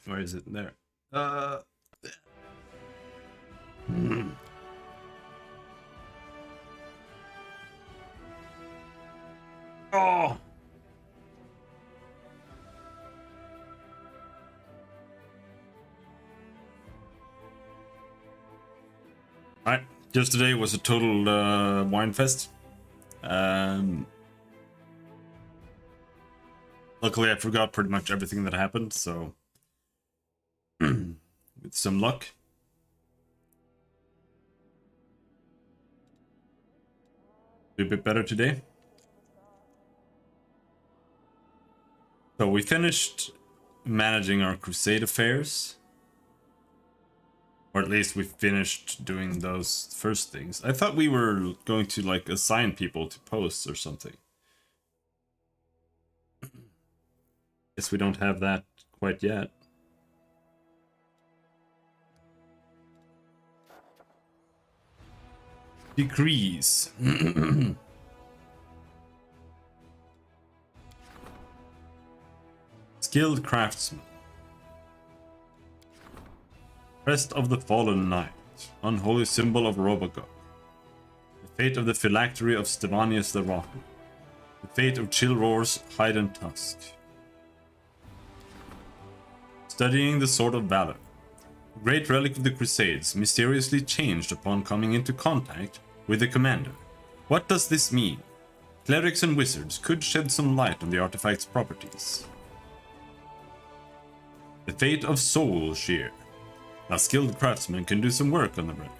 Where is it? There. Hmm. Oh. Alright, just today was a total wine fest. Luckily, I forgot pretty much everything that happened, so with some luck. Do a bit better today. So we finished managing our crusade affairs. Or at least we finished doing those first things. I thought we were going to like assign people to posts or something. Guess we don't have that quite yet. Decrees. Skilled craftsman. Crest of the Fallen Knight. Unholy symbol of Robogok. The fate of the phylactery of Stevanius the Rocker. The fate of Chilroar's Hide and Tusk. Studying the Sword of Valor. The great relic of the Crusades mysteriously changed upon coming into contact with the commander. What does this mean? Clerics and wizards could shed some light on the artifact's properties. The fate of Soul Shear. A skilled craftsman can do some work on the relic.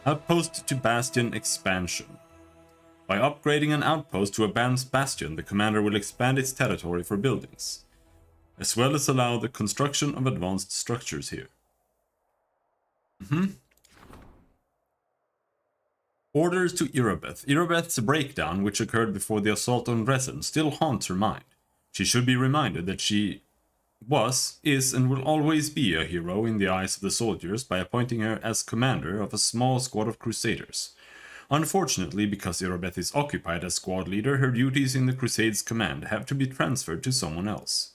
Outpost to Bastion expansion. By upgrading an outpost to a bastion, the commander will expand its territory for buildings, as well as allow the construction of advanced structures here. Orders to Irabeth. Irabeth's breakdown, which occurred before the assault on Resin, still haunts her mind. She should be reminded that she was, is, and will always be a hero in the eyes of the soldiers by appointing her as commander of a small squad of crusaders. Unfortunately, because Irabeth is occupied as squad leader, her duties in the Crusade's command have to be transferred to someone else.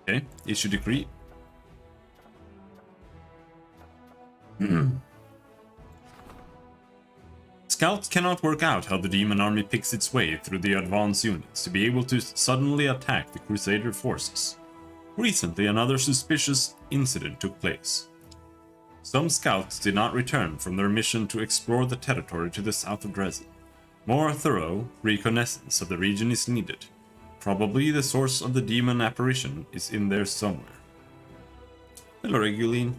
Okay, issue decree. Scouts cannot work out how the demon army picks its way through the advance units to be able to suddenly attack the Crusader forces. Recently, another suspicious incident took place. Some scouts did not return from their mission to explore the territory to the south of Dresden. More thorough reconnaissance of the region is needed. Probably the source of the demon apparition is in there somewhere. Hello, Reguline.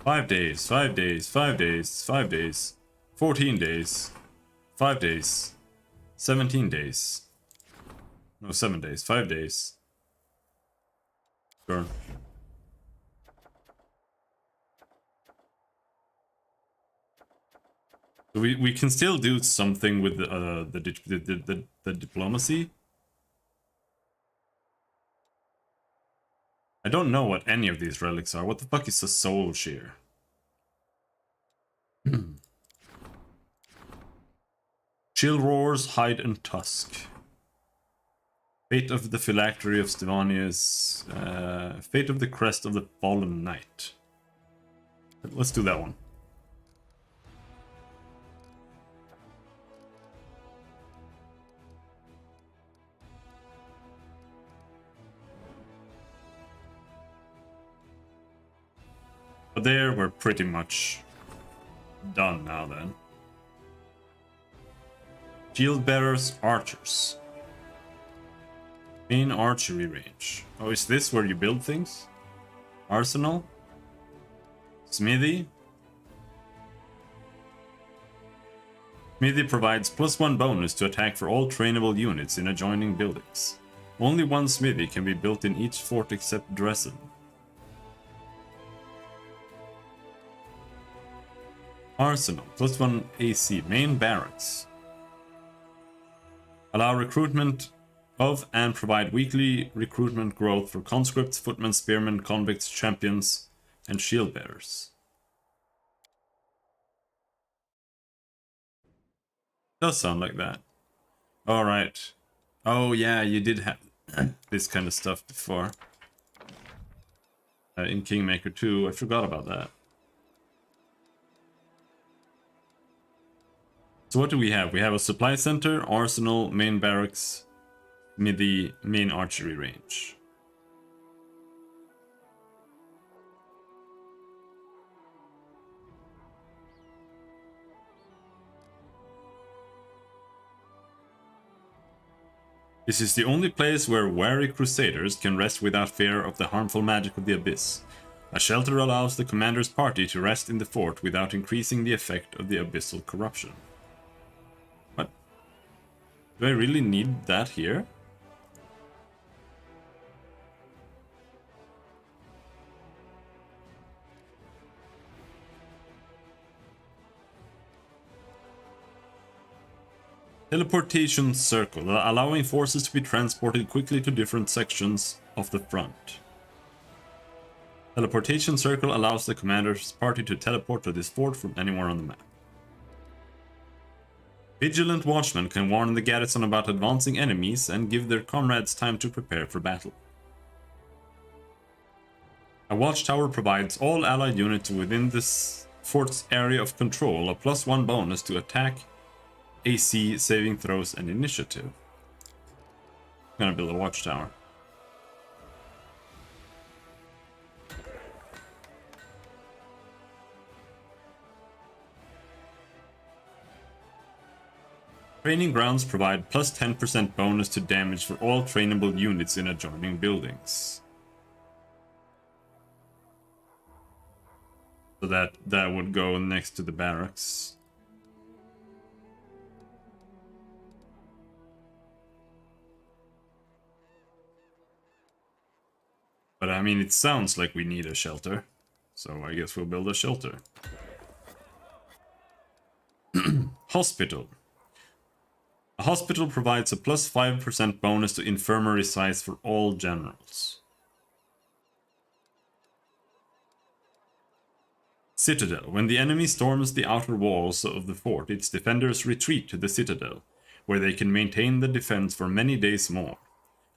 Five days, 5 days, 5 days, 5 days, 14 days, 5 days, 17 days. No, 7 days, 5 days. Sure. We can still do something with the diplomacy. I don't know what any of these relics are. What the fuck is a Soul Shear? Chilroar's Hide and Tusk. Fate of the Phylactery of Stevanius. Fate of the Crest of the Fallen Knight. Let's do that one. But there, we're pretty much done now then. Shield Bearers, Archers. Main archery range. Oh, is this where you build things? Arsenal? Smithy? Smithy provides +1 bonus to attack for all trainable units in adjoining buildings. Only one smithy can be built in each fort except Dresden. Arsenal, +1 AC, main barracks. Allow recruitment of and provide weekly recruitment growth for conscripts, footmen, spearmen, convicts, champions, and shield bearers. Does sound like that. Alright. Oh yeah, you did have this kind of stuff before. In Kingmaker 2, I forgot about that. So what do we have? We have a supply center, arsenal, main barracks, the main archery range. This is the only place where wary crusaders can rest without fear of the harmful magic of the abyss. A shelter allows the commander's party to rest in the fort without increasing the effect of the abyssal corruption. What? Do I really need that here? Teleportation circle, allowing forces to be transported quickly to different sections of the front. Teleportation circle allows the commander's party to teleport to this fort from anywhere on the map. Vigilant watchmen can warn the garrison about advancing enemies and give their comrades time to prepare for battle. A watchtower provides all allied units within this fort's area of control a +1 bonus to attack, AC, saving throws, and initiative. I'm gonna build a watchtower. Training grounds provide +10% bonus to damage for all trainable units in adjoining buildings. So that would go next to the barracks. But I mean, it sounds like we need a shelter. So I guess we'll build a shelter. Hospital. A hospital provides a +5% bonus to infirmary size for all generals. Citadel. When the enemy storms the outer walls of the fort, its defenders retreat to the citadel, where they can maintain the defense for many days more.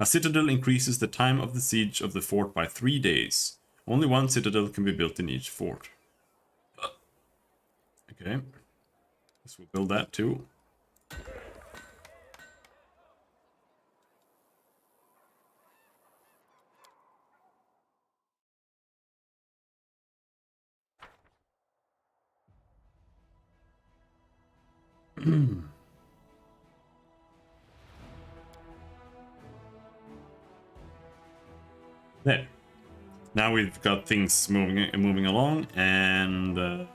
A citadel increases the time of the siege of the fort by 3 days. Only one citadel can be built in each fort. Okay. Guess we'll build that too. There. Now we've got things moving along, and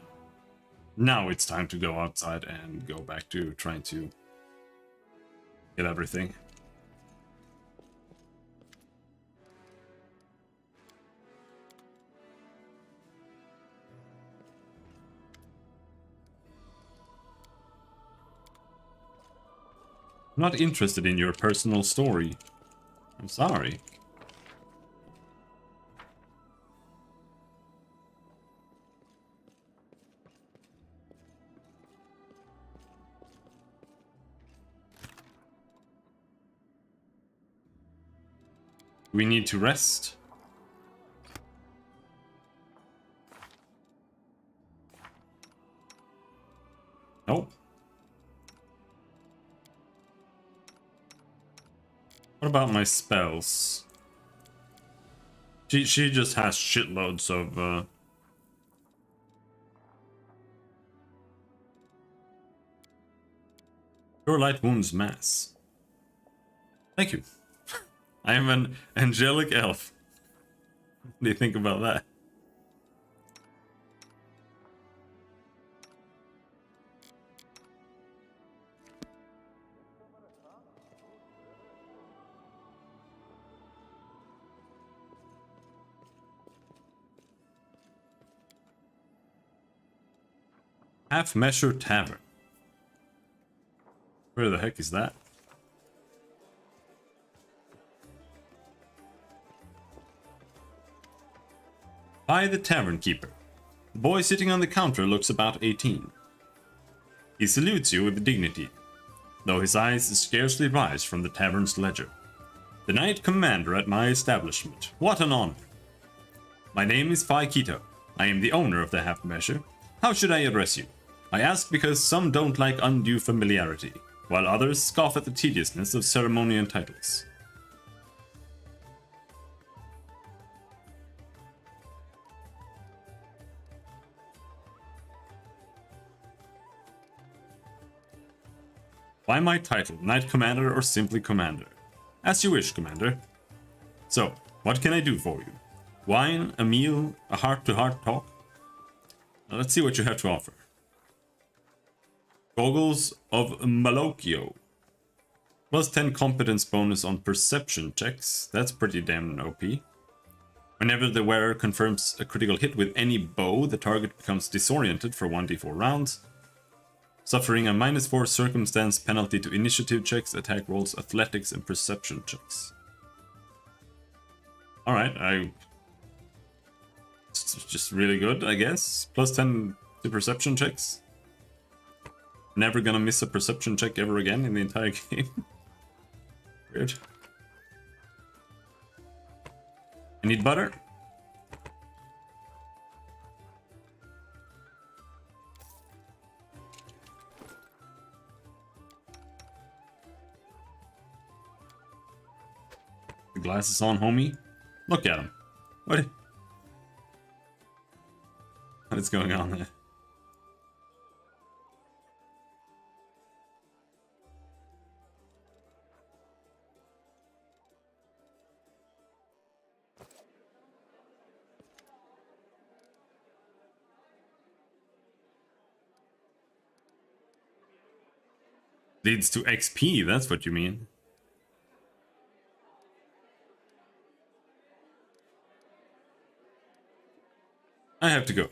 now it's time to go outside and go back to trying to get everything. I'm not interested in your personal story. I'm sorry. We need to rest. Nope. What about my spells? She just has shitloads of Your light wounds mass. Thank you. I am an angelic elf. What do you think about that? Half Measure Tavern. Where the heck is that? By the tavern keeper. The boy sitting on the counter looks about 18. He salutes you with dignity, though his eyes scarcely rise from the tavern's ledger. The Knight Commander at my establishment. What an honor. My name is Faikito. I am the owner of the Half Measure. How should I address you? I ask because some don't like undue familiarity, while others scoff at the tediousness of ceremony and titles. By my title, Knight Commander or simply Commander? As you wish, Commander. So, what can I do for you? Wine, a meal, a heart-to-heart talk? Now, let's see what you have to offer. Goggles of Malocchio. Plus 10 competence bonus on perception checks. That's pretty damn OP. Whenever the wearer confirms a critical hit with any bow, the target becomes disoriented for 1d4 rounds. Suffering a -4 circumstance penalty to initiative checks, attack rolls, athletics, and perception checks. Alright, it's just really good, I guess. Plus 10 to perception checks. Never gonna miss a perception check ever again in the entire game. Weird. I need butter. The glasses on, homie. Look at him. What is going on there? Leads to XP, that's what you mean. I have to go.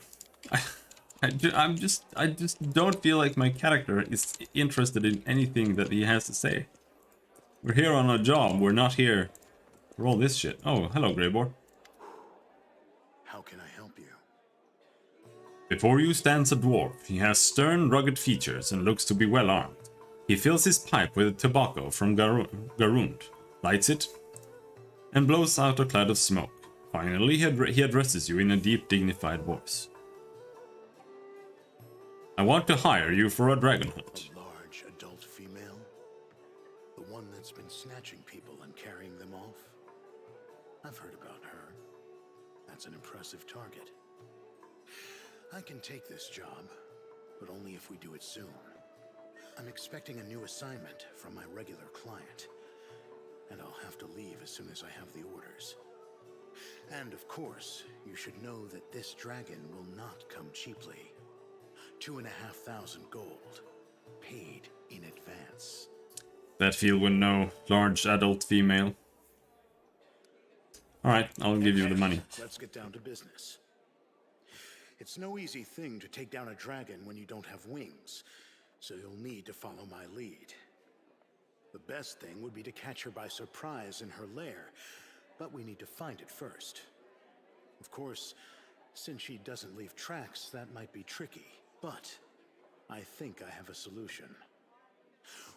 I just don't feel like my character is interested in anything that he has to say. We're here on a job, we're not here for all this shit. Oh, hello, Greyboar. How can I help you? Before you stands a dwarf. He has stern, rugged features and looks to be well armed. He fills his pipe with tobacco from Garund, lights it, and blows out a cloud of smoke. Finally, he addresses you in a deep, dignified voice. I want to hire you for a dragon hunt. A large adult female? The one that's been snatching people and carrying them off? I've heard about her. That's an impressive target. I can take this job, but only if we do it soon. I'm expecting a new assignment from my regular client, and I'll have to leave as soon as I have the orders. And of course, you should know that this dragon will not come cheaply. 2,500 gold, paid in advance. That field would know. Large adult female. Alright, I'll give you the money. Let's get down to business. It's no easy thing to take down a dragon when you don't have wings, so you'll need to follow my lead. The best thing would be to catch her by surprise in her lair, but we need to find it first. Of course, since she doesn't leave tracks, that might be tricky, but I think I have a solution.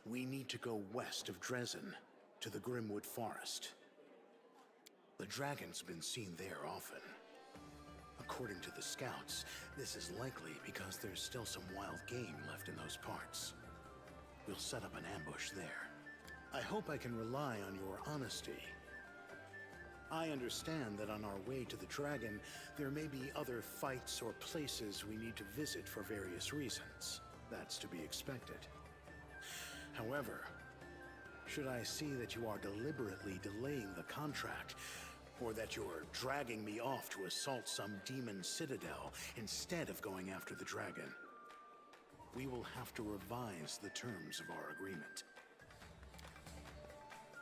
We need to go west of Dresden, to the Grimwood Forest. The dragon's been seen there often. According to the scouts, this is likely because there's still some wild game left in those parts. We'll set up an ambush there. I hope I can rely on your honesty. I understand that on our way to the dragon, there may be other fights or places we need to visit for various reasons. That's to be expected. However, should I see that you are deliberately delaying the contract, or that you're dragging me off to assault some demon citadel instead of going after the dragon, we will have to revise the terms of our agreement.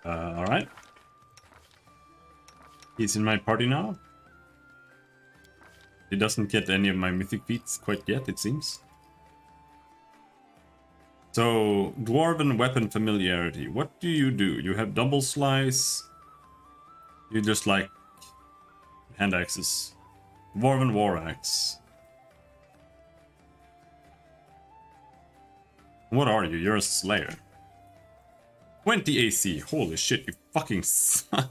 Alright. He's in my party now. He doesn't get any of my mythic feats quite yet, it seems. So, Dwarven weapon familiarity. What do? You have double slice. You just like hand axes. Dwarven war axe. What are you? You're a slayer. 20 AC. Holy shit, you fucking suck.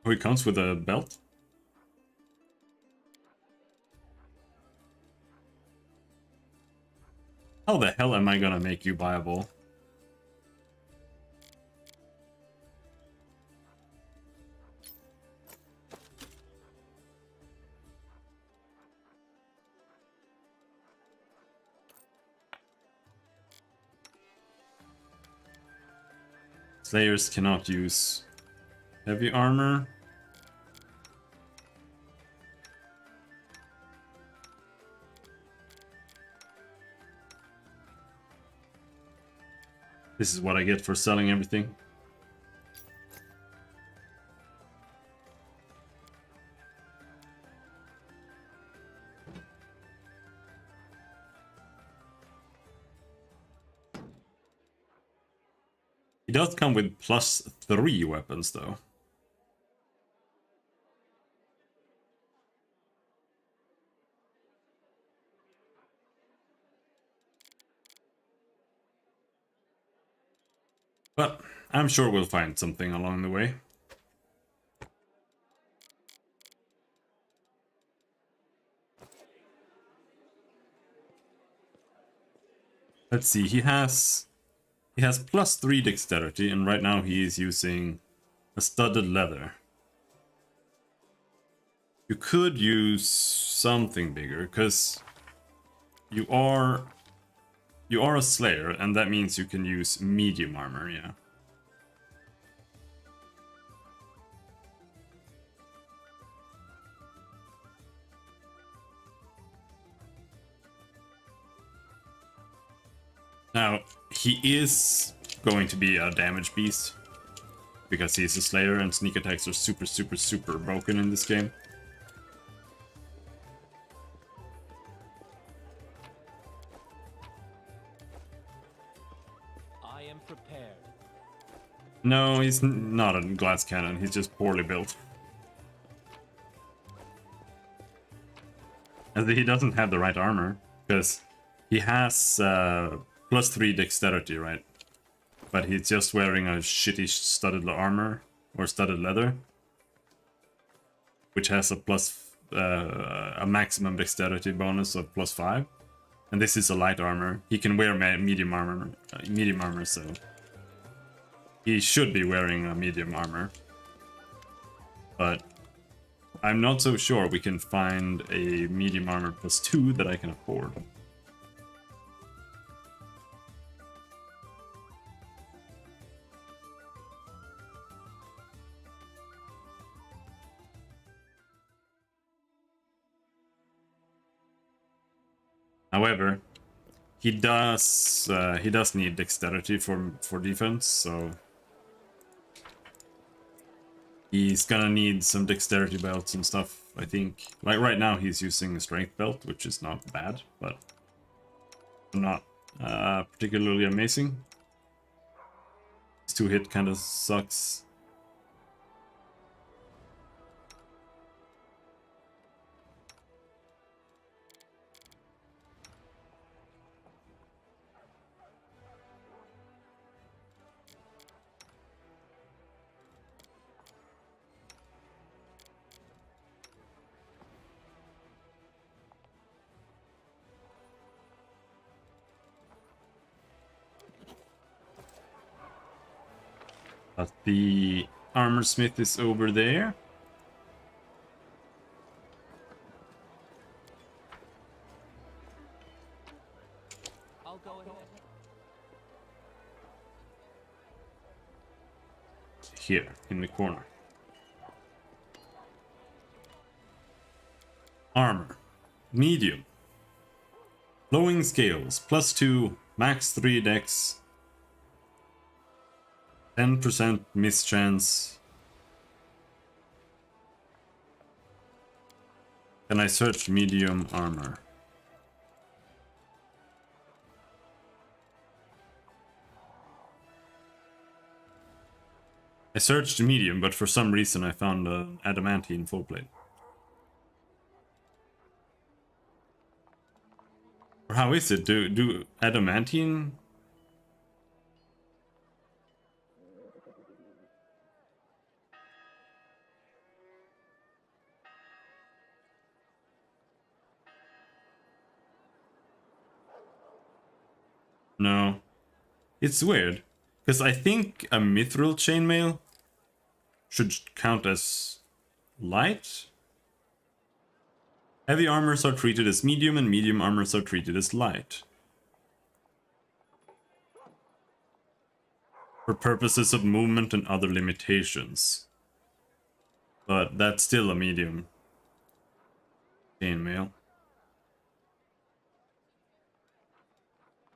Oh, he comes with a belt? How the hell am I gonna make you viable? Slayers cannot use heavy armor. This is what I get for selling everything. He does come with +3 weapons though. But I'm sure we'll find something along the way. Let's see, he has +3 dexterity, and right now he is using a studded leather. You could use something bigger, because you are a slayer, and that means you can use medium armor, yeah. Now, he is going to be a damage beast, because he's a slayer and sneak attacks are super, super, super broken in this game. I am prepared. No, he's not a glass cannon, he's just poorly built. And he doesn't have the right armor, because he has +3 dexterity, right? But he's just wearing a shitty studded armor, or studded leather, which has a maximum dexterity bonus of +5. And this is a light armor. He can wear medium armor, so he should be wearing a medium armor. But I'm not so sure we can find a medium armor +2 that I can afford. However, he does need dexterity for defense, so he's gonna need some dexterity belts and stuff, I think. Like right now he's using a strength belt, which is not bad, but not particularly amazing. His 2-hit kind of sucks. But the armor smith is over there. I'll go ahead. Here, in the corner. Armor. Medium. Flowing scales. +2. Max 3 dex. 10% mischance. Can I search medium armor? I searched medium, but for some reason I found an adamantine full plate. Or how is it? Do adamantine? No. It's weird. Because I think a mithril chainmail should count as light. Heavy armors are treated as medium and medium armors are treated as light. For purposes of movement and other limitations. But that's still a medium chainmail.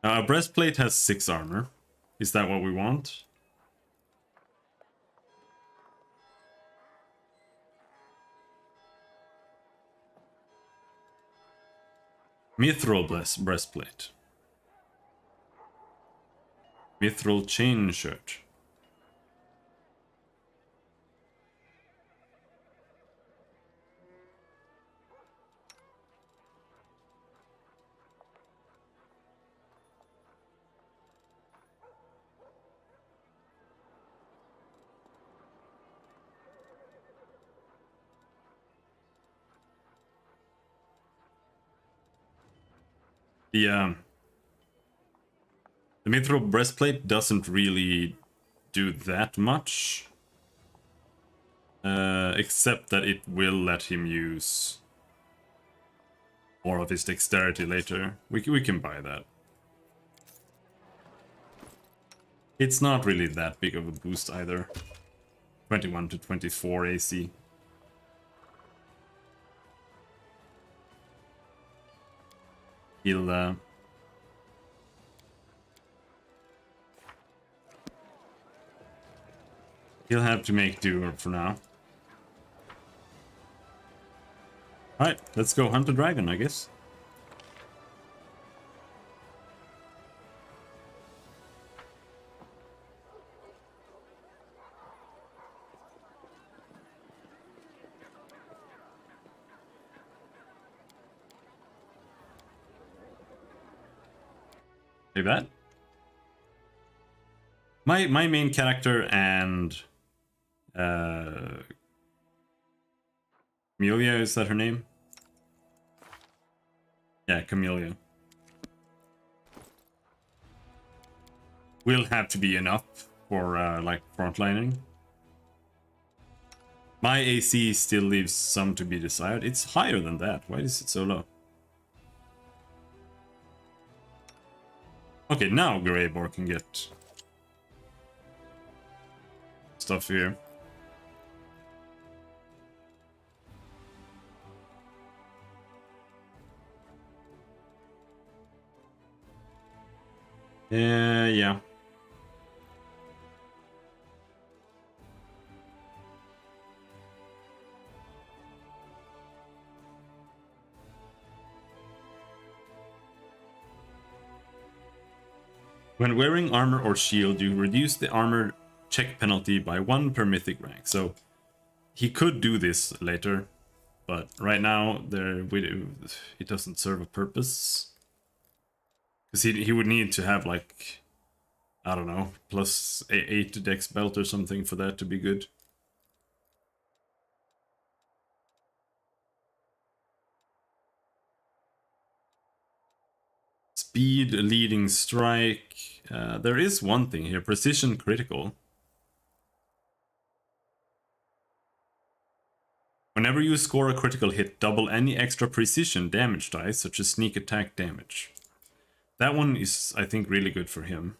A breastplate has 6 armor. Is that what we want? Mithril breastplate. Mithril chain shirt. The mithril breastplate doesn't really do that much. Except that it will let him use more of his dexterity later. We can buy that. It's not really that big of a boost either. 21 to 24 AC. He'll have to make do for now. Alright, let's go hunt a dragon, I guess. Like that. My main character and Camellia, is that her name? Yeah, Camellia. Will have to be enough for like frontlining. My AC still leaves some to be desired. It's higher than that. Why is it so low? Okay, now Greybor can get stuff here. Yeah. When wearing armor or shield, you reduce the armor check penalty by 1 per mythic rank. So he could do this later, but right now it doesn't serve a purpose. Because he would need to have like, I don't know, plus 8 dex belt or something for that to be good. Speed, leading strike. There is one thing here, precision critical. Whenever you score a critical hit, double any extra precision damage dice, such as sneak attack damage. That one is, I think, really good for him.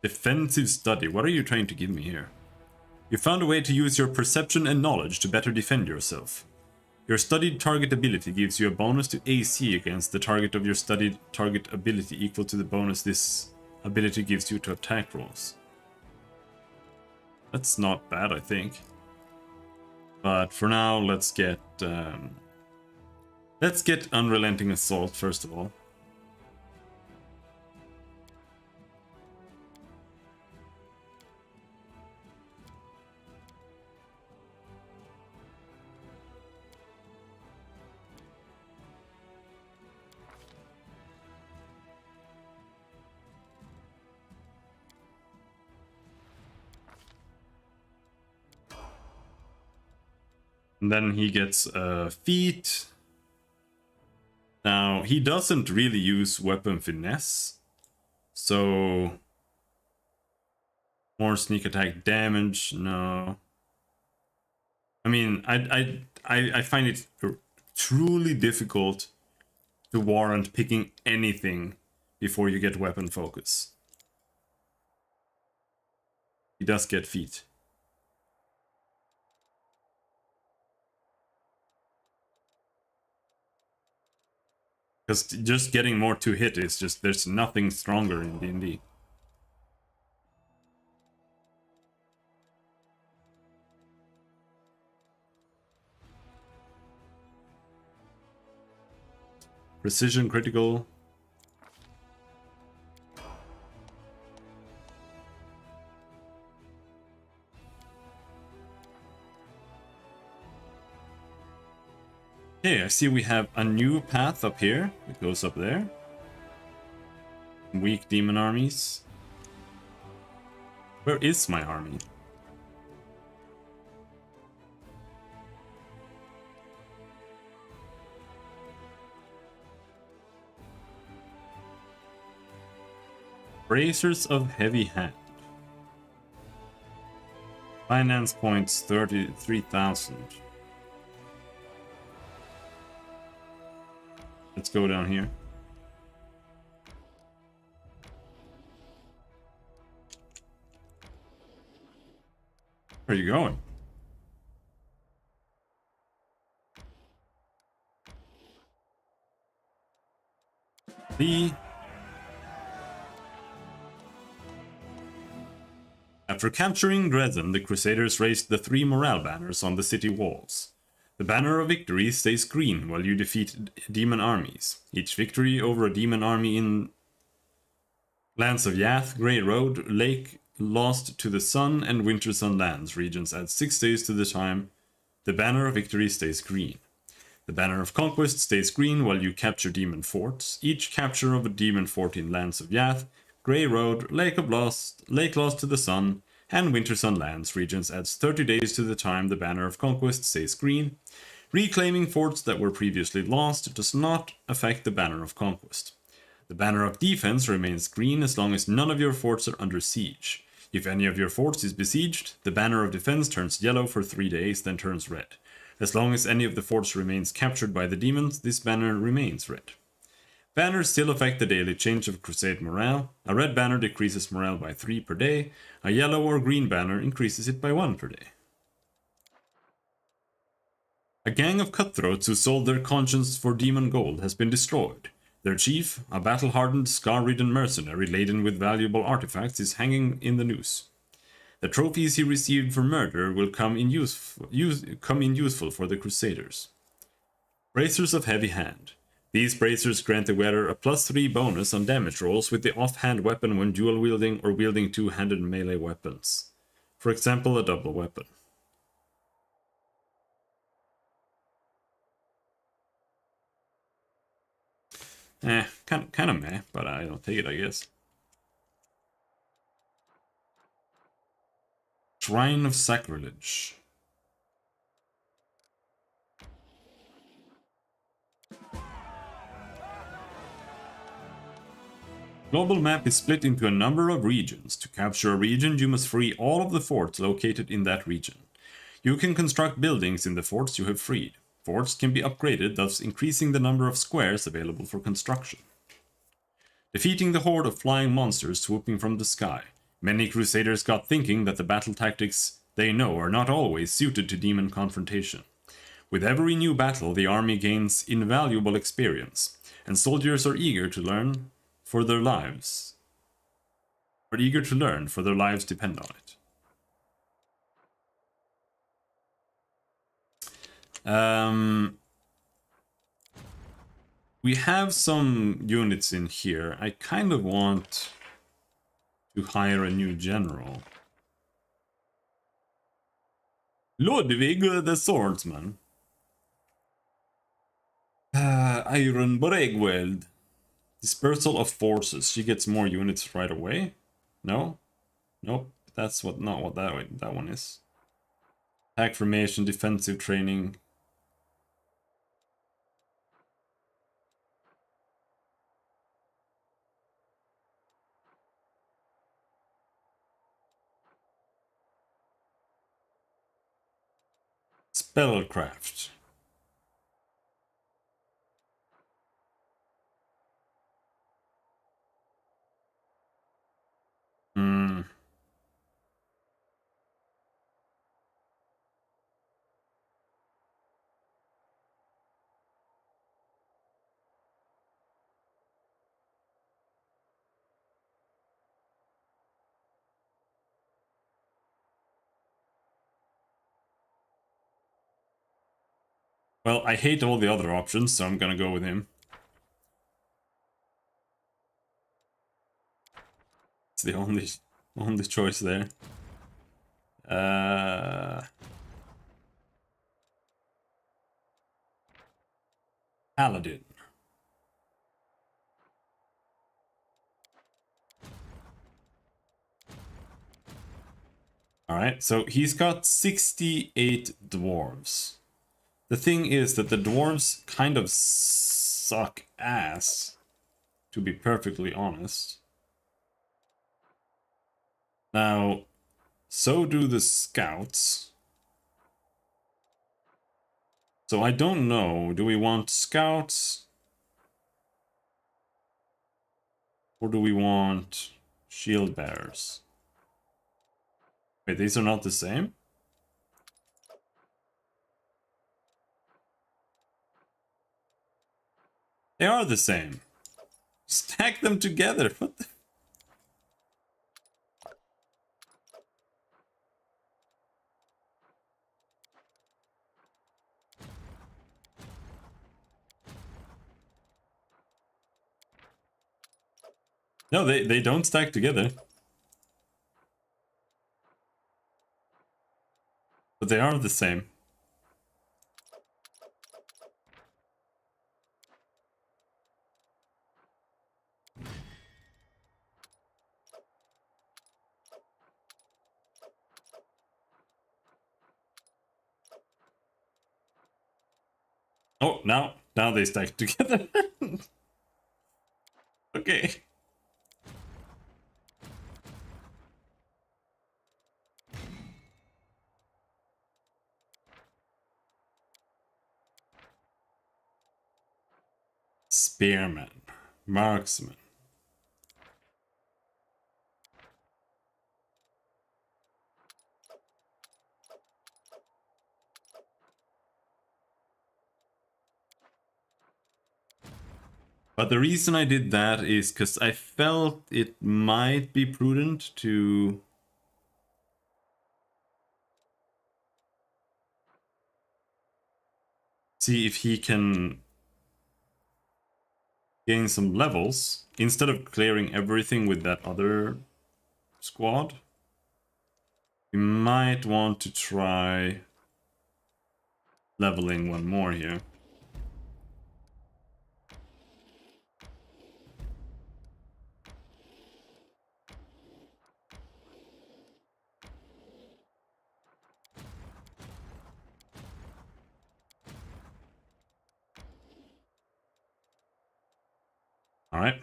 Defensive study. What are you trying to give me here? You found a way to use your perception and knowledge to better defend yourself. Your studied target ability gives you a bonus to AC against the target of your studied target ability equal to the bonus this ability gives you to attack rolls. That's not bad, I think. But for now, let's get Unrelenting Assault first of all. And then he gets feat. Now, he doesn't really use weapon finesse. So, more sneak attack damage, no. I mean, I find it truly difficult to warrant picking anything before you get weapon focus. He does get feat. Because just getting more to hit is just, there's nothing stronger in D&D. Precision critical. Okay, I see we have a new path up here. It goes up there. Weak demon armies. Where is my army? Bracers of Heavy Hand. Finance points 33,000. Let's go down here. Where are you going? After capturing Dresden, the Crusaders raised the 3 morale banners on the city walls. The banner of victory stays green while you defeat demon armies. Each victory over a demon army in Lands of Yath, Grey Road, Lake, Lost to the Sun, and Winter Sun Lands regions add 6 days to the time. The banner of victory stays green. The banner of conquest stays green while you capture demon forts. Each capture of a demon fort in Lands of Yath, Grey Road, Lake Lost to the Sun, and Winter Sun Lands regions adds 30 days to the time the banner of conquest stays green. Reclaiming forts that were previously lost does not affect the banner of conquest. The banner of defense remains green as long as none of your forts are under siege. If any of your forts is besieged, the banner of defense turns yellow for 3 days, then turns red. As long as any of the forts remains captured by the demons, this banner remains red. Banners still affect the daily change of crusade morale. A red banner decreases morale by 3 per day. A yellow or green banner increases it by 1 per day. A gang of cutthroats who sold their conscience for demon gold has been destroyed. Their chief, a battle-hardened, scar-ridden mercenary laden with valuable artifacts, is hanging in the noose. The trophies he received for murder will come in useful for the Crusaders. Bracers of Heavy Hand. These bracers grant the wearer a +3 bonus on damage rolls with the offhand weapon when dual-wielding or wielding two-handed melee weapons. For example, a double weapon. Kind of meh, but I don't take it, I guess. Shrine of Sacrilege. Global map is split into a number of regions. To capture a region, you must free all of the forts located in that region. You can construct buildings in the forts you have freed. Forts can be upgraded, thus increasing the number of squares available for construction. Defeating the horde of flying monsters swooping from the sky. Many Crusaders got thinking that the battle tactics they know are not always suited to demon confrontation. With every new battle, the army gains invaluable experience, and soldiers are eager to learn for their lives. Depend on it. We have some units in here. I kind of want to hire a new general. Ludwig the Swordsman. Iron Bregweld. Dispersal of forces. She gets more units right away. No? Nope. That's not what that one is. Attack formation, defensive training. Spellcraft. Hmm. Well, I hate all the other options, so I'm gonna go with him. It's the only choice there. Paladin. Alright, so he's got 68 dwarves. The thing is that the dwarves kind of suck ass, to be perfectly honest. Now, so do the scouts. So I don't know, do we want scouts? Or do we want shield bearers? Wait, these are not the same? They are the same. Stack them together. What the... No, they don't stack together. But they are the same. Oh, now they stack together. Okay. Spearman. Marksman. But the reason I did that is because I felt it might be prudent to see if he can gain some levels instead of clearing everything with that other squad. We might want to try leveling one more here. All right.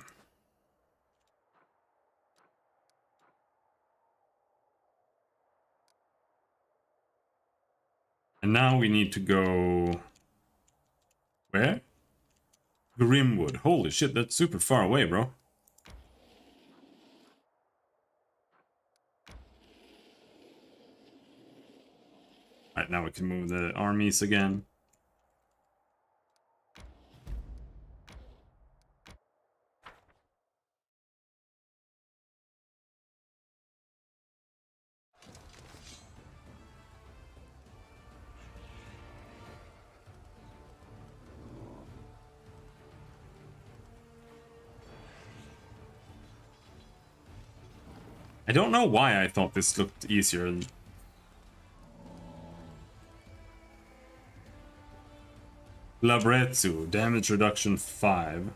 And now we need to go... Where? Grimwood. Holy shit, that's super far away, bro. Alright, now we can move the armies again. I don't know why I thought this looked easier. Labretsu, damage reduction 5.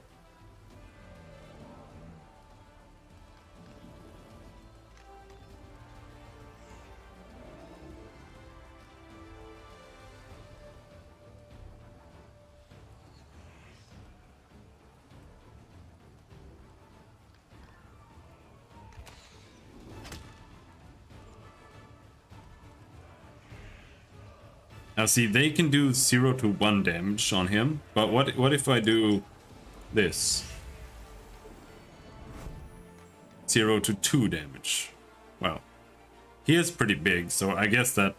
Now see, they can do 0 to 1 damage on him, but what if I do this? 0 to 2 damage. Well, he is pretty big, so I guess that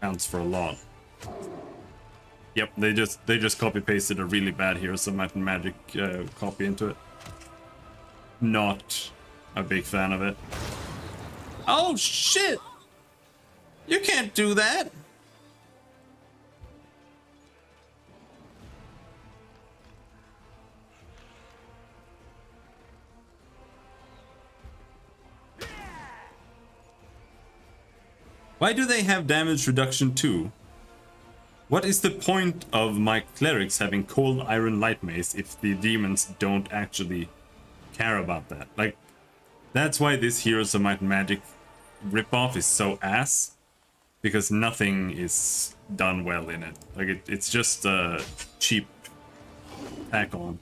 counts for a lot. Yep, they just copy pasted a really bad Heroes of Might and Magic copy into it. Not a big fan of it. Oh shit! You can't do that! Why do they have damage reduction too? What is the point of my clerics having cold iron light mace if the demons don't actually care about that? Like, that's why this Heroes of Might and Magic ripoff is so ass, because nothing is done well in it. Like, it's just a cheap tack on.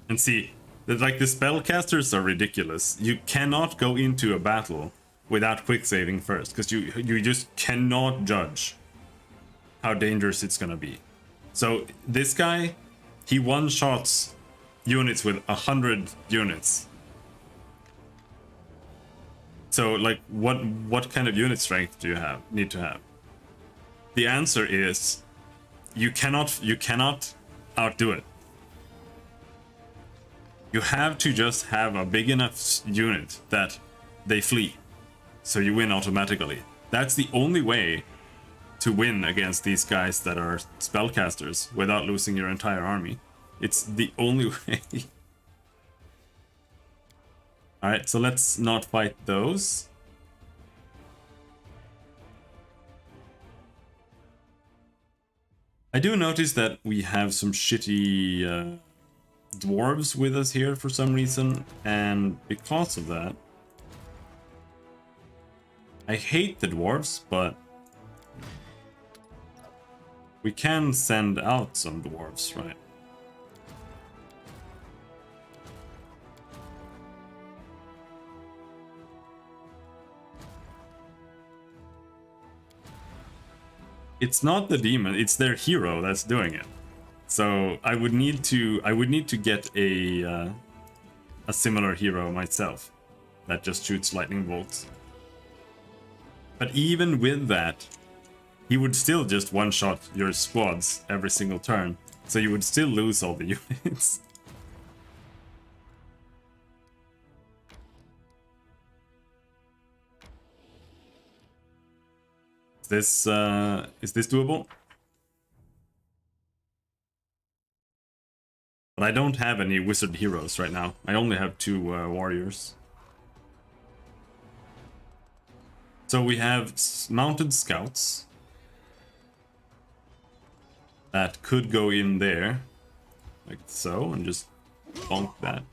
And see, that like the spellcasters are ridiculous. You cannot go into a battle without quick saving first, because you just cannot judge how dangerous it's gonna be. So this guy, he one-shots units with 100 units. So like, what kind of unit strength do you need to have? The answer is you cannot outdo it. You have to just have a big enough unit that they flee, so you win automatically. That's the only way to win against these guys that are spellcasters without losing your entire army. It's the only way. Alright, so let's not fight those. I do notice that we have some shitty dwarves with us here for some reason, and because of that, I hate the dwarves, but we can send out some dwarves, right? It's not the demon, it's their hero that's doing it. So I would need to get a similar hero myself that just shoots lightning bolts. But even with that, he would still just one-shot your squads every single turn, so you would still lose all the units. Is this doable? But I don't have any wizard heroes right now. I only have 2 warriors. So we have mounted scouts that could go in there, like so, and just bonk that.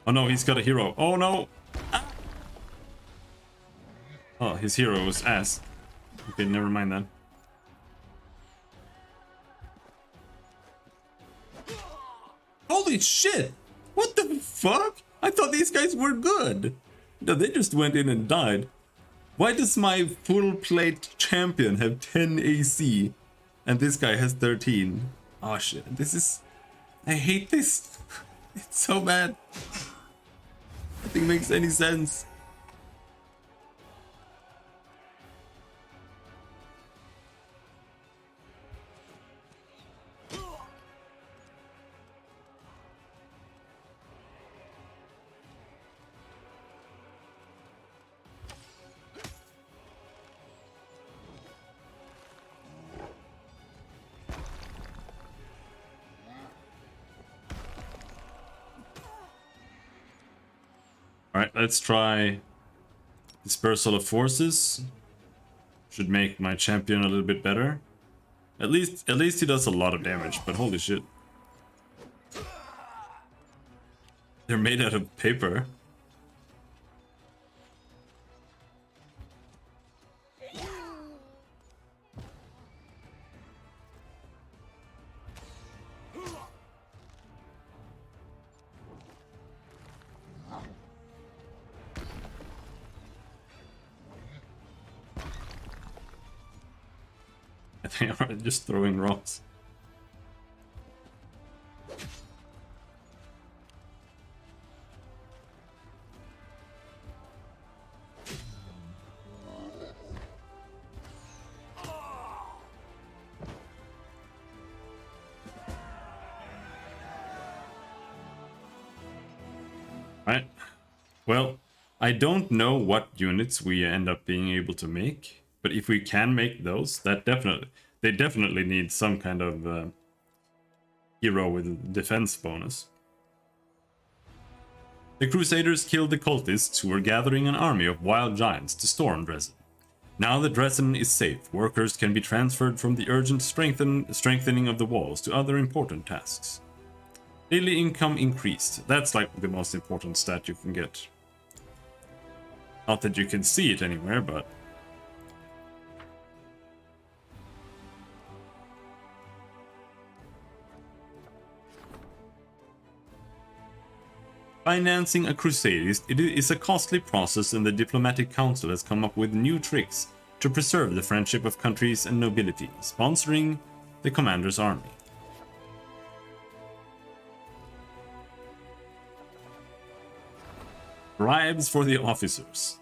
Oh no, he's got a hero. Oh no! Ah! Oh, his hero was ass. Okay, never mind then. Holy shit! What the fuck? I thought these guys were good. No, they just went in and died. Why does my full plate champion have 10 AC and this guy has 13? Oh shit, this is... I hate this. It's so bad. Nothing makes any sense. Alright, let's try Dispersal of Forces. Should make my champion a little bit better. At least he does a lot of damage, but holy shit. They're made out of paper. They are just throwing rocks. Right. Well, I don't know what units we end up being able to make, but if we can make those, they definitely need some kind of hero with defense bonus. The Crusaders killed the cultists who were gathering an army of wild giants to storm Dresden. Now that Dresden is safe, workers can be transferred from the urgent strengthening of the walls to other important tasks. Daily income increased. That's like the most important stat you can get. Not that you can see it anywhere, but... Financing a crusade is a costly process, and the diplomatic council has come up with new tricks to preserve the friendship of countries and nobility, sponsoring the commander's army. Bribes for the officers.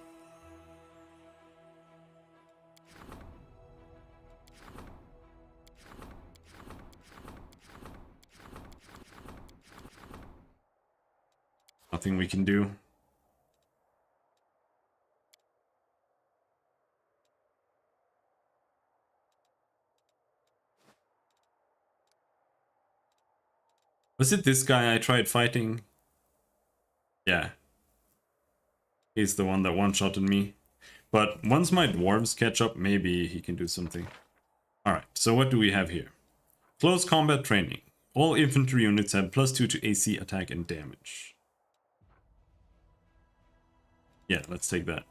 Nothing we can do. Was it this guy I tried fighting? Yeah. He's the one that one-shotted me. But once my dwarves catch up, maybe he can do something. Alright, so what do we have here? Close combat training. All infantry units have +2 to AC attack and damage. Yeah, let's take that.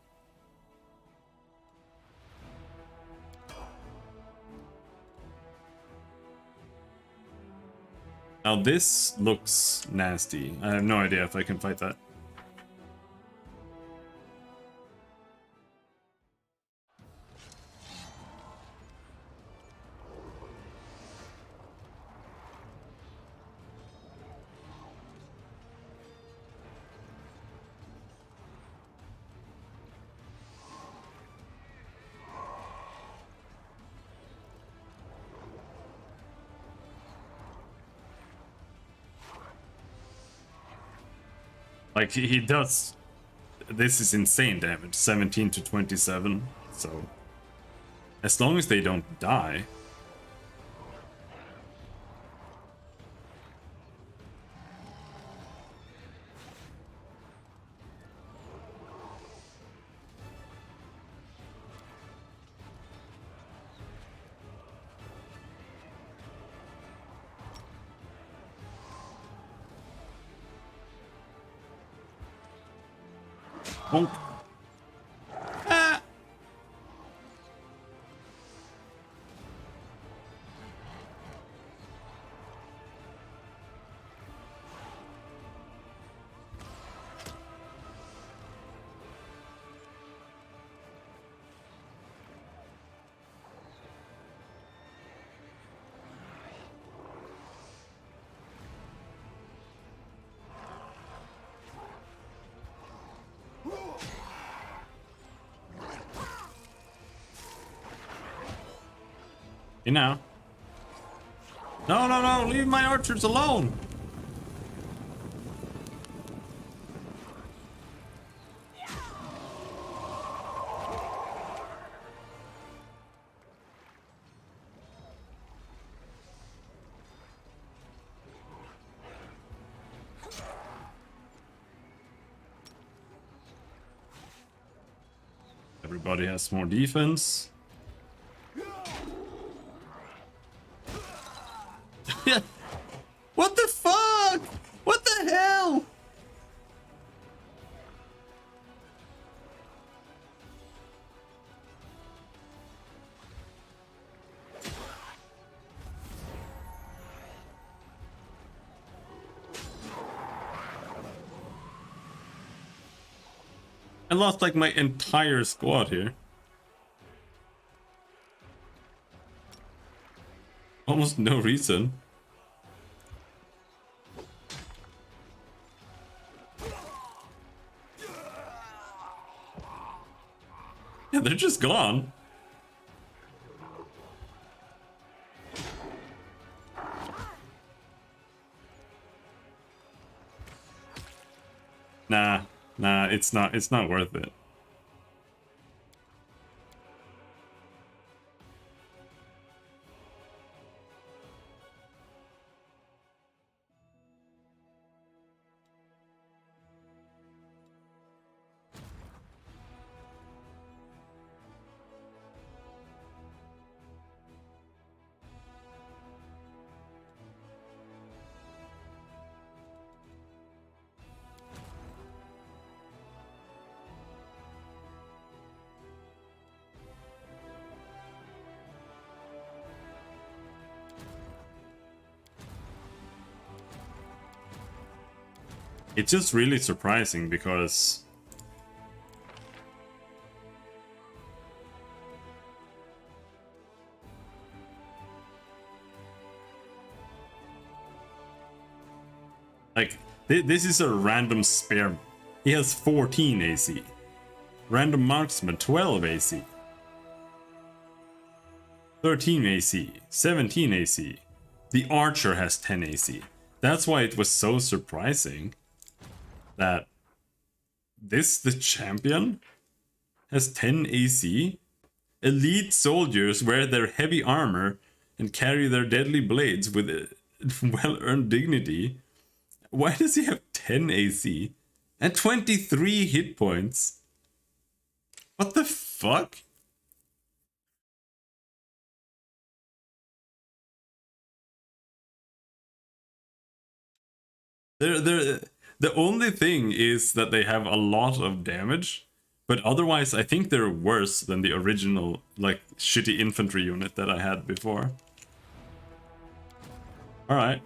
Now this looks nasty. I have no idea if I can fight that. Like, he does... This is insane damage. 17 to 27. So... As long as they don't die... Bonk. Ah. You know. No, no, no, leave my archers alone! Everybody has more defense. What the fuck? What the hell? I lost like my entire squad here. Almost no reason. Yeah, they're just gone. Nah, it's not worth it. It's just really surprising because like this is a random spearman. He has 14 AC. Random marksman 12 AC. 13 AC, 17 AC. The archer has 10 AC. That's why it was so surprising that the champion has 10 AC. Elite soldiers wear their heavy armor and carry their deadly blades with well-earned dignity. Why does he have 10 AC and 23 hit points? What the fuck? The only thing is that they have a lot of damage, but otherwise I think they're worse than the original, like, shitty infantry unit that I had before. Alright.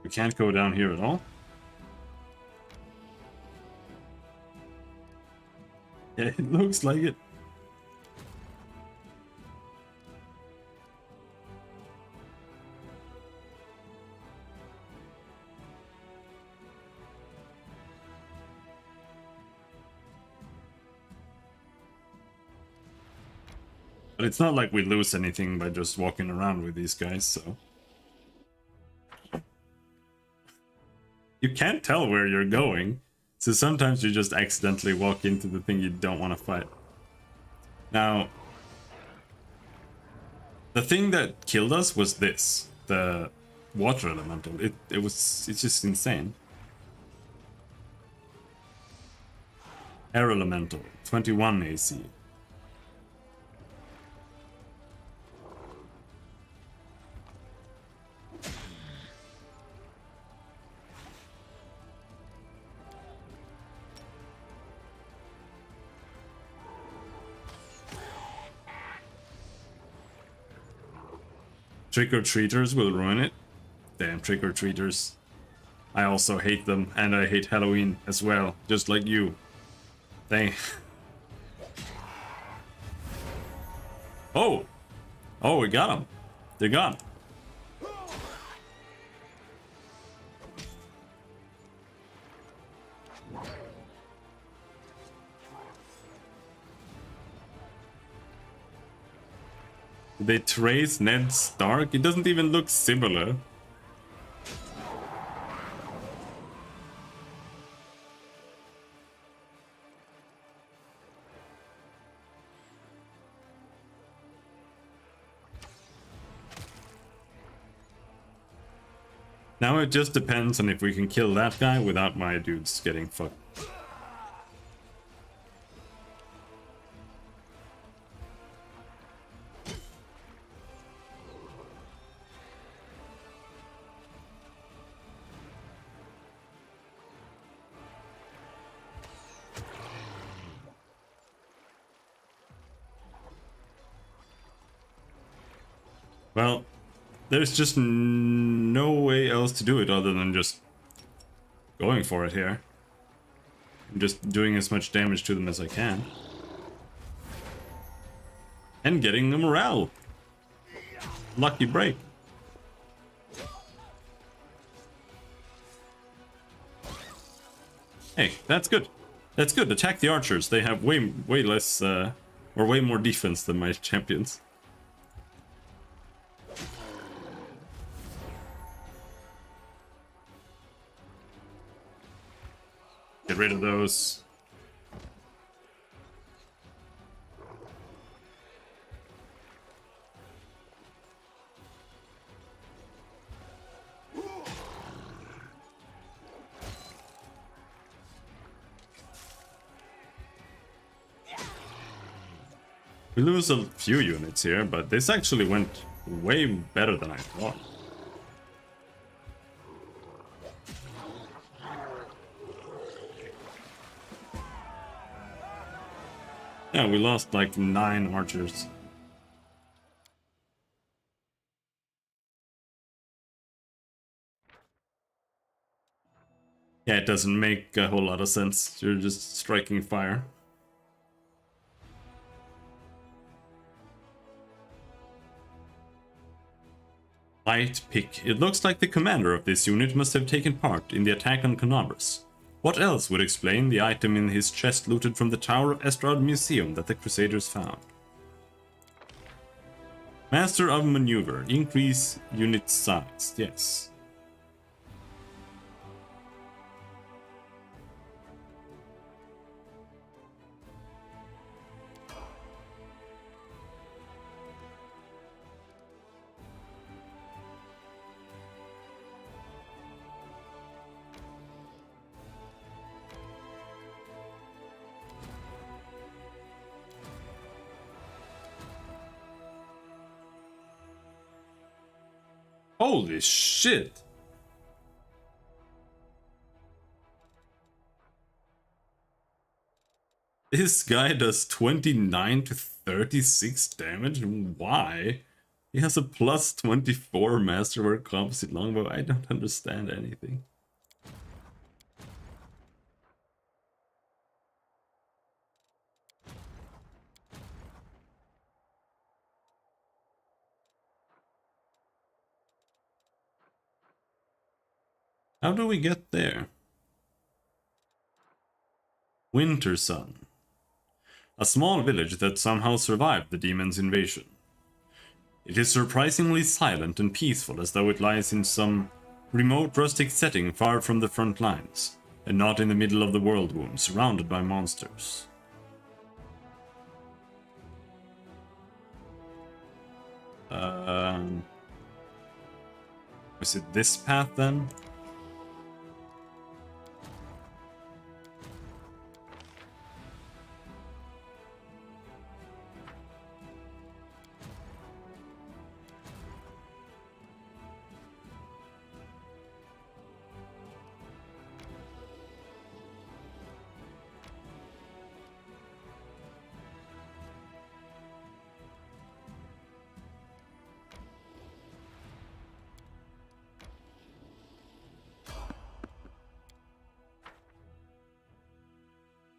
We can't go down here at all. Yeah, it looks like it. But it's not like we lose anything by just walking around with these guys, so... You can't tell where you're going, so sometimes you just accidentally walk into the thing you don't want to fight. Now, the thing that killed us was this, the water elemental. It's just insane. Air elemental, 21 AC. Trick-or-treaters will ruin it. Damn trick-or-treaters. I also hate them, and I hate Halloween as well, just like you. Dang. Oh! Oh, we got him. They're gone. Did they trace Ned Stark? It doesn't even look similar. Now it just depends on if we can kill that guy without my dudes getting fucked. Well, there's just no way else to do it other than just going for it here. I'm just doing as much damage to them as I can. And getting a morale. Lucky break. Hey, that's good. That's good. Attack the archers. They have way less, or way more defense than my champions. Get rid of those. We lose a few units here, but this actually went way better than I thought. Yeah, we lost like 9 archers. Yeah, it doesn't make a whole lot of sense. You're just striking fire. Light pick. It looks like the commander of this unit must have taken part in the attack on Conabras. What else would explain the item in his chest looted from the Tower of Estrad Museum that the Crusaders found? Master of Maneuver. Increase unit size. Yes. Holy shit! This guy does 29 to 36 damage? Why? He has a plus 24 Masterwork composite longbow. I don't understand anything. How do we get there? Winter Sun. A small village that somehow survived the demon's invasion. It is surprisingly silent and peaceful, as though it lies in some remote rustic setting far from the front lines, and not in the middle of the world womb, surrounded by monsters. Was it this path then?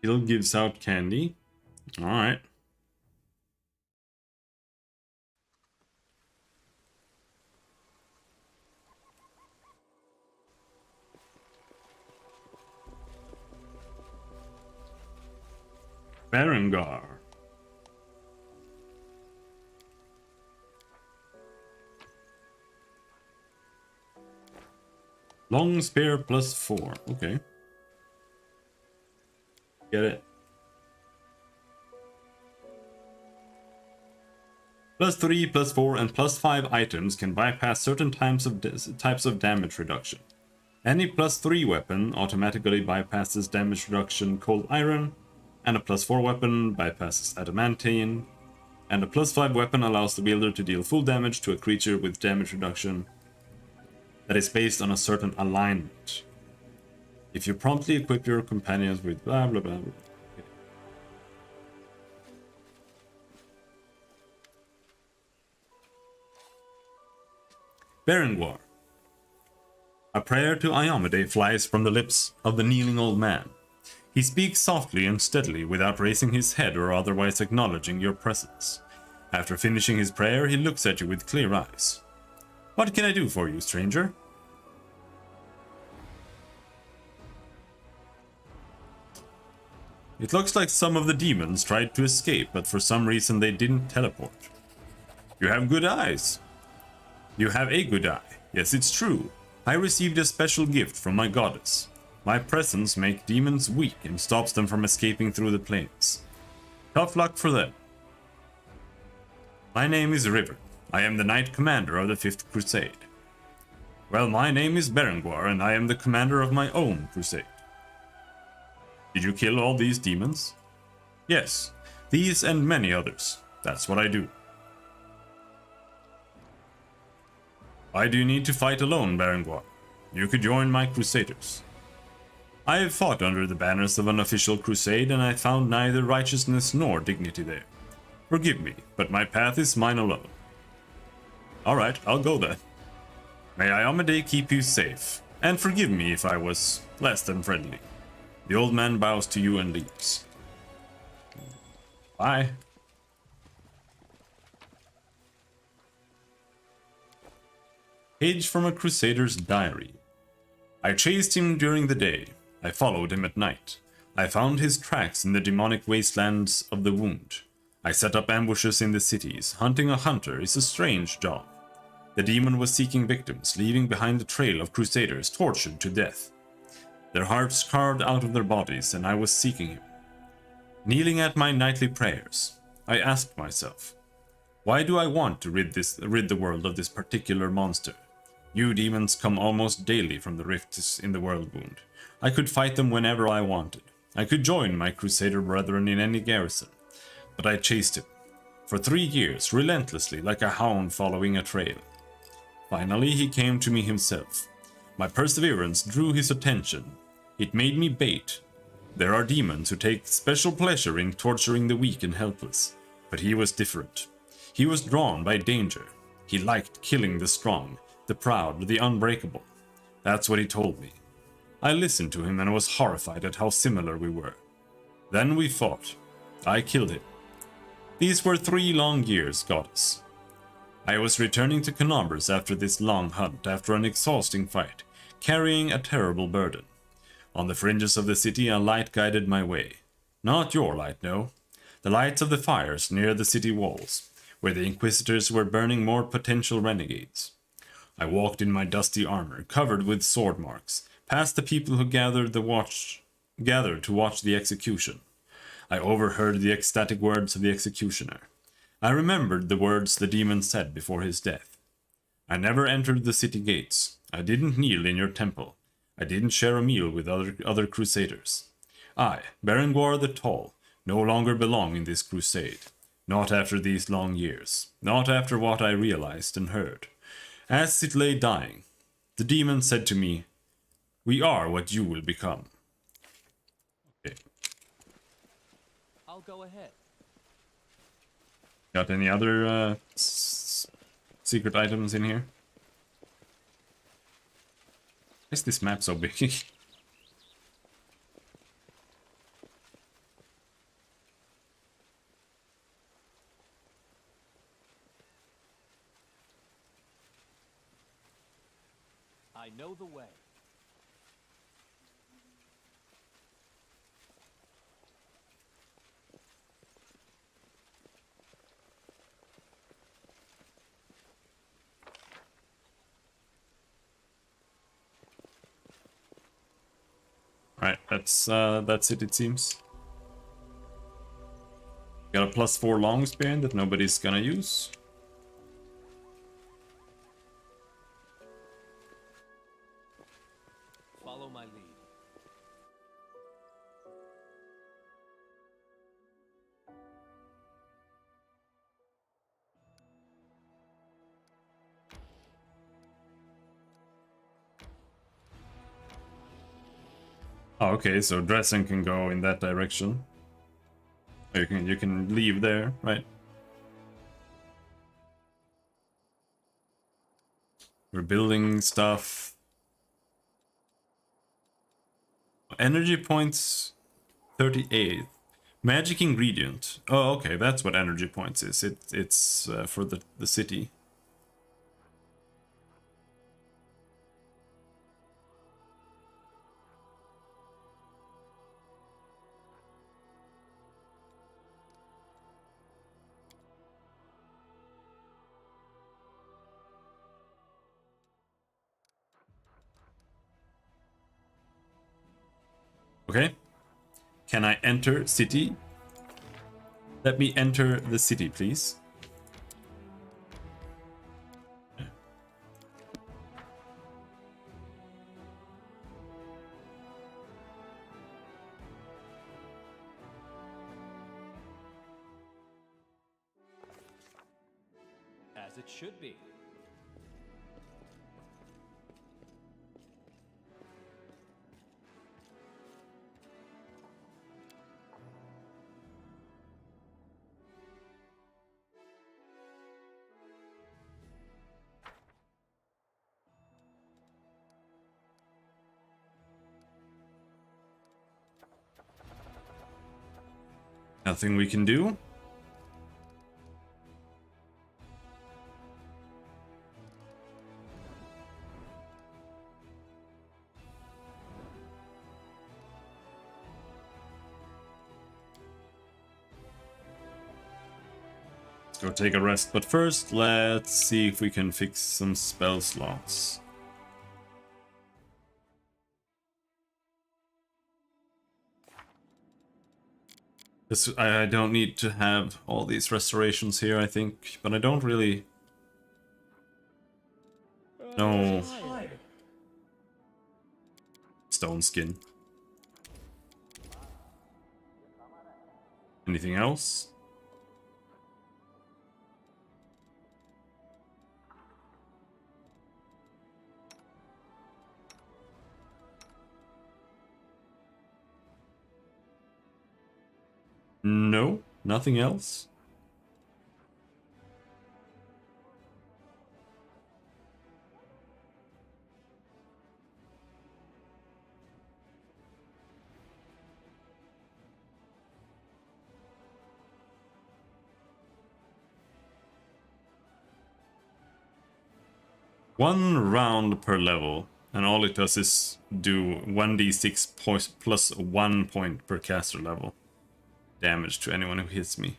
Hill gives out candy. Alright. Berengar. Long spear +4. Okay. Get it. +3, +4, and +5 items can bypass certain types of damage reduction. Any +3 weapon automatically bypasses damage reduction cold iron, and a +4 weapon bypasses adamantine, and a +5 weapon allows the wielder to deal full damage to a creature with damage reduction that is based on a certain alignment. If you promptly equip your companions with blah blah blah. Blah. Berengar. A prayer to Iomade flies from the lips of the kneeling old man. He speaks softly and steadily without raising his head or otherwise acknowledging your presence. After finishing his prayer, he looks at you with clear eyes. What can I do for you, stranger? It looks like some of the demons tried to escape, but for some reason they didn't teleport. You have good eyes. You have a good eye. Yes, it's true. I received a special gift from my goddess. My presence makes demons weak and stops them from escaping through the plains. Tough luck for them. My name is River. I am the Knight Commander of the 5th Crusade. Well, my name is Berengar, and I am the commander of my own crusade. Did you kill all these demons? Yes, these and many others. That's what I do. Why do you need to fight alone, Berengar? You could join my crusaders. I have fought under the banners of an official crusade, and I found neither righteousness nor dignity there. Forgive me, but my path is mine alone. Alright, I'll go then. May Iomade keep you safe, and forgive me if I was less than friendly. The old man bows to you and leaves. Bye. Page from a Crusader's diary. I chased him during the day. I followed him at night. I found his tracks in the demonic wastelands of the Wound. I set up ambushes in the cities. Hunting a hunter is a strange job. The demon was seeking victims, leaving behind a trail of Crusaders tortured to death. Their hearts carved out of their bodies, and I was seeking him. Kneeling at my nightly prayers, I asked myself, why do I want to rid the world of this particular monster? New demons come almost daily from the rifts in the world wound. I could fight them whenever I wanted. I could join my Crusader brethren in any garrison. But I chased him. For 3 years, relentlessly, like a hound following a trail. Finally, he came to me himself. My perseverance drew his attention. It made me bait. There are demons who take special pleasure in torturing the weak and helpless. But he was different. He was drawn by danger. He liked killing the strong, the proud, the unbreakable. That's what he told me. I listened to him and was horrified at how similar we were. Then we fought. I killed him. These were 3 long years, goddess. I was returning to Canobras after this long hunt, after an exhausting fight, carrying a terrible burden. On the fringes of the city, a light guided my way. Not your light, no. The lights of the fires near the city walls, where the Inquisitors were burning more potential renegades. I walked in my dusty armor, covered with sword marks, past the people who gathered to watch the execution. I overheard the ecstatic words of the executioner. I remembered the words the demon said before his death. I never entered the city gates. I didn't kneel in your temple. I didn't share a meal with other crusaders. I, Berengar the Tall, no longer belong in this crusade. Not after these long years. Not after what I realized and heard. As it lay dying, the demon said to me, "We are what you will become." Okay. I'll go ahead. Got any other secret items in here? Why is this map so big? I know the way. that's it seems. Got a +4 long span that nobody's gonna use. Follow my lead. Oh, okay, so dressing can go in that direction. You can leave there, right? We're building stuff. Energy points 38. Magic ingredient. Oh, okay, that's what energy points is. It's for the city. Okay. Can I enter city? Let me enter the city, please. As it should be. Nothing we can do. Let's go take a rest, but first let's see if we can fix some spell slots. I don't need to have all these restorations here, I think, but I don't really know. Stone skin. Anything else? No, nothing else. One round per level, and all it does is do 1d6 plus 1 point per caster level. Damage to anyone who hits me.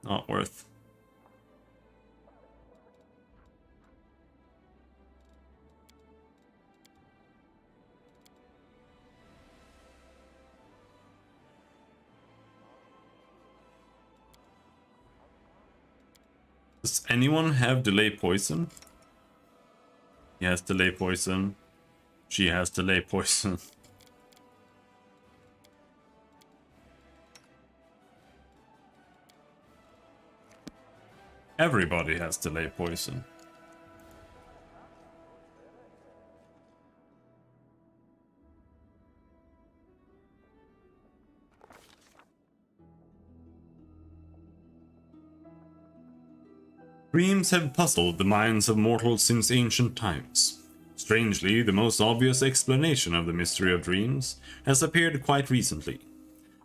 Not worth. Does anyone have delay poison? He has delay poison. She has delay poison. Everybody has delay poison. Dreams have puzzled the minds of mortals since ancient times. Strangely, the most obvious explanation of the mystery of dreams has appeared quite recently.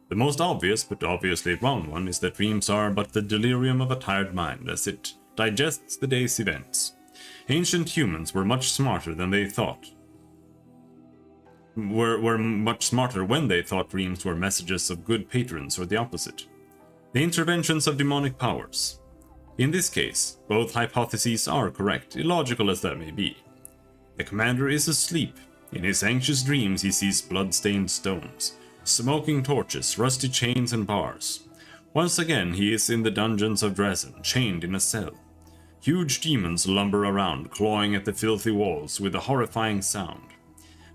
The most obvious, but obviously wrong one, is that dreams are but the delirium of a tired mind as it digests the day's events. Ancient humans were much smarter than they thought. Were much smarter when they thought dreams were messages of good patrons or the opposite. The interventions of demonic powers. In this case, both hypotheses are correct, illogical as that may be. The commander is asleep. In his anxious dreams he sees blood-stained stones, smoking torches, rusty chains and bars. Once again he is in the dungeons of Dresden, chained in a cell. Huge demons lumber around, clawing at the filthy walls with a horrifying sound.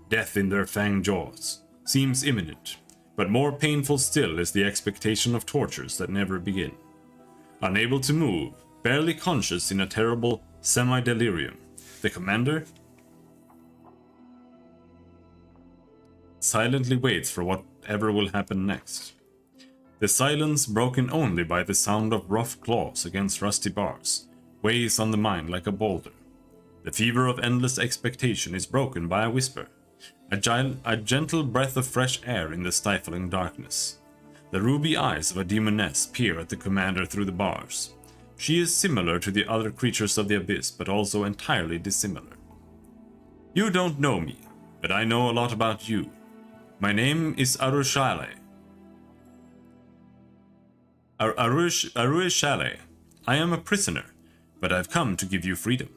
Death in their fanged jaws seems imminent, but more painful still is the expectation of tortures that never begin. Unable to move, barely conscious in a terrible semi-delirium, the commander silently waits for whatever will happen next. The silence, broken only by the sound of rough claws against rusty bars, weighs on the mind like a boulder. The fever of endless expectation is broken by a whisper, a gentle breath of fresh air in the stifling darkness. The ruby eyes of a demoness peer at the commander through the bars. She is similar to the other creatures of the abyss, but also entirely dissimilar. You don't know me, but I know a lot about you. My name is Arushale. Arushale. I am a prisoner, but I've come to give you freedom.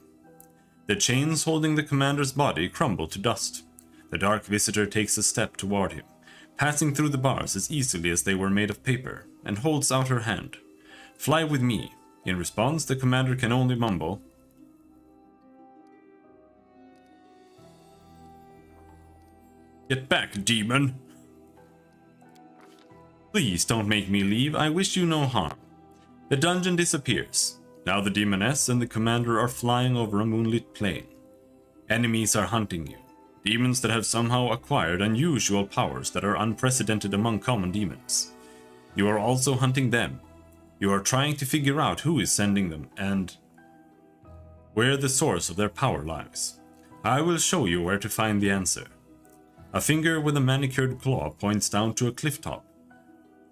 The chains holding the commander's body crumble to dust. The dark visitor takes a step toward him, passing through the bars as easily as they were made of paper, and holds out her hand. Fly with me. In response, the commander can only mumble, "Get back, demon!" Please don't make me leave, I wish you no harm. The dungeon disappears. Now the demoness and the commander are flying over a moonlit plain. Enemies are hunting you. Demons that have somehow acquired unusual powers that are unprecedented among common demons. You are also hunting them. You are trying to figure out who is sending them and where the source of their power lies. I will show you where to find the answer. A finger with a manicured claw points down to a cliff top,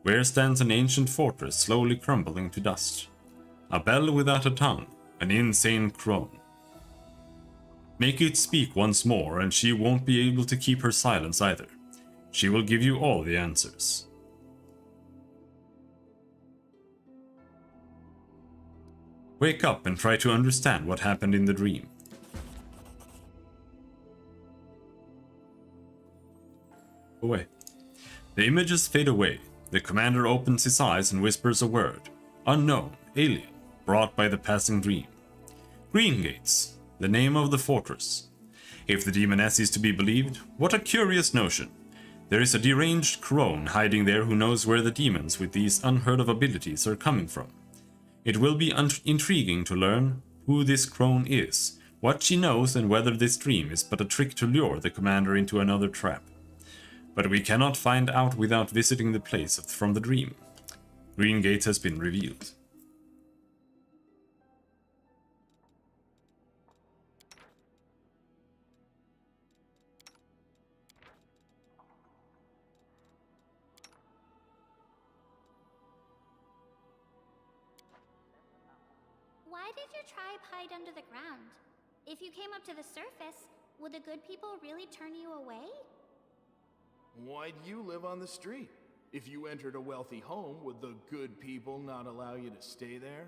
where stands an ancient fortress slowly crumbling to dust. A bell without a tongue, an insane crone. Make it speak once more, and she won't be able to keep her silence either. She will give you all the answers. Wake up and try to understand what happened in the dream. Away. The images fade away. The commander opens his eyes and whispers a word. Unknown, alien, brought by the passing dream. Green Gates, the name of the fortress. If the demoness is to be believed, what a curious notion. There is a deranged crone hiding there who knows where the demons with these unheard of abilities are coming from. It will be intriguing to learn who this crone is, what she knows, and whether this dream is but a trick to lure the commander into another trap. But we cannot find out without visiting the place from the dream. Green Gates has been revealed. Why did your tribe hide under the ground? If you came up to the surface, would the good people really turn you away? Why do you live on the street? If you entered a wealthy home, would the good people not allow you to stay there?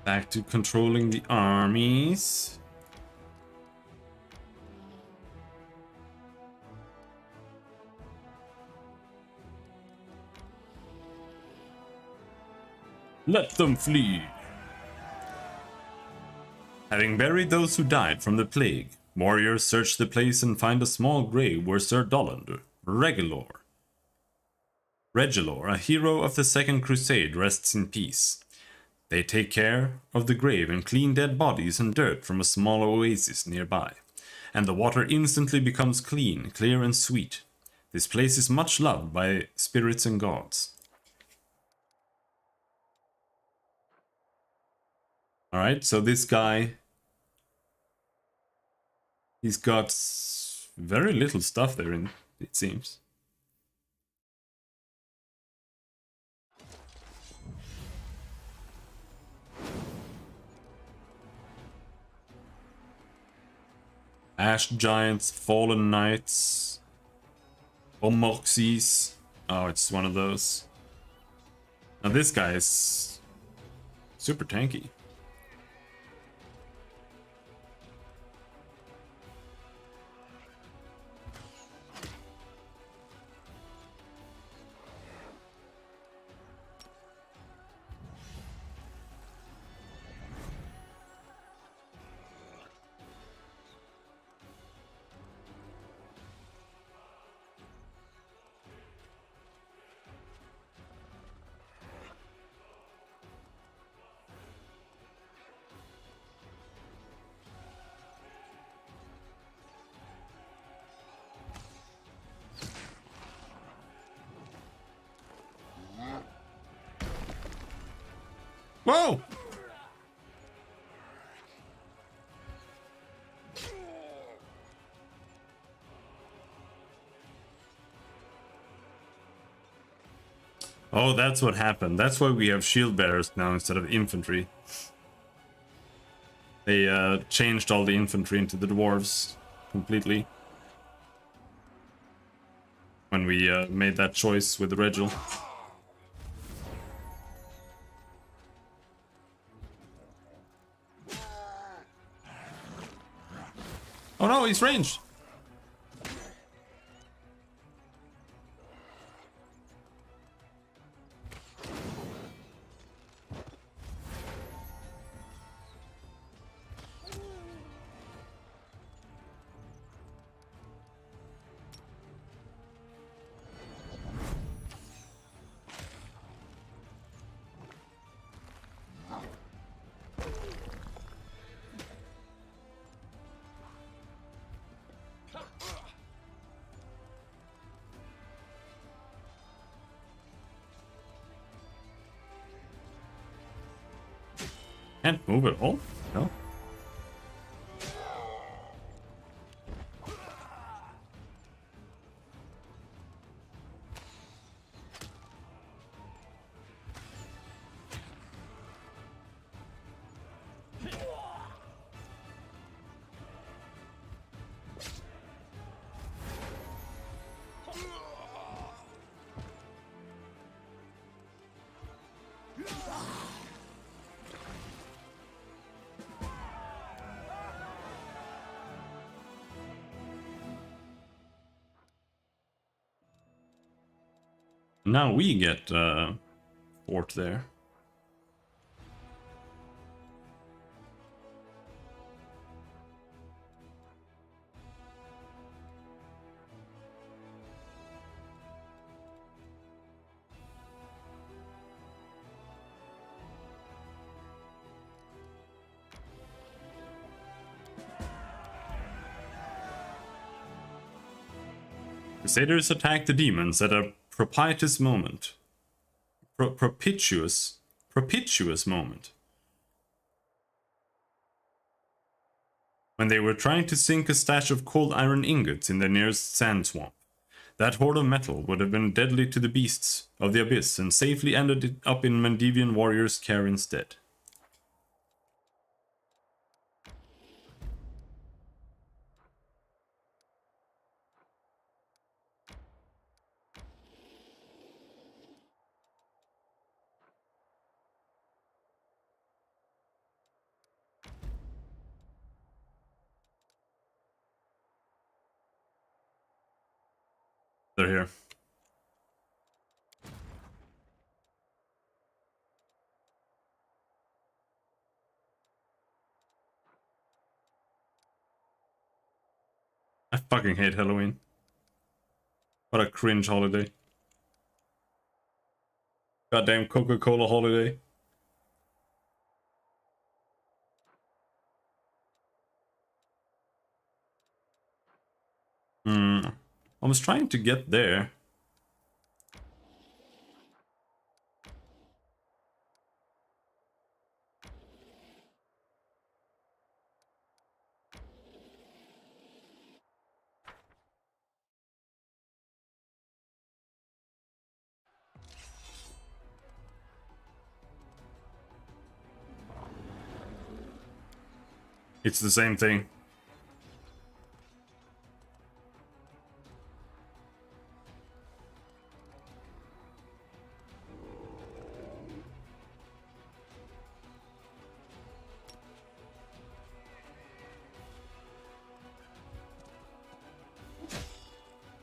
Back to controlling the armies. Let them flee. Having buried those who died from the plague, warriors search the place and find a small grave where Sir Doland, Regilor, a hero of the Second Crusade, rests in peace. They take care of the grave and clean dead bodies and dirt from a small oasis nearby. and the water instantly becomes clean, clear and sweet. This place is much loved by spirits and gods. Alright, so this guy, he's got very little stuff there, it seems. Ash Giants, Fallen Knights, Omoxys. Oh, it's one of those. Now this guy is super tanky. Whoa! Oh, that's what happened. That's why we have shield bearers now instead of infantry. They changed all the infantry into the dwarves completely. When we made that choice with the Regil. Oh no, he's ranged! Can't move at all? No? Now we get fort there. Crusaders attack the demons at a propitious moment. Propitious moment. When they were trying to sink a stash of cold iron ingots in the nearest sand swamp. That hoard of metal would have been deadly to the beasts of the abyss and safely ended up in Mandevian warriors' care instead. They're here. I fucking hate Halloween. What a cringe holiday. Goddamn Coca-Cola holiday. Hmm. I was trying to get there. It's the same thing.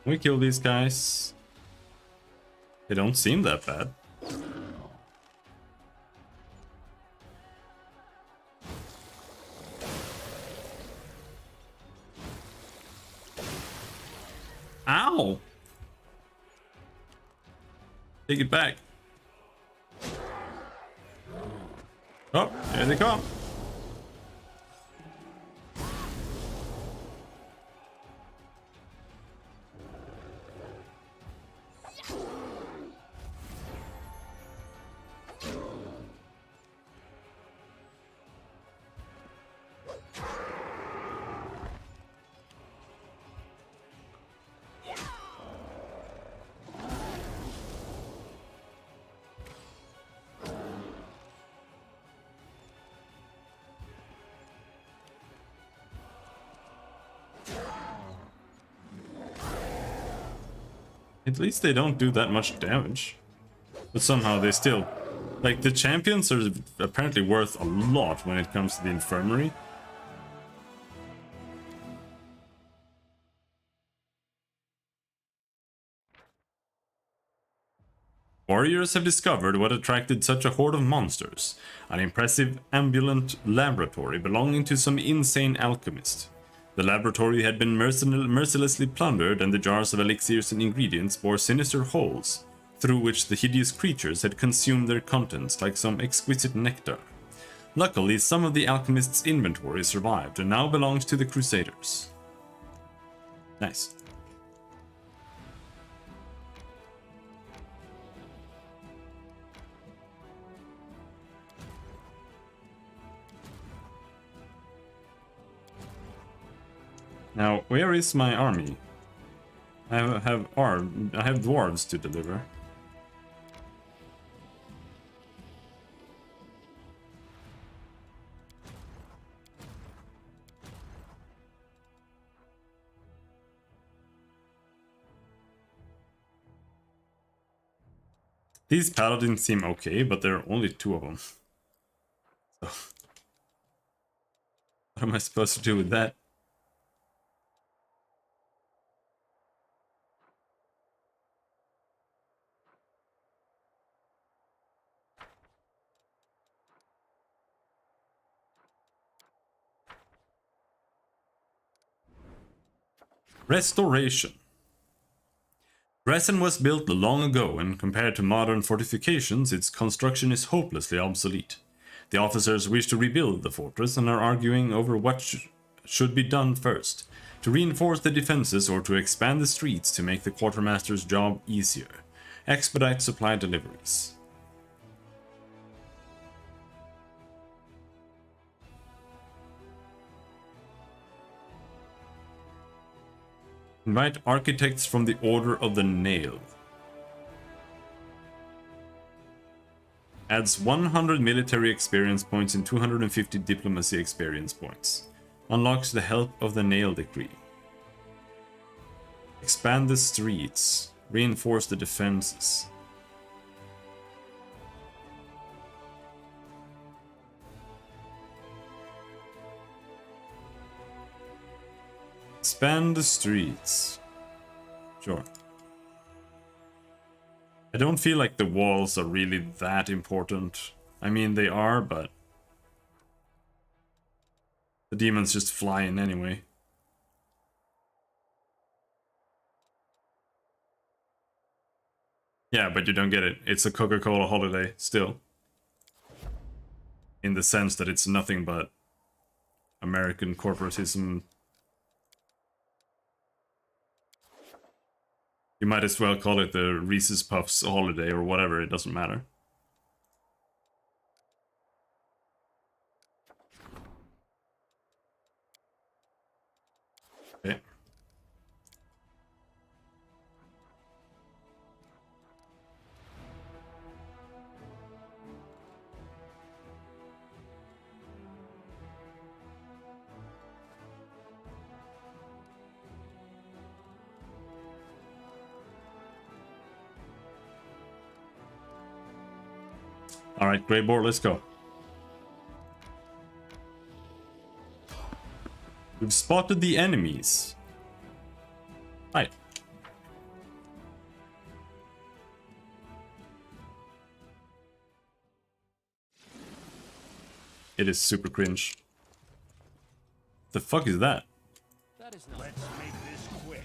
We kill these guys. They don't seem that bad. Ow! Take it back. Oh, here they come. At least they don't do that much damage. But somehow they still... Like, the champions are apparently worth a lot when it comes to the infirmary. Warriors have discovered what attracted such a horde of monsters. An impressive ambulant laboratory belonging to some insane alchemist. The laboratory had been mercilessly plundered, and the jars of elixirs and ingredients bore sinister holes, through which the hideous creatures had consumed their contents like some exquisite nectar. Luckily, some of the alchemist's inventory survived and now belongs to the Crusaders. Nice. Now, where is my army? I have dwarves to deliver. These paladins seem okay, but there are only 2 of them. So, what am I supposed to do with that? Restoration. Dresden was built long ago, and compared to modern fortifications, its construction is hopelessly obsolete. The officers wish to rebuild the fortress and are arguing over what should be done first, to reinforce the defenses or to expand the streets to make the quartermaster's job easier, expedite supply deliveries. Invite architects from the Order of the Nail. Adds 100 military experience points and 250 diplomacy experience points. Unlocks the Help of the Nail decree. Expand the streets. Reinforce the defenses. Expand the streets. Sure. I don't feel like the walls are really that important. I mean, they are, but the demons just fly in anyway. Yeah, but you don't get it. It's a Coca-Cola holiday, still. In the sense that it's nothing but American corporatism. You might as well call it the Reese's Puffs holiday or whatever, it doesn't matter. Okay. Alright, Grey Boar, let's go. We've spotted the enemies. Right. It is super cringe. The fuck is that? That is not. Let's make this quick.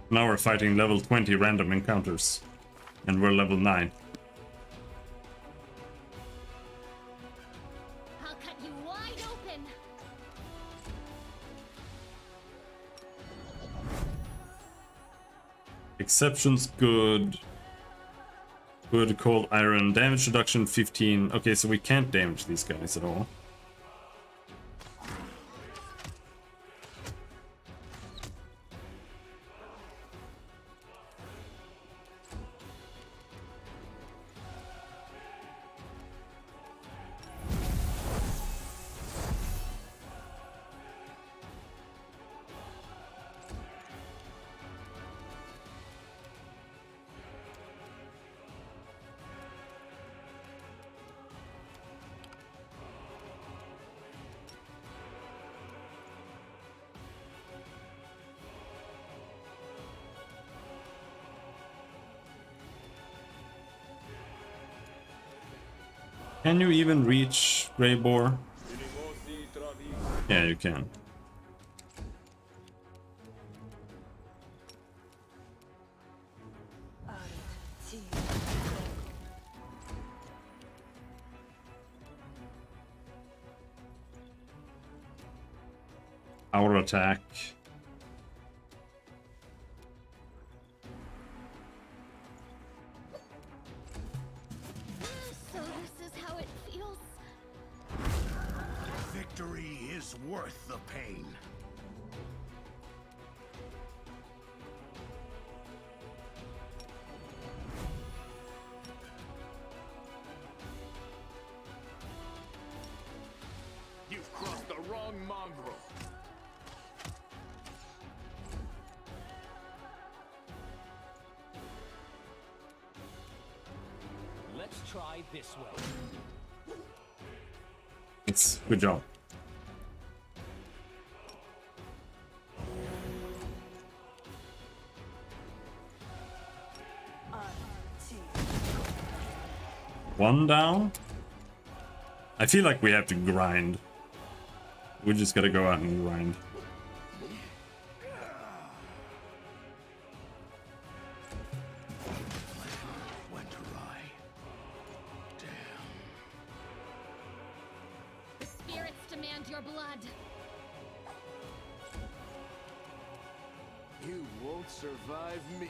Now we're fighting level 20 random encounters. And we're level 9. I'll cut you wide open. Exceptions good. Good, cold iron. Damage reduction 15. Okay, so we can't damage these guys at all. Can you even reach Grey Boar? Yeah, you can. Our attack. So this is how it feels. Victory is worth the pain. You've crossed the wrong mongrel. Let's try this way. It's good job. One down. I feel like we have to grind. We just gotta go out and grind. Went awry. Damn. The spirits demand your blood. You won't survive me.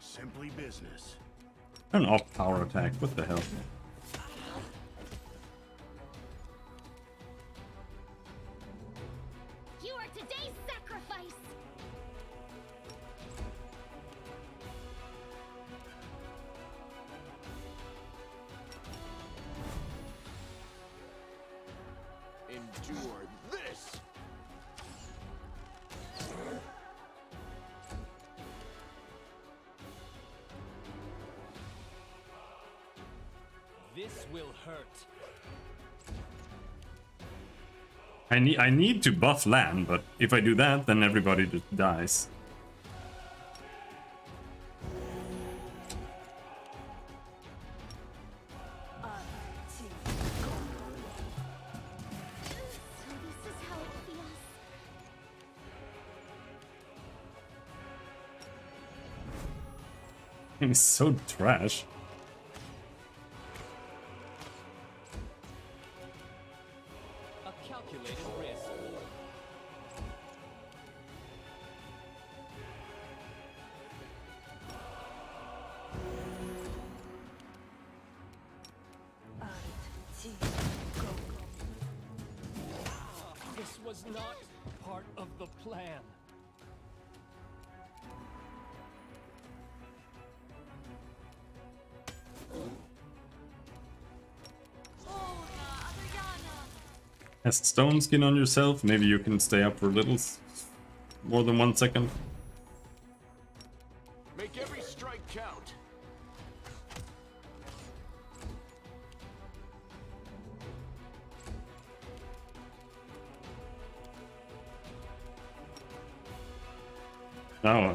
Simply business. An off power attack. What the hell? You are today's sacrifice. Endure this. This will hurt. I need to buff land, but if I do that, then everybody just dies. So this is how it feels. It's so trash. A calculated risk. This was not part of the plan. Cast stone skin on yourself. Maybe you can stay up for a little more than 1 second. Make every strike count.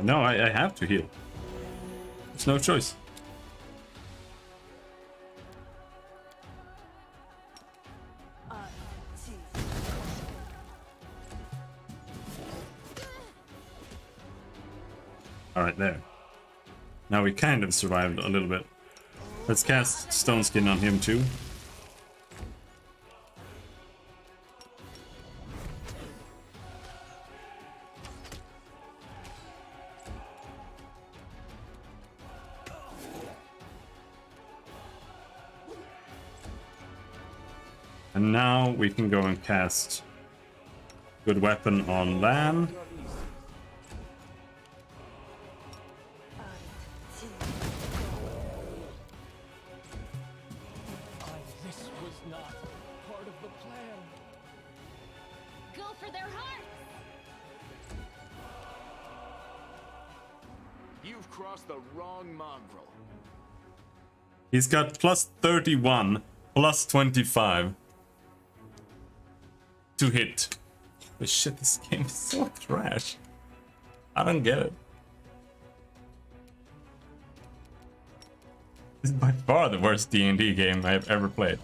No, I have to heal. There's no choice. Alright, there. Now we kind of survived a little bit. Let's cast Stone Skin on him too. And now we can go and cast Good Weapon on Lan. This was not part of the plan. Go for their hearts! You've crossed the wrong mongrel. He's got plus 31, plus 25 to hit. But shit, this game is so trash. I don't get it. This is by far the worst D&D game I've ever played.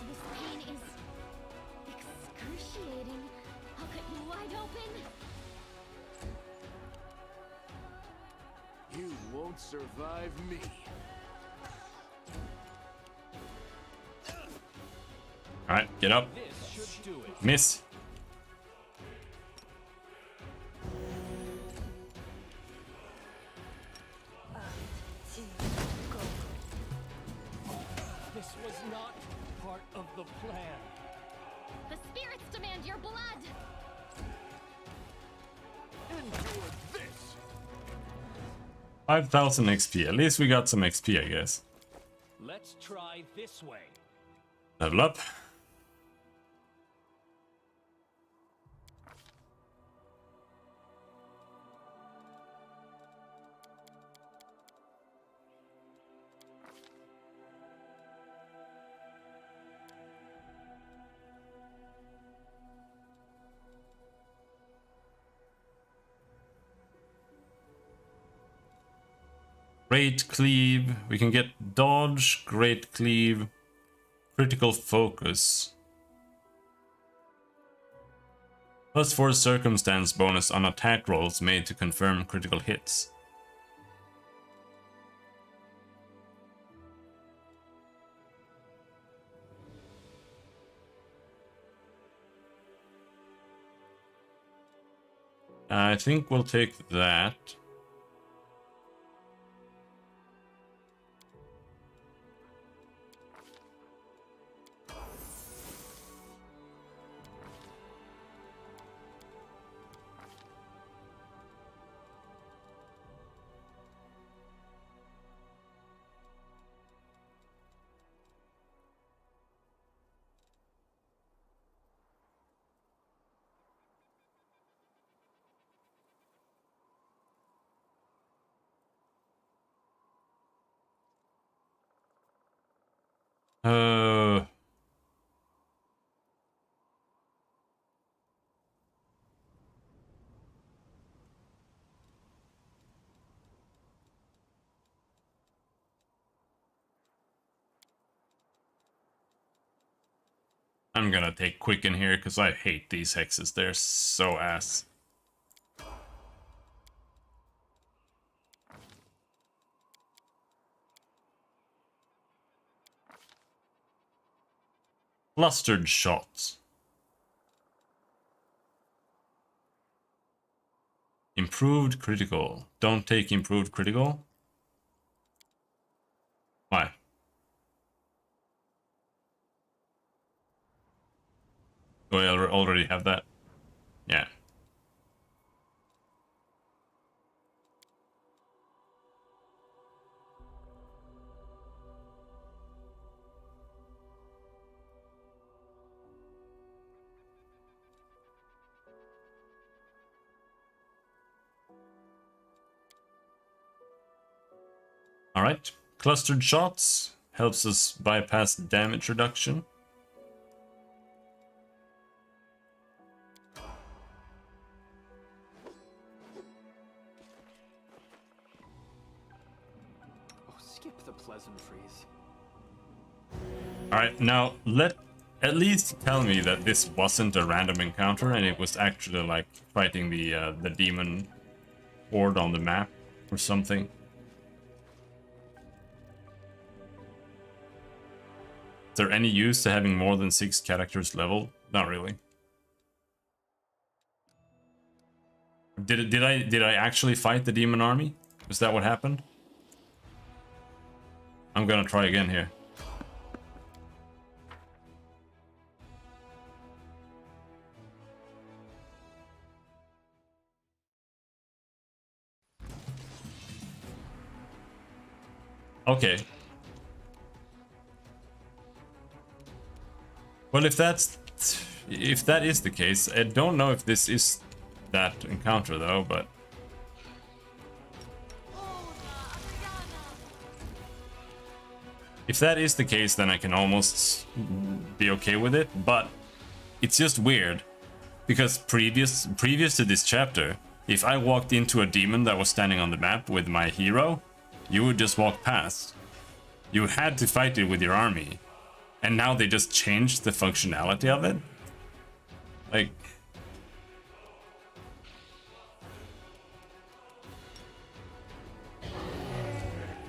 This pain is excruciating. I'll cut you wide open. You won't survive me. Alright, get up. This should do it. Miss. This was not part of the plan. The spirits demand your blood. Endure this. 5,000 XP. At least we got some XP, I guess. Let's try this way. Level up. Great Cleave. We can get Dodge, Great Cleave, Critical Focus. +4 circumstance bonus on attack rolls made to confirm critical hits. I think we'll take that. Uh... I'm gonna take Quicken here because I hate these hexes. They're so ass. Clustered shots. Improved critical. Don't take improved critical. Why? Do I already have that? Yeah. Alright. Clustered shots helps us bypass damage reduction. Skip the pleasantries. Alright, now at least tell me that this wasn't a random encounter and it was actually like fighting the demon horde on the map or something. Is there any use to having more than 6 characters leveled? Not really. Did I actually fight the demon army? Is that what happened? I'm gonna try again here. Okay. Well, if that is the case, I don't know if this is that encounter though, but if that is the case, then I can almost be okay with it, but it's just weird because previous to this chapter, if I walked into a demon that was standing on the map with my hero, you would just walk past. You had to fight it with your army. And now they just changed the functionality of it. Like,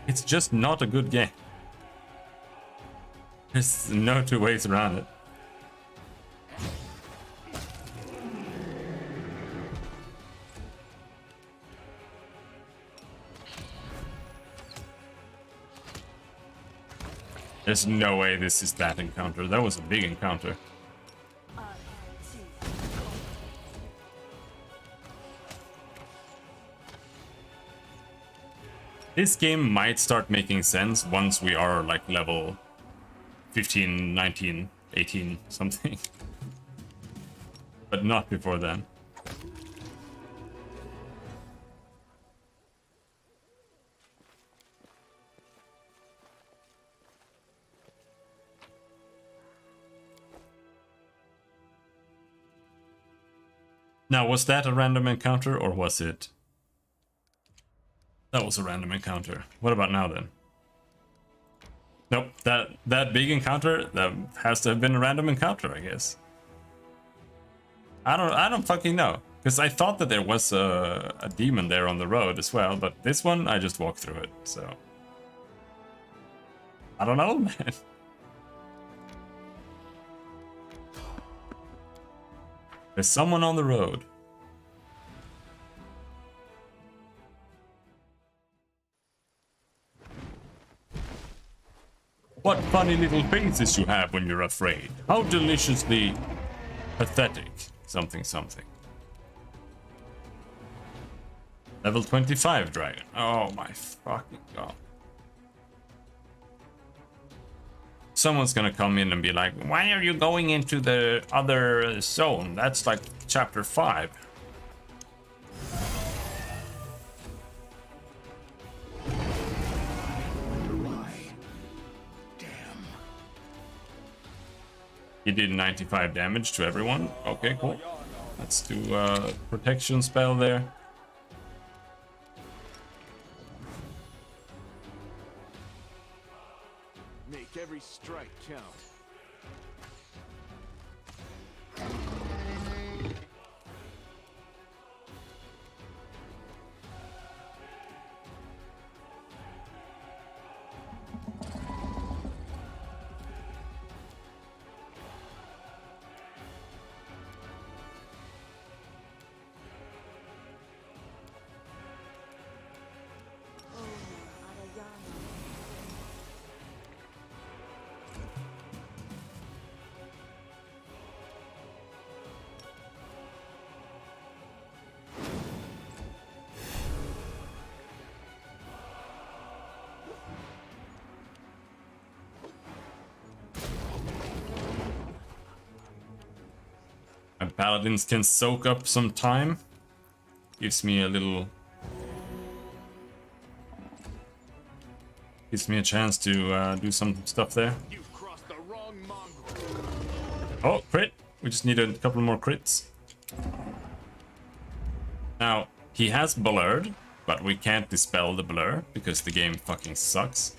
it's just not a good game. There's no two ways around it. There's no way this is that encounter. That was a big encounter. This game might start making sense once we are like level 15, 19, 18, something. But not before then. Now, was that a random encounter or was it? That was a random encounter. What about now then? Nope, that big encounter, that has to have been a random encounter, I guess. I don't fucking know. Because I thought that there was a demon there on the road as well, but this one, I just walked through it, so... I don't know, man. There's someone on the road. What funny little faces you have when you're afraid. How deliciously pathetic. Something, something. Level 25 dragon. Oh my fucking god. Someone's gonna come in and be like, why are you going into the other zone? That's like chapter 5. He did 95 damage to everyone. Okay, cool. Let's do a protection spell there. Make every strike count. And paladins can soak up some time. Gives me a little... Gives me a chance to do some stuff there. You've crossed the wrong mongrel. Oh, crit! We just need a couple more crits. Now, he has blurred, but we can't dispel the blur because the game fucking sucks.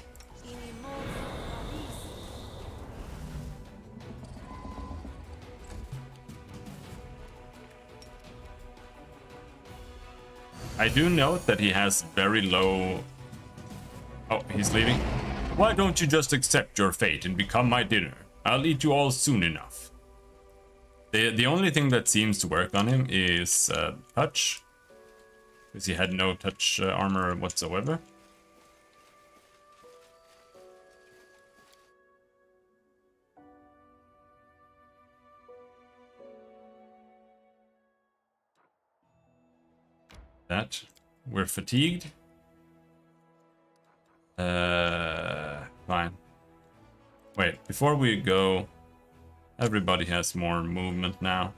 I do note that he has very low... Oh, he's leaving. Why don't you just accept your fate and become my dinner? I'll eat you all soon enough. The only thing that seems to work on him is touch. Because he had no touch armor whatsoever. That. We're fatigued. Fine. Wait, before we go, everybody has more movement now.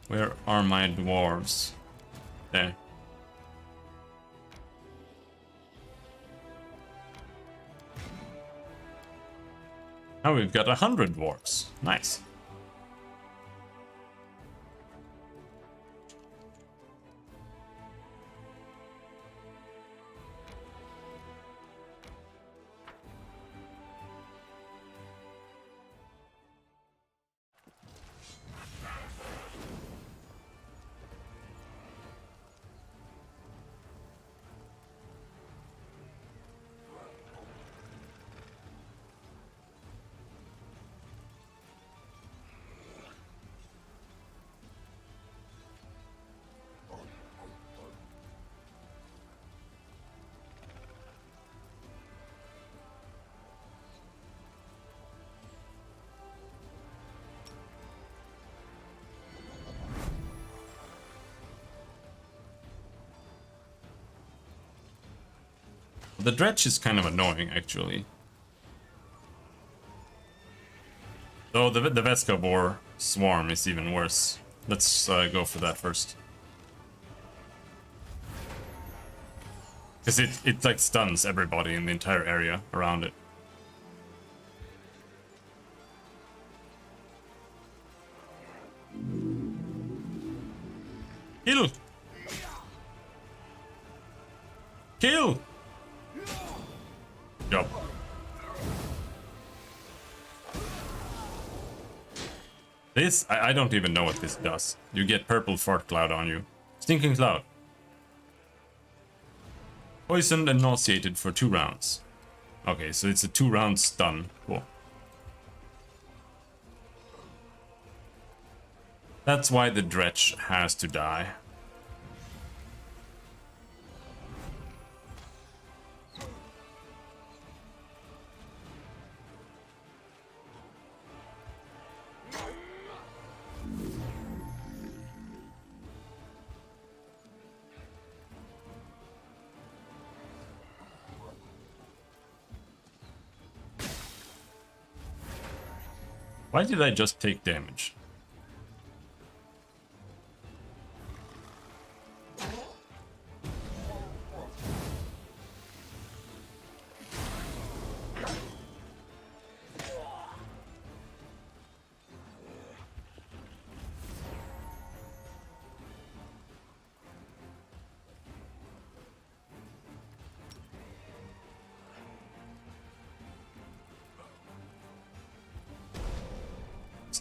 Where are my dwarves? There. Now we've got 100 dwarves. Nice. The dredge is kind of annoying, actually. Though the Veska Boar swarm is even worse. Let's go for that first. Because it like stuns everybody in the entire area around it. Kill! Kill! Job. This, I don't even know what this does. You get purple fart cloud on you. Stinking cloud. Poisoned and nauseated for 2 rounds. Okay, so it's a 2-round stun. Cool. That's why the dredge has to die. Why did I just take damage?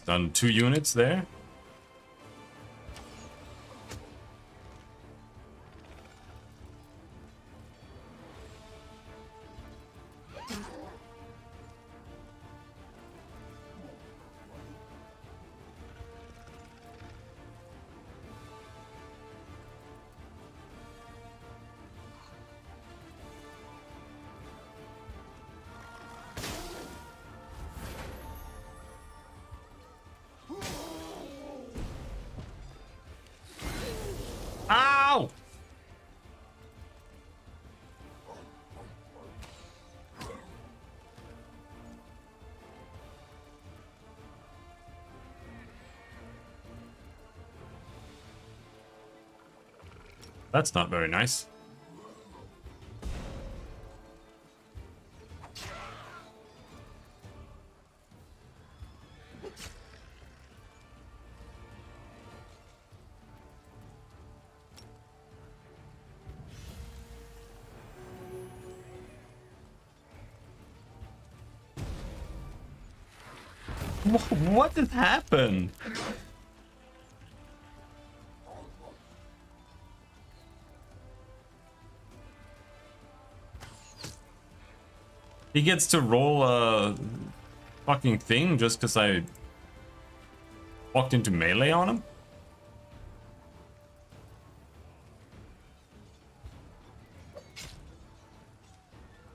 Done 2 units there. Ow! That's not very nice. What has happened? He gets to roll a fucking thing just because I walked into melee on him?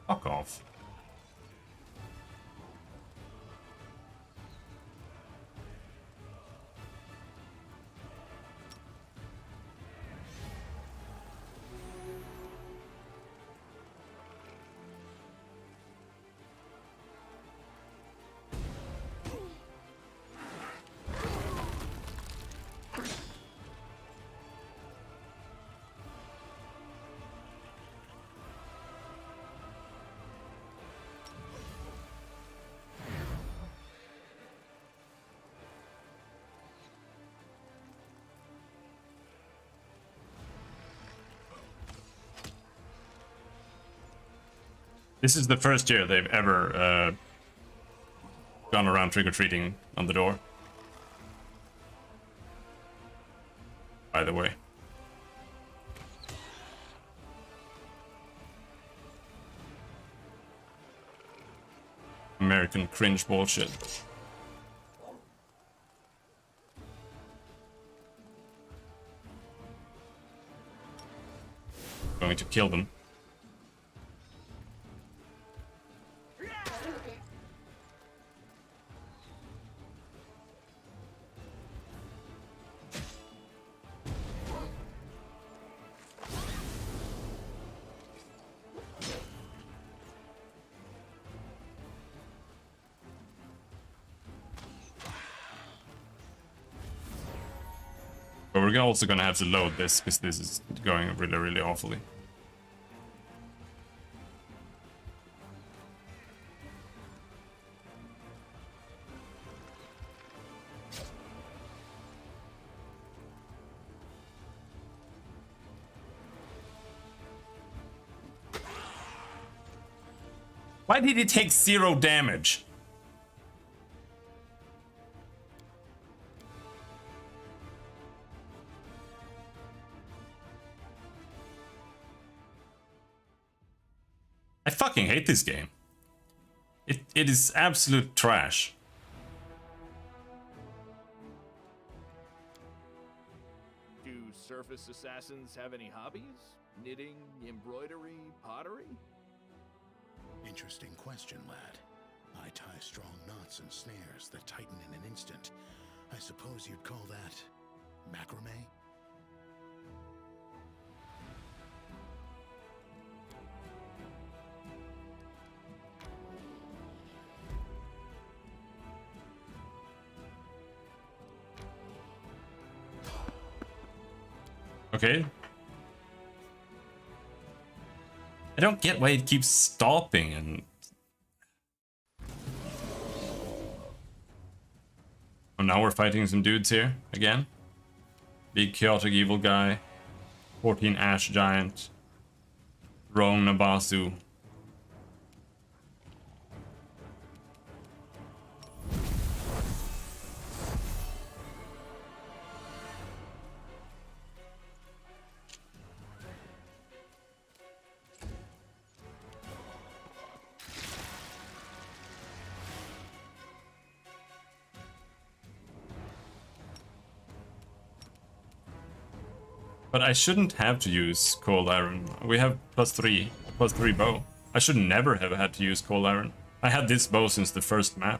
Fuck off. This is the first year they've ever gone around trick-or-treating on the door. By the way. American cringe bullshit. Going to kill them. But we're also gonna have to load this because this is going really, really awfully. Why did he take 0 damage? I fucking hate this game. It is absolute trash. Do surface assassins have any hobbies? Knitting, embroidery, pottery? Interesting question, lad. I tie strong knots and snares that tighten in an instant. I suppose you'd call that macrame? Okay. I don't get why it keeps stopping and... Oh, now we're fighting some dudes here again. Big chaotic evil guy. 14 ash giant. Roan Nabasu. But I shouldn't have to use cold iron. We have +3 bow. I should never have had to use cold iron. I had this bow since the first map.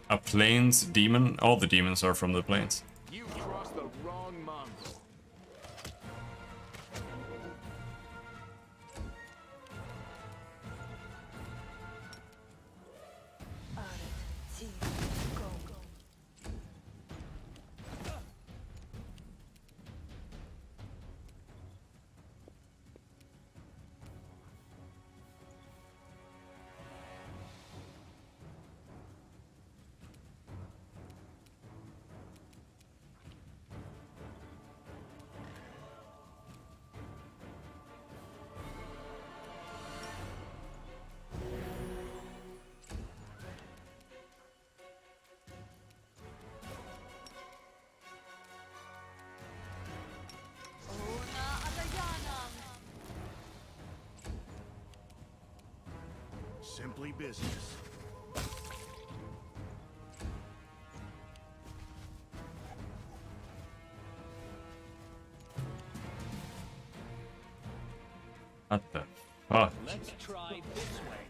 A plains demon. All the demons are from the plains. You crossed the wrong mongrel. Simply business. What the fuck? Let's try this way.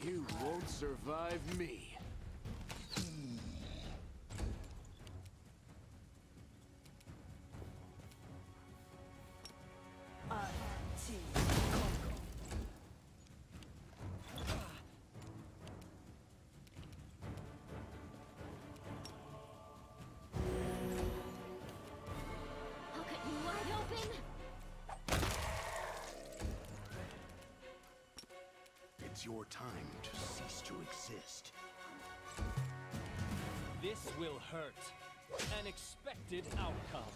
You won't survive me. I'll cut you wide open. It's your time to cease to exist. This will hurt. An expected outcome.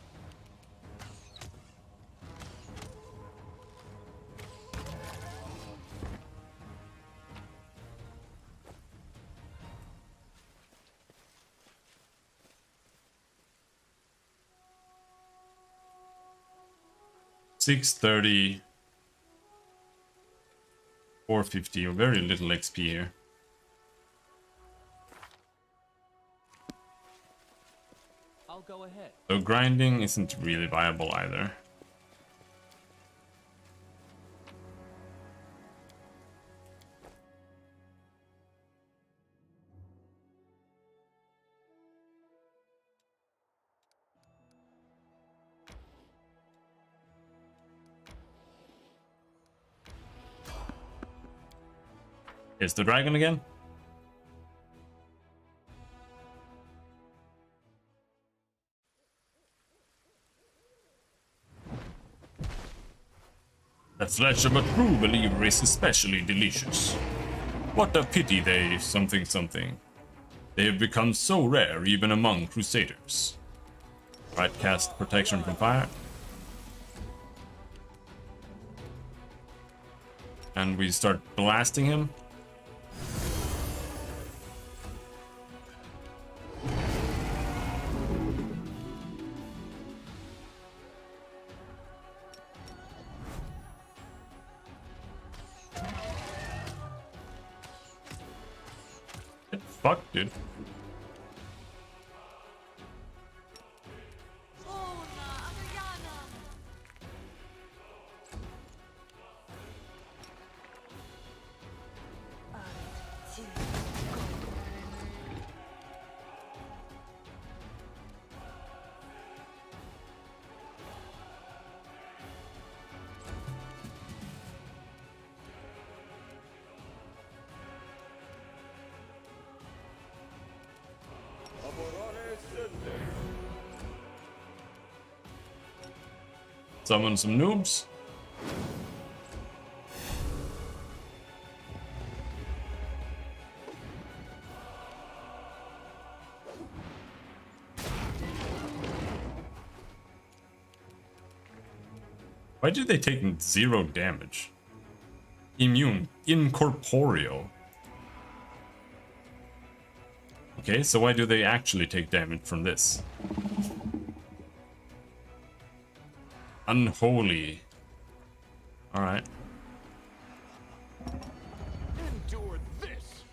$630, 450, very little XP here. I'll go ahead. So grinding isn't really viable either. Is the dragon again? The flesh of a true believer is especially delicious. What a pity they something. They have become so rare even among crusaders. Right, cast protection from fire. And we start blasting him. Fuck, dude. Summon some noobs. Why did they take 0 damage? Immune, incorporeal. Okay, so why do they actually take damage from this? Unholy. Alright. Endure this!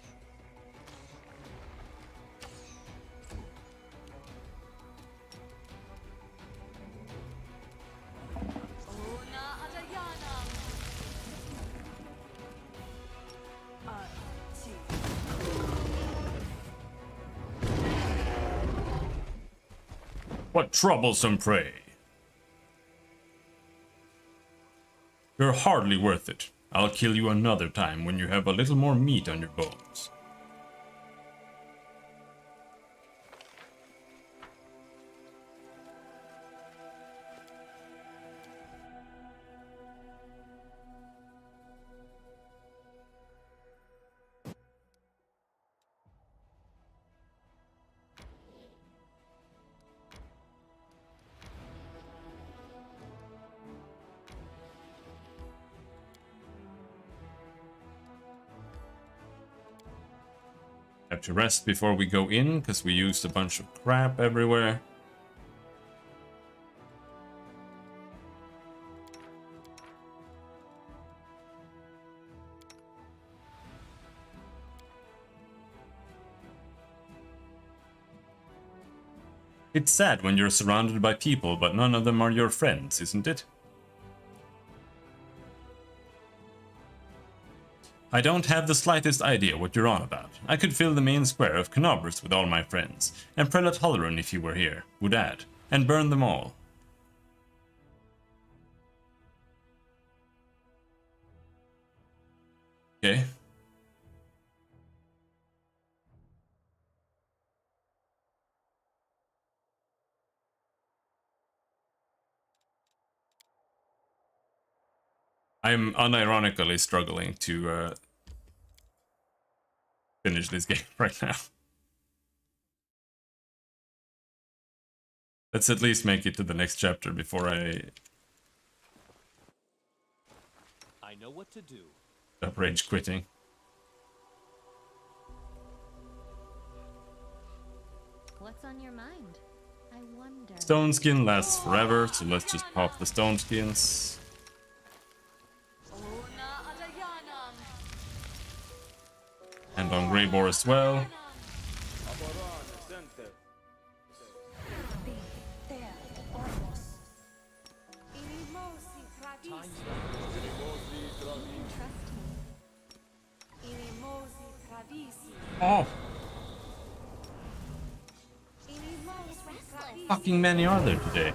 What troublesome prey! You're hardly worth it. I'll kill you another time when you have a little more meat on your bones. Have to rest before we go in, because we used a bunch of crap everywhere. It's sad when you're surrounded by people, but none of them are your friends, isn't it? I don't have the slightest idea what you're on about. I could fill the main square of Canobras with all my friends, and Prelate Holleran, if he were here, would add, and burn them all. Okay. I'm unironically struggling to finish this game right now. Let's at least make it to the next chapter before I know what to do. stop rage quitting. What's on your mind? I wonder. Stone skin lasts forever, so let's just pop the stone skins. And on Greybore as well. Oh! Fucking many are there today?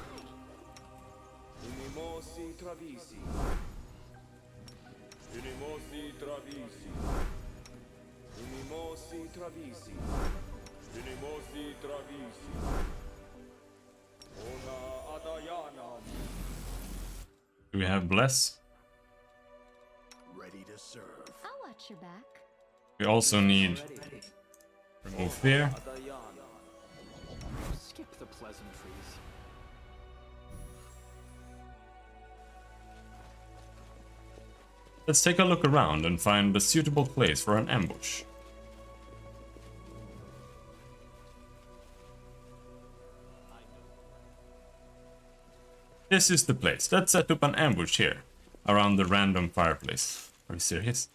Do we have Bless? Ready to serve. I'll watch your back. We also need Remove Fear. Skip the pleasantries. Let's take a look around and find a suitable place for an ambush. This is the place. Let's set up an ambush here, around the random fireplace. Are you serious?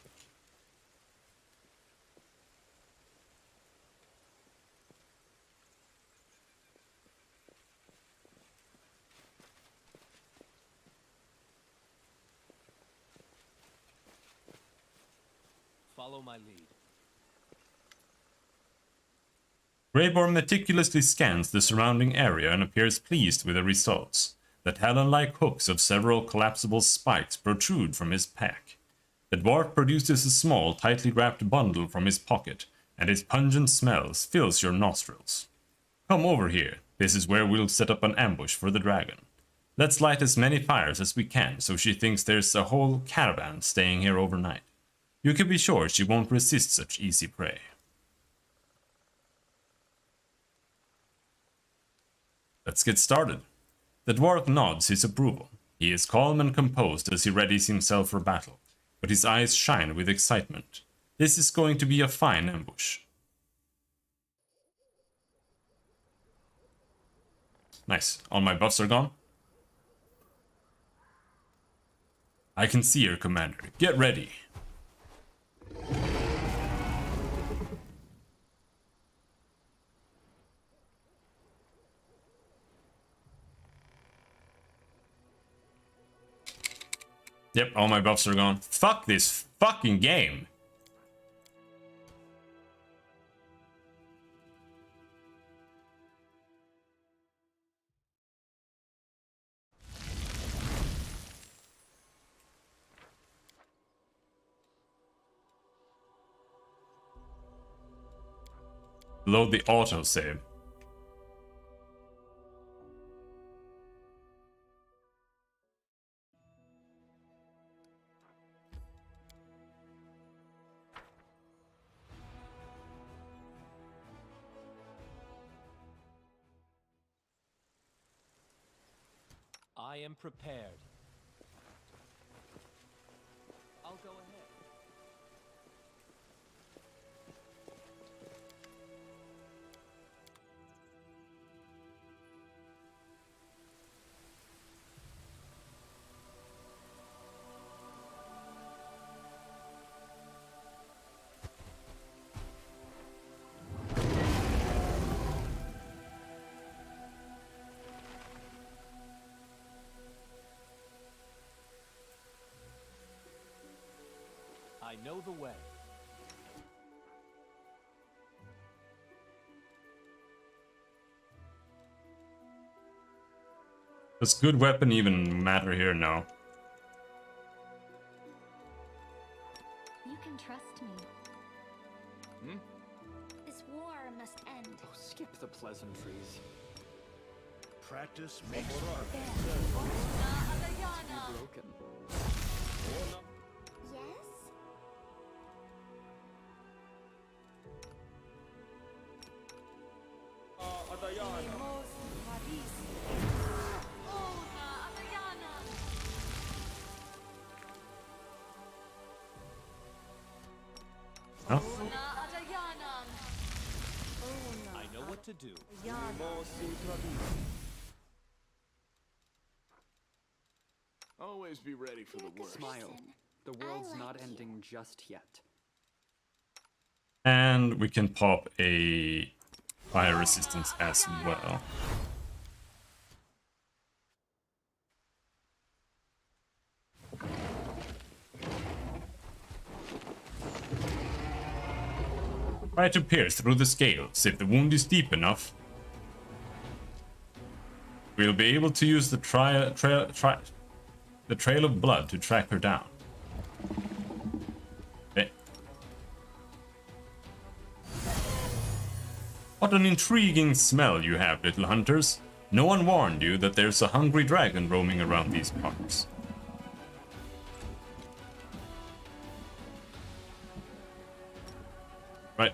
Follow my lead. Greybore meticulously scans the surrounding area and appears pleased with the results. The talon-like hooks of several collapsible spikes protrude from his pack. The dwarf produces a small, tightly wrapped bundle from his pocket, and its pungent smell fills your nostrils. Come over here. This is where we'll set up an ambush for the dragon. Let's light as many fires as we can so she thinks there's a whole caravan staying here overnight. You can be sure she won't resist such easy prey. Let's get started. The dwarf nods his approval. He is calm and composed as he readies himself for battle, but his eyes shine with excitement. This is going to be a fine ambush. Nice. All my buffs are gone. I can see her, Commander. Get ready. Yep, all my buffs are gone. Fuck this fucking game. Load the autosave. I am prepared. I'll go ahead. I know the way. Does good weapon even matter here? No. You can trust me. Hmm? This war must end. Oh, skip the pleasantries. Practice makes perfect. Broken. Yes? No? I know what to do. Always be ready for the worst. Smile. The world's like not you. ending just yet. And we can pop a fire resistance as well. Try to pierce through the scales. If the wound is deep enough, we'll be able to use the trail of blood to track her down. Okay. What an intriguing smell you have, little hunters. No one warned you that there's a hungry dragon roaming around these parts. Right.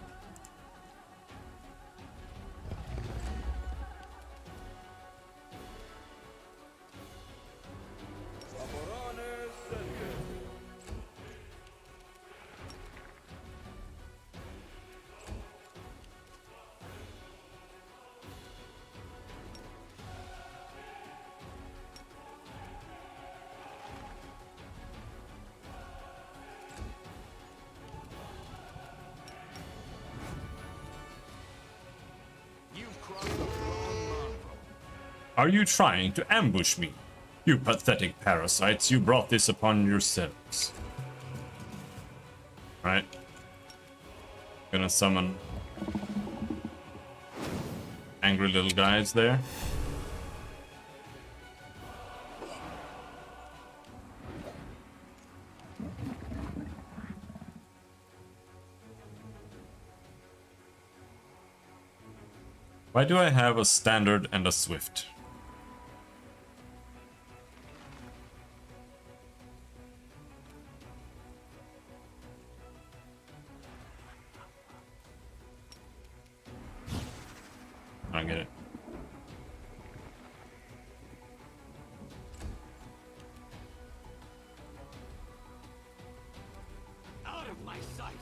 Are you trying to ambush me? You pathetic parasites, you brought this upon yourselves. Right. Gonna summon angry little guys there. Why do I have a standard and a swift? I don't get it. Out of my sight.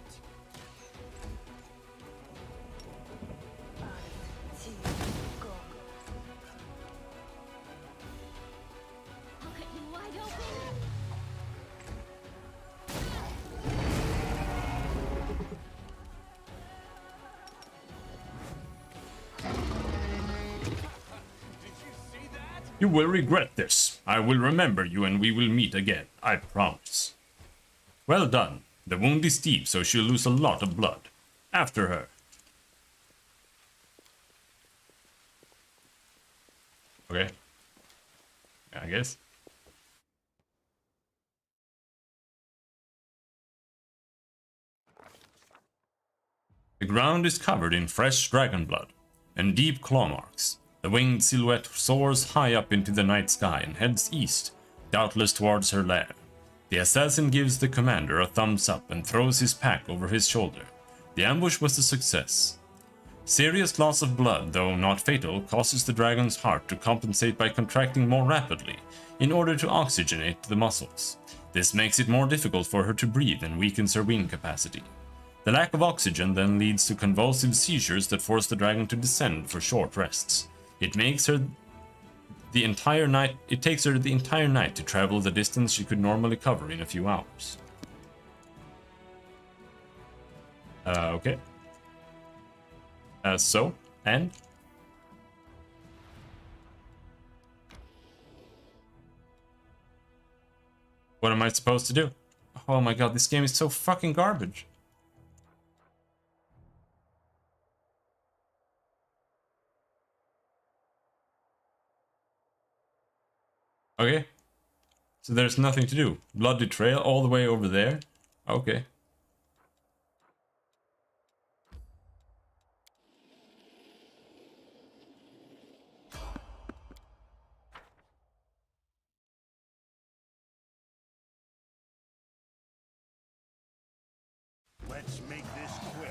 I'll cut you wide open. You will regret this. I will remember you and we will meet again, I promise. Well done. The wound is deep, so she'll lose a lot of blood. After her. Okay. I guess. The ground is covered in fresh dragon blood and deep claw marks. The winged silhouette soars high up into the night sky and heads east, doubtless towards her lair. The assassin gives the commander a thumbs up and throws his pack over his shoulder. The ambush was a success. Serious loss of blood, though not fatal, causes the dragon's heart to compensate by contracting more rapidly in order to oxygenate the muscles. This makes it more difficult for her to breathe and weakens her wing capacity. The lack of oxygen then leads to convulsive seizures that force the dragon to descend for short rests. It takes her the entire night to travel the distance she could normally cover in a few hours. Okay. And? What am I supposed to do? Oh my god, this game is so fucking garbage. Okay. So there's nothing to do. Bloody trail all the way over there? Okay. Let's make this quick.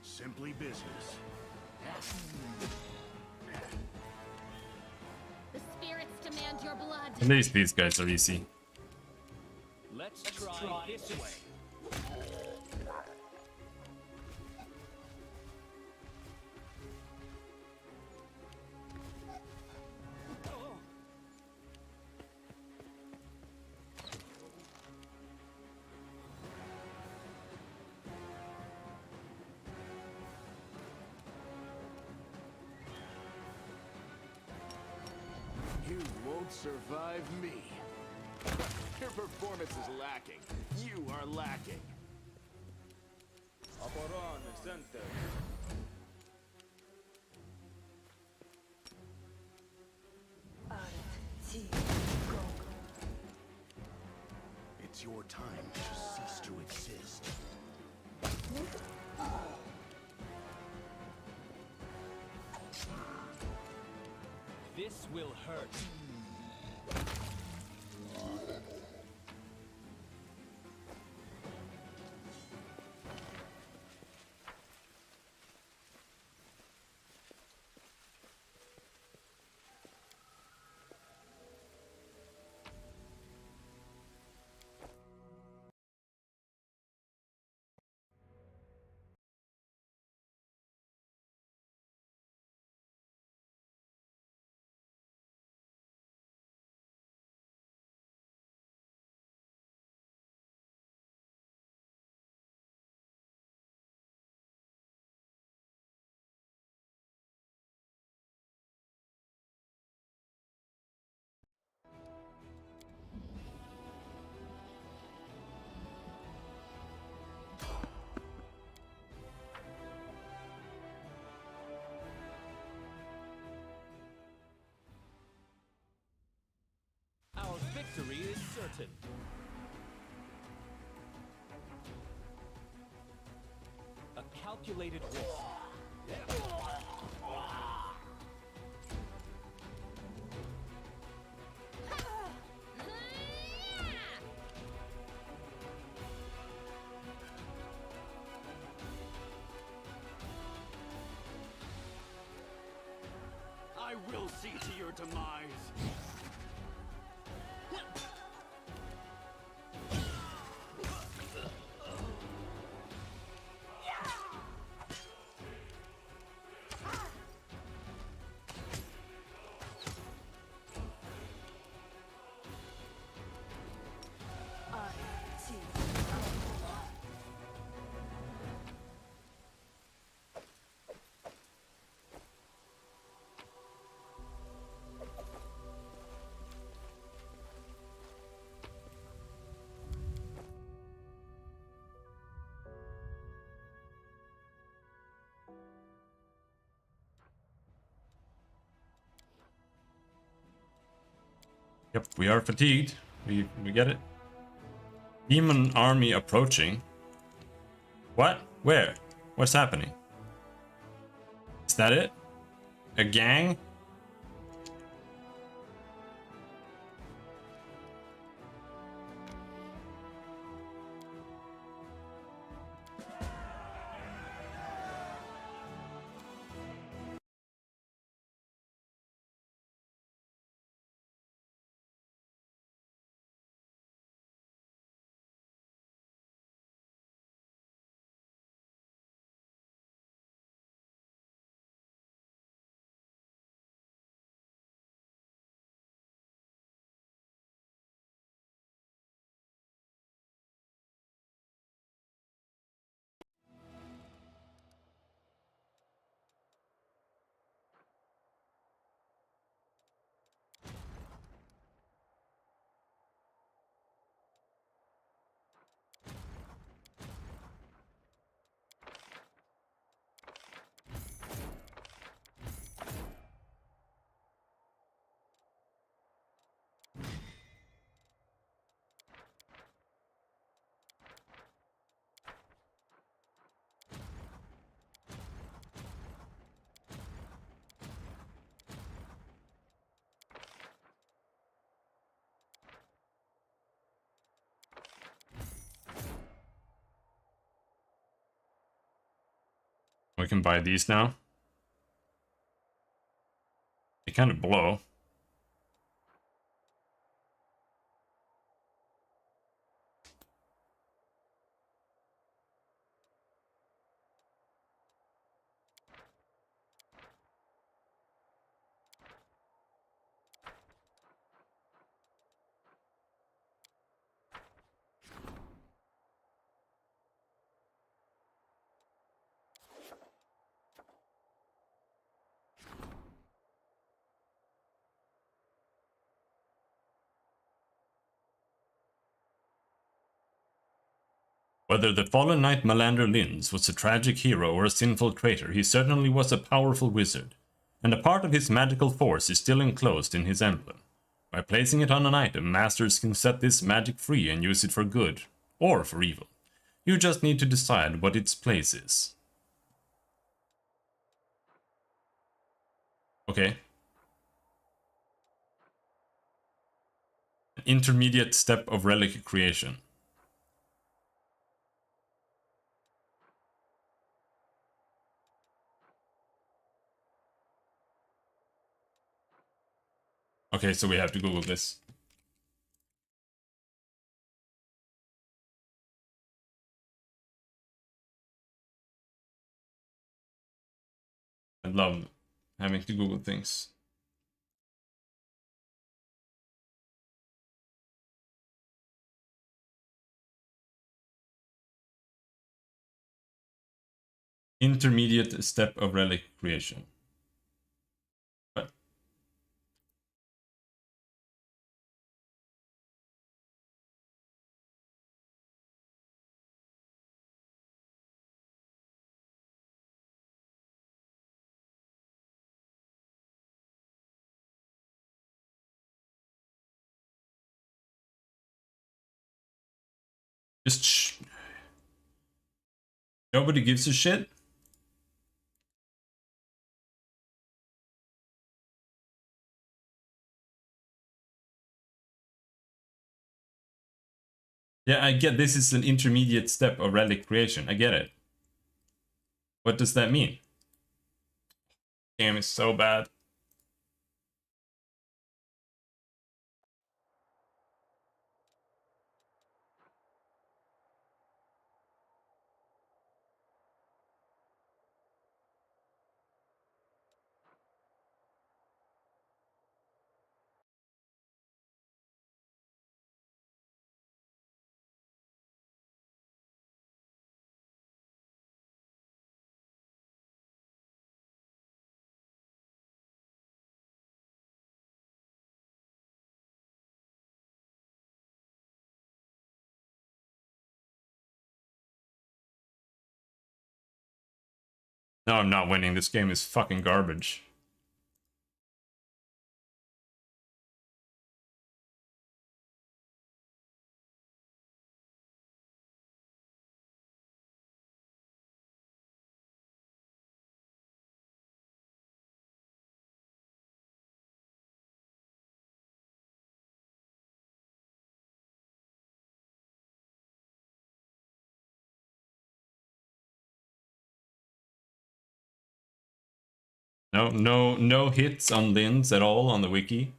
Simply business. The spirits demand your blood. At least these guys are easy. Let's try this way. You won't survive me. Your performance is lacking. You are lacking. It's your time to cease to exist. This will hurt. Our victory is certain. A calculated risk. I will see to your demise. Yep, we are fatigued. We get it. Demon army approaching. What? Where? What's happening? Is that it? A gang? We can buy these now. They kind of blow. Whether the fallen knight Malander Linz was a tragic hero or a sinful traitor, he certainly was a powerful wizard, and a part of his magical force is still enclosed in his emblem. By placing it on an item, masters can set this magic free and use it for good, or for evil. You just need to decide what its place is. Okay. Intermediate step of relic creation. Okay, so we have to Google this. I love having to Google things. Intermediate step of relic creation. What? Just shh. Nobody gives a shit? Yeah, I get this is an intermediate step of relic creation. I get it. What does that mean? Game is so bad. No, I'm not winning. This game is fucking garbage. No hits on Linz at all on the wiki.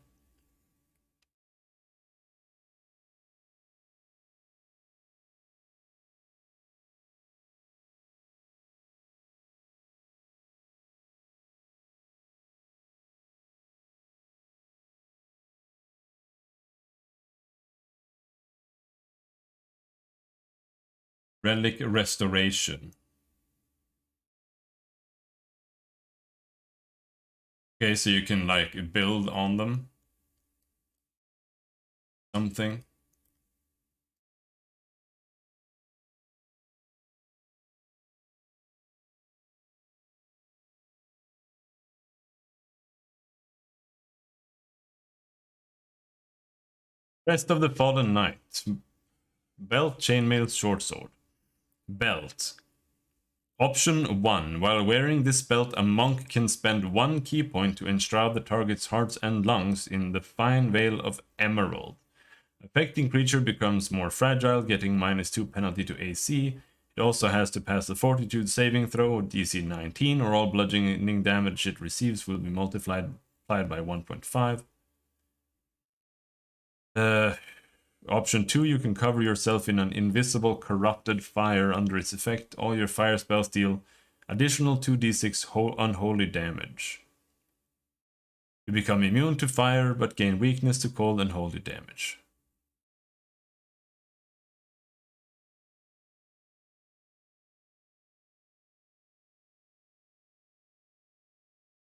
Relic restoration. Okay, so you can like build on them. Something. Rest of the Fallen Knight. Belt, chainmail, short sword. Belt. Option 1. While wearing this belt, a monk can spend 1 key point to enshroud the target's hearts and lungs in the fine veil of emerald. Affecting creature becomes more fragile, getting -2 penalty to AC. It also has to pass a fortitude saving throw, DC 19, or all bludgeoning damage it receives will be multiplied by 1.5. Option 2, you can cover yourself in an invisible corrupted fire. Under its effect, all your fire spells deal additional 2d6 unholy damage. You become immune to fire, but gain weakness to cold and holy damage.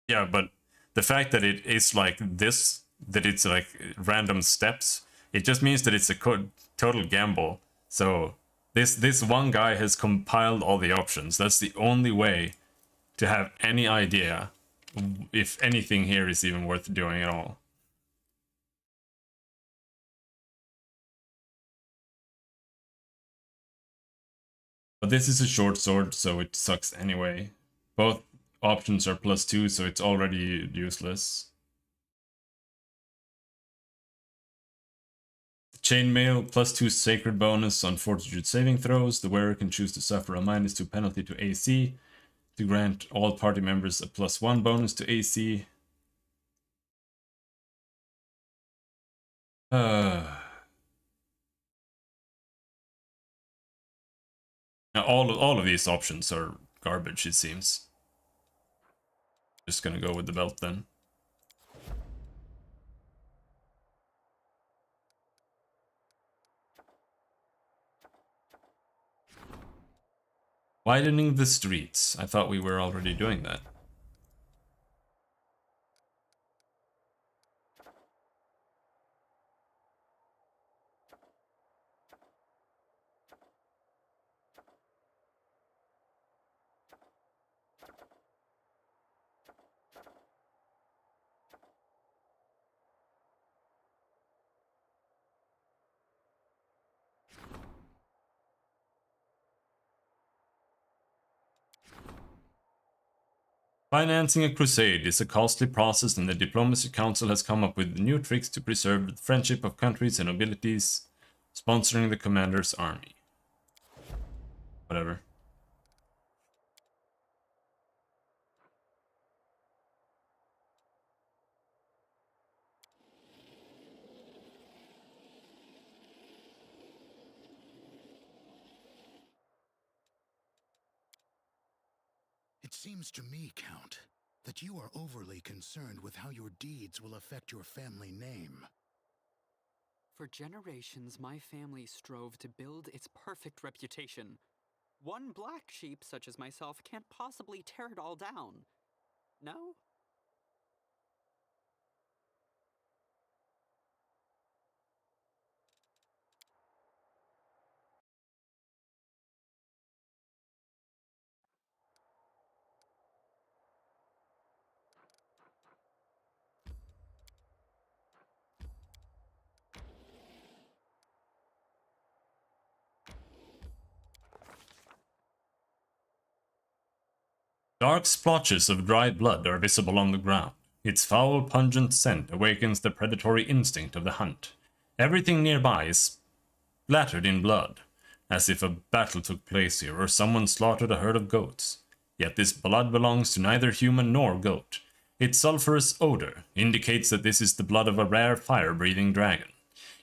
Yeah, but the fact that it is like this, that it's like random steps, it just means that it's a total gamble. So this one guy has compiled all the options. That's the only way to have any idea if anything here is even worth doing at all. But this is a short sword, so it sucks anyway. Both options are +2, so it's already useless. Chainmail, +2 sacred bonus on fortitude saving throws. The wearer can choose to suffer a -2 penalty to AC to grant all party members a +1 bonus to AC. Now all of these options are garbage, it seems. Just gonna go with the belt then. Widening the streets. I thought we were already doing that. Financing a crusade is a costly process, and the Diplomacy Council has come up with new tricks to preserve the friendship of countries and nobilities, sponsoring the commander's army. Whatever. It seems to me, Count, that you are overly concerned with how your deeds will affect your family name. For generations, my family strove to build its perfect reputation. One black sheep, such as myself, can't possibly tear it all down. No? Dark splotches of dried blood are visible on the ground. Its foul, pungent scent awakens the predatory instinct of the hunt. Everything nearby is splattered in blood, as if a battle took place here or someone slaughtered a herd of goats. Yet this blood belongs to neither human nor goat. Its sulfurous odor indicates that this is the blood of a rare fire-breathing dragon.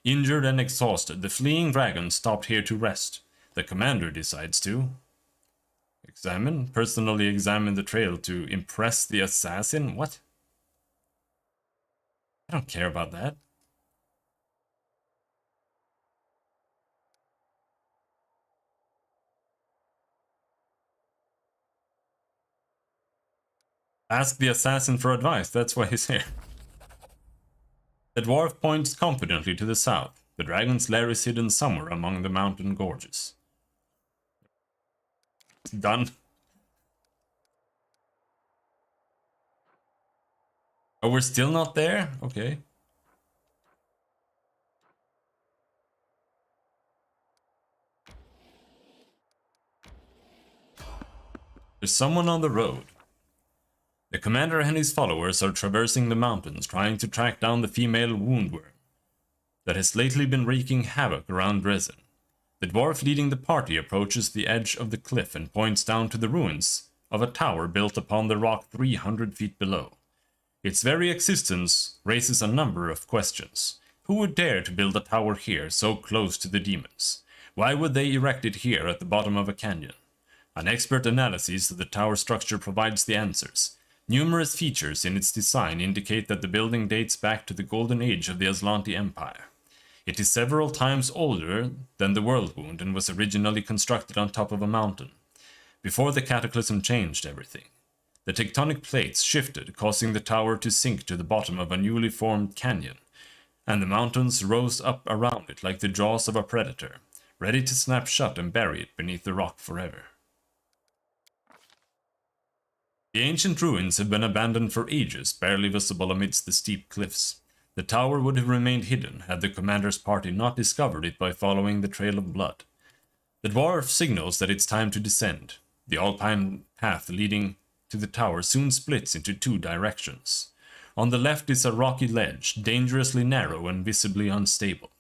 Injured and exhausted, the fleeing dragon stopped here to rest. The commander decides to personally examine the trail to impress the assassin? What? I don't care about that. Ask the assassin for advice, that's why he's here. The dwarf points confidently to the south. The dragon's lair is hidden somewhere among the mountain gorges. Done. Oh, we're still not there? Okay. There's someone on the road. The commander and his followers are traversing the mountains, trying to track down the female woundworm that has lately been wreaking havoc around Dresden. The dwarf leading the party approaches the edge of the cliff and points down to the ruins of a tower built upon the rock 300 feet below. Its very existence raises a number of questions. Who would dare to build a tower here, so close to the demons? Why would they erect it here at the bottom of a canyon? An expert analysis of the tower structure provides the answers. Numerous features in its design indicate that the building dates back to the golden age of the Aslanti Empire. It is several times older than the World Wound and was originally constructed on top of a mountain, before the cataclysm changed everything. The tectonic plates shifted, causing the tower to sink to the bottom of a newly formed canyon, and the mountains rose up around it like the jaws of a predator, ready to snap shut and bury it beneath the rock forever. The ancient ruins have been abandoned for ages, barely visible amidst the steep cliffs. The tower would have remained hidden had the commander's party not discovered it by following the trail of blood. The dwarf signals that it's time to descend. The alpine path leading to the tower soon splits into two directions. On the left is a rocky ledge, dangerously narrow and visibly unstable.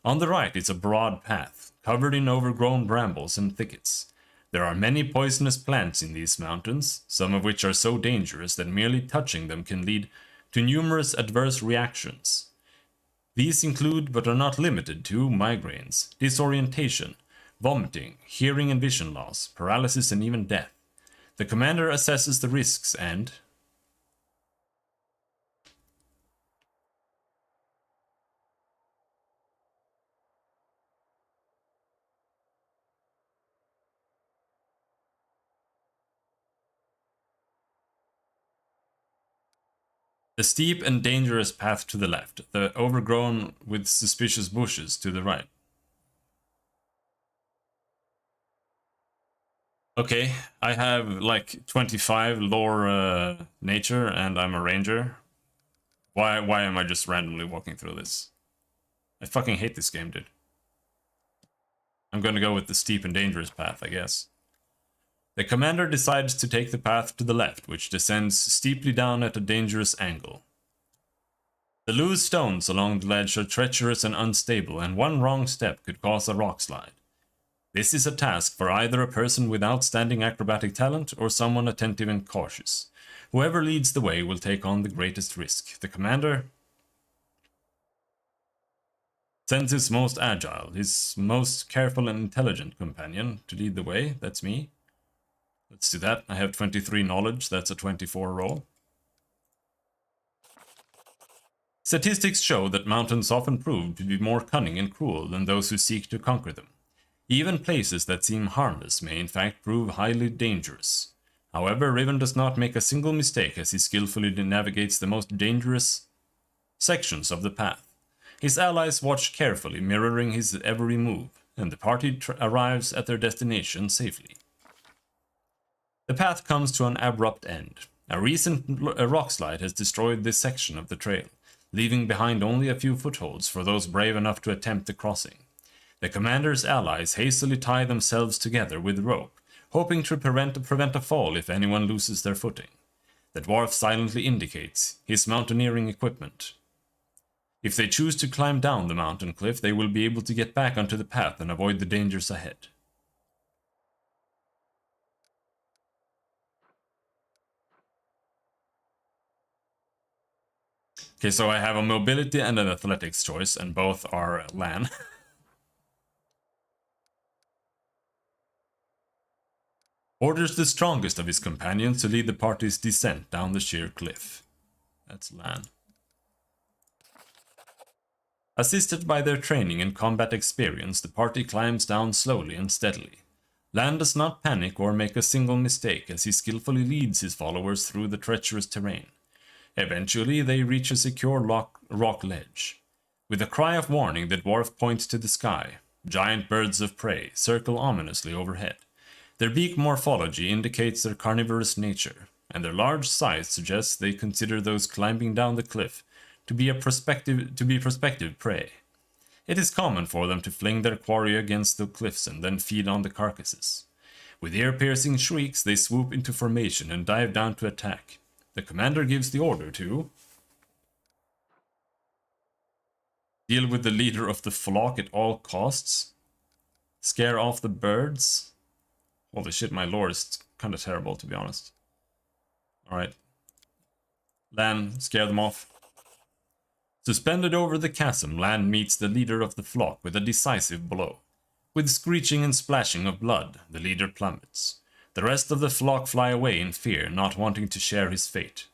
On the right is a broad path, covered in overgrown brambles and thickets. There are many poisonous plants in these mountains, some of which are so dangerous that merely touching them can lead to numerous adverse reactions. These include, but are not limited to, migraines, disorientation, vomiting, hearing and vision loss, paralysis and even death. The commander assesses the risks and the steep and dangerous path to the left, the overgrown with suspicious bushes to the right. Okay, I have like 25 lore nature and I'm a ranger. Why am I just randomly walking through this? I fucking hate this game, dude. I'm gonna go with the steep and dangerous path, I guess. The commander decides to take the path to the left, which descends steeply down at a dangerous angle. The loose stones along the ledge are treacherous and unstable, and one wrong step could cause a rock slide. This is a task for either a person with outstanding acrobatic talent or someone attentive and cautious. Whoever leads the way will take on the greatest risk. The commander sends his most agile, his most careful and intelligent companion to lead the way. That's me. Let's do that. I have 23 knowledge. That's a 24 roll. Statistics show that mountains often prove to be more cunning and cruel than those who seek to conquer them. Even places that seem harmless may in fact prove highly dangerous. However, Riven does not make a single mistake as he skillfully navigates the most dangerous sections of the path. His allies watch carefully, mirroring his every move, and the party arrives at their destination safely. The path comes to an abrupt end. A recent rockslide has destroyed this section of the trail, leaving behind only a few footholds for those brave enough to attempt the crossing. The commander's allies hastily tie themselves together with rope, hoping to prevent a fall if anyone loses their footing. The dwarf silently indicates his mountaineering equipment. If they choose to climb down the mountain cliff, they will be able to get back onto the path and avoid the dangers ahead. Okay, so I have a mobility and an athletics choice, and both are Lan. Orders the strongest of his companions to lead the party's descent down the sheer cliff. That's Lan. Assisted by their training and combat experience, the party climbs down slowly and steadily. Lan does not panic or make a single mistake as he skillfully leads his followers through the treacherous terrain. Eventually, they reach a secure rock ledge. With a cry of warning, the dwarf points to the sky. Giant birds of prey circle ominously overhead. Their beak morphology indicates their carnivorous nature, and their large size suggests they consider those climbing down the cliff to be prospective prey. It is common for them to fling their quarry against the cliffs and then feed on the carcasses. With ear-piercing shrieks, they swoop into formation and dive down to attack. The commander gives the order to deal with the leader of the flock at all costs, scare off the birds. Holy shit, my lore is kind of terrible, to be honest. Alright. Lan, scare them off. Suspended over the chasm, Lan meets the leader of the flock with a decisive blow. With screeching and splashing of blood, the leader plummets. The rest of the flock fly away in fear, not wanting to share his fate.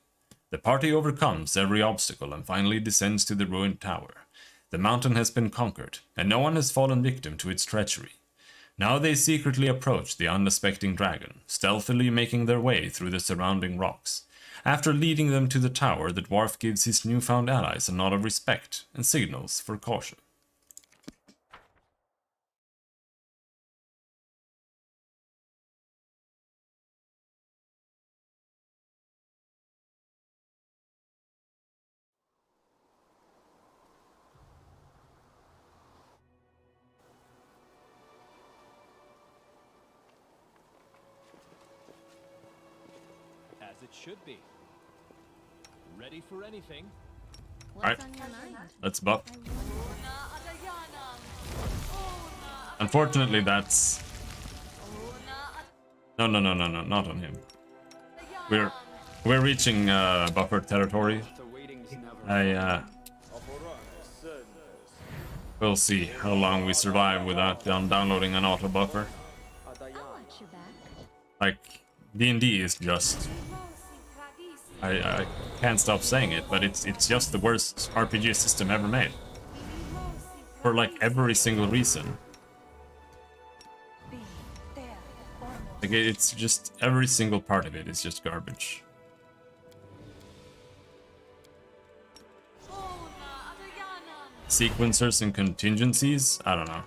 The party overcomes every obstacle and finally descends to the ruined tower. The mountain has been conquered, and no one has fallen victim to its treachery. Now they secretly approach the unsuspecting dragon, stealthily making their way through the surrounding rocks. After leading them to the tower, the dwarf gives his newfound allies a nod of respect and signals for caution. As it should be. Ready for anything. What's on your mind? Let's buff. Unfortunately, that's... No, not on him. We're reaching buffer territory. We'll see how long we survive without downloading an auto buffer. I'll watch your back. Like, D&D is just... I can't stop saying it, but it's just the worst RPG system ever made. For like every single reason. Like it's just every single part of it is just garbage. Sequencers and contingencies? I don't know.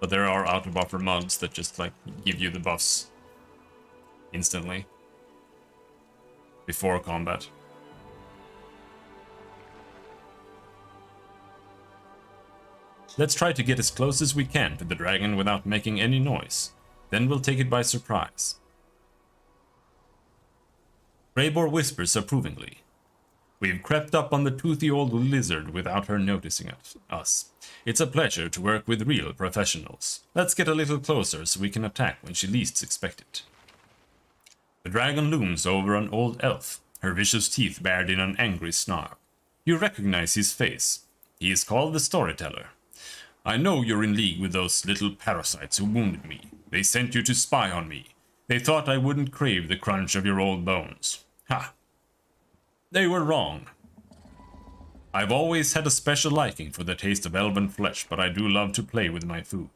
But there are auto buffer mods that just like give you the buffs instantly before combat. Let's try to get as close as we can to the dragon without making any noise. Then we'll take it by surprise. Greybor whispers approvingly. We've crept up on the toothy old lizard without her noticing us. It's a pleasure to work with real professionals. Let's get a little closer so we can attack when she least expects it. The dragon looms over an old elf, her vicious teeth bared in an angry snarl. You recognize his face. He is called the Storyteller. I know you're in league with those little parasites who wounded me. They sent you to spy on me. They thought I wouldn't crave the crunch of your old bones. Ha! They were wrong. I've always had a special liking for the taste of elven flesh, but I do love to play with my food.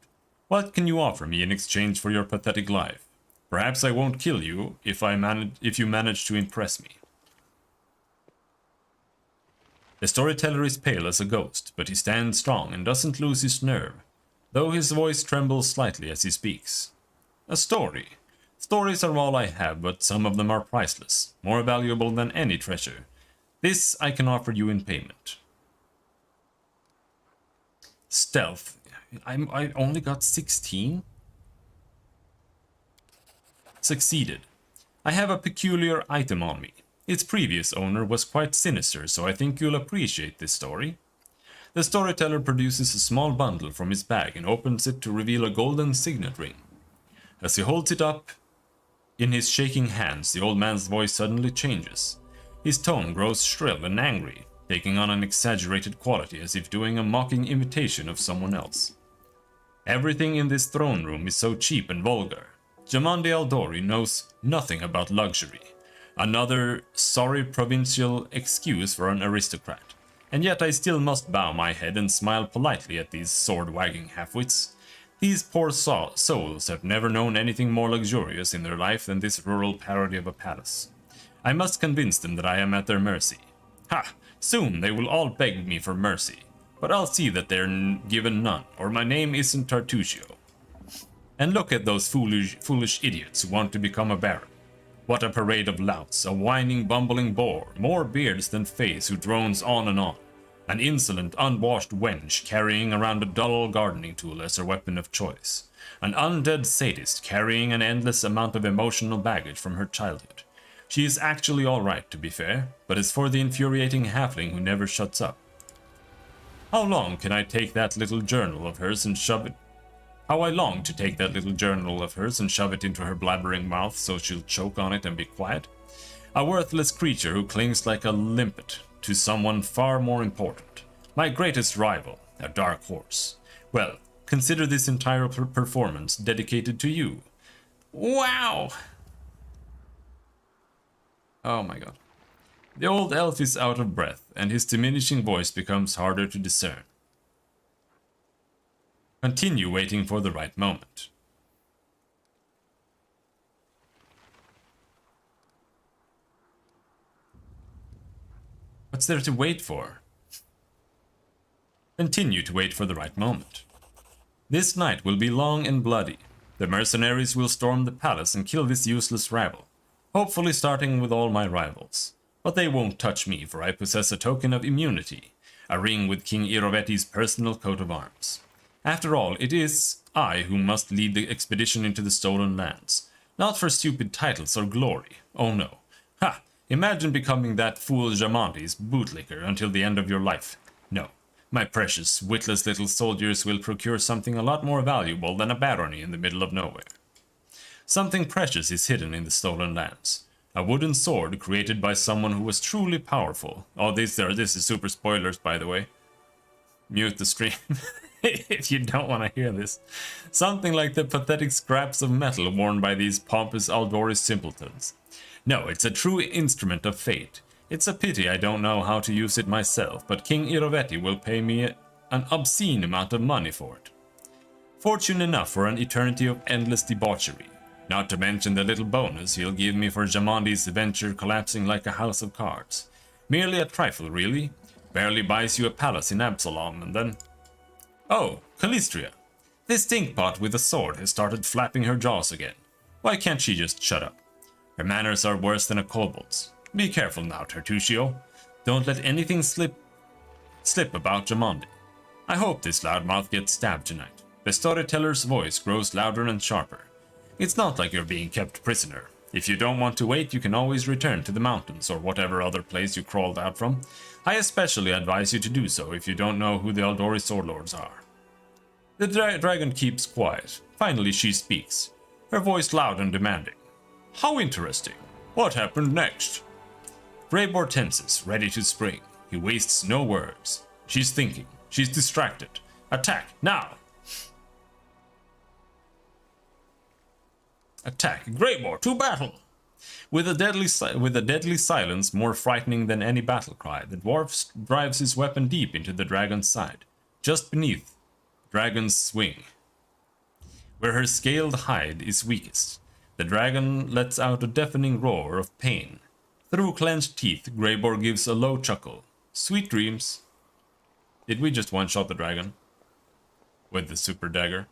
What can you offer me in exchange for your pathetic life? Perhaps I won't kill you if you manage to impress me. The Storyteller is pale as a ghost, but he stands strong and doesn't lose his nerve, though his voice trembles slightly as he speaks. A story. Stories are all I have, but some of them are priceless, more valuable than any treasure. This I can offer you in payment. Stealth. I only got 16? Succeeded. I have a peculiar item on me. Its previous owner was quite sinister, so I think you'll appreciate this story. The Storyteller produces a small bundle from his bag and opens it to reveal a golden signet ring. As he holds it up in his shaking hands, the old man's voice suddenly changes. His tone grows shrill and angry, taking on an exaggerated quality as if doing a mocking imitation of someone else. Everything in this throne room is so cheap and vulgar. Jamandi Aldori knows nothing about luxury. Another sorry provincial excuse for an aristocrat. And yet I still must bow my head and smile politely at these sword-wagging halfwits. These poor souls have never known anything more luxurious in their life than this rural parody of a palace. I must convince them that I am at their mercy. Ha! Soon they will all beg me for mercy, but I'll see that they're given none, or my name isn't Tartusio. And look at those foolish idiots who want to become a baron. What a parade of louts, a whining, bumbling bore, more beards than face, who drones on and on. An insolent, unwashed wench carrying around a dull gardening tool as her weapon of choice. An undead sadist carrying an endless amount of emotional baggage from her childhood. She is actually alright, to be fair, but it's for the infuriating halfling who never shuts up. How long can I take that little journal of hers and shove it? How I long to take that little journal of hers and shove it into her blabbering mouth so she'll choke on it and be quiet? A worthless creature who clings like a limpet to someone far more important. My greatest rival, a dark horse. Well, consider this entire performance dedicated to you. Wow! Oh my god. The old elf is out of breath, and his diminishing voice becomes harder to discern. Continue waiting for the right moment. What's there to wait for? Continue to wait for the right moment. This night will be long and bloody. The mercenaries will storm the palace and kill this useless rabble, hopefully starting with all my rivals. But they won't touch me, for I possess a token of immunity, a ring with King Irovetti's personal coat of arms. After all, it is I who must lead the expedition into the stolen lands, not for stupid titles or glory. Oh no. Ha! Imagine becoming that fool Jamandi's bootlicker until the end of your life. No. My precious, witless little soldiers will procure something a lot more valuable than a barony in the middle of nowhere. Something precious is hidden in the stolen lands. A wooden sword created by someone who was truly powerful. Oh, this is super spoilers, by the way. Mute the stream if you don't want to hear this. Something like the pathetic scraps of metal worn by these pompous Aldori simpletons. No, it's a true instrument of fate. It's a pity I don't know how to use it myself, but King Irovetti will pay me an obscene amount of money for it. Fortune enough for an eternity of endless debauchery. Not to mention the little bonus he'll give me for Jamandi's venture collapsing like a house of cards. Merely a trifle, really. Barely buys you a palace in Absalom, and then... Oh, Calistria. This stinkpot with a sword has started flapping her jaws again. Why can't she just shut up? Her manners are worse than a kobold's. Be careful now, Tartusio. Don't let anything slip about Jamandi. I hope this loudmouth gets stabbed tonight. The storyteller's voice grows louder and sharper. It's not like you're being kept prisoner. If you don't want to wait, you can always return to the mountains or whatever other place you crawled out from. I especially advise you to do so if you don't know who the Aldori Swordlords are. The dragon keeps quiet. Finally she speaks, her voice loud and demanding. How interesting. What happened next? Greybor tenses, ready to spring. He wastes no words. She's thinking. She's distracted. Attack, now! Attack, Greybor, to battle! With a deadly silence more frightening than any battle cry, the dwarf drives his weapon deep into the dragon's side, just beneath the dragon's swing. Where her scaled hide is weakest, the dragon lets out a deafening roar of pain. Through clenched teeth, Greybor gives a low chuckle. Sweet dreams. Did we just one-shot the dragon? With the super dagger?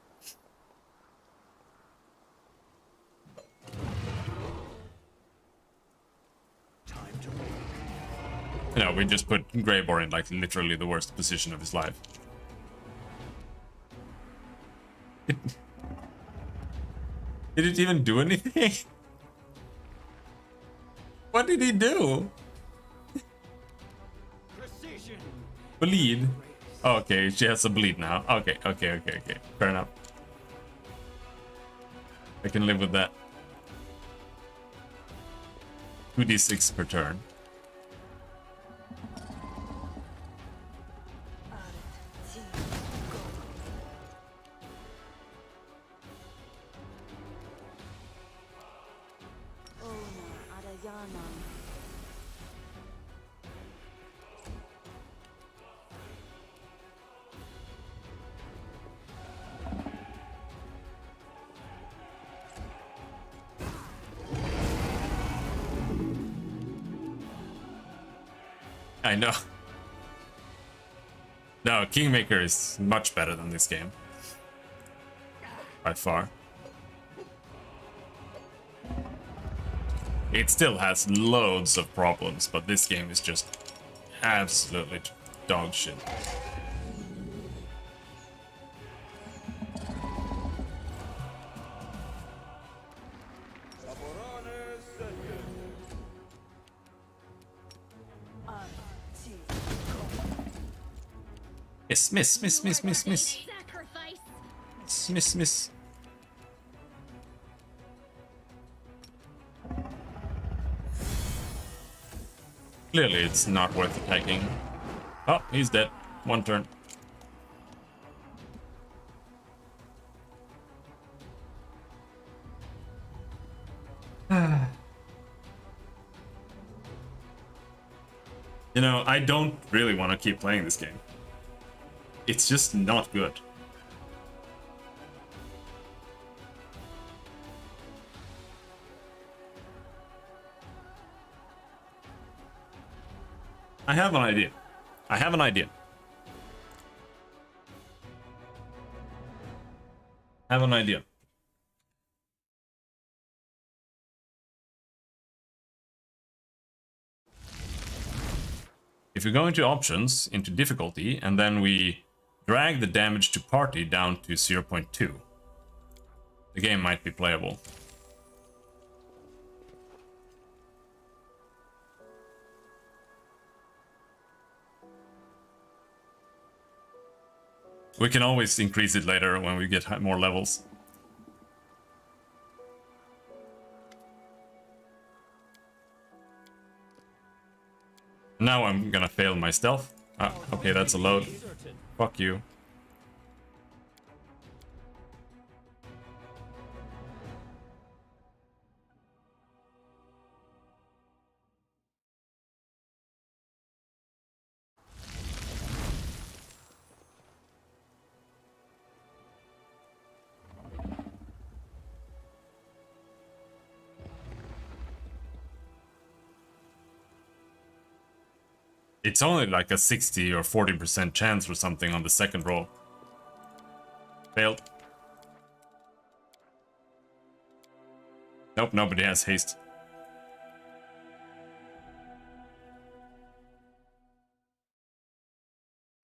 No, we just put Greybor in like literally the worst position of his life. Did it even do anything? What did he do? Precision. Bleed. Oh, okay, she has a bleed now. Okay. Fair enough. I can live with that. 2d6 per turn. I know. No, Kingmaker is much better than this game. By far. It still has loads of problems, but this game is just absolutely dog shit. Miss. Miss. Clearly it's not worth attacking. Oh, he's dead. One turn. You know, I don't really want to keep playing this game. It's just not good. I have an idea. If we go into options, into difficulty, and then we drag the damage to party down to 0.2, the game might be playable. We can always increase it later when we get more levels. Now I'm gonna fail my stealth. Ah, okay, that's a load. Fuck you. It's only like a 60 or 40% chance or something on the second roll. Failed. Nope, nobody has haste.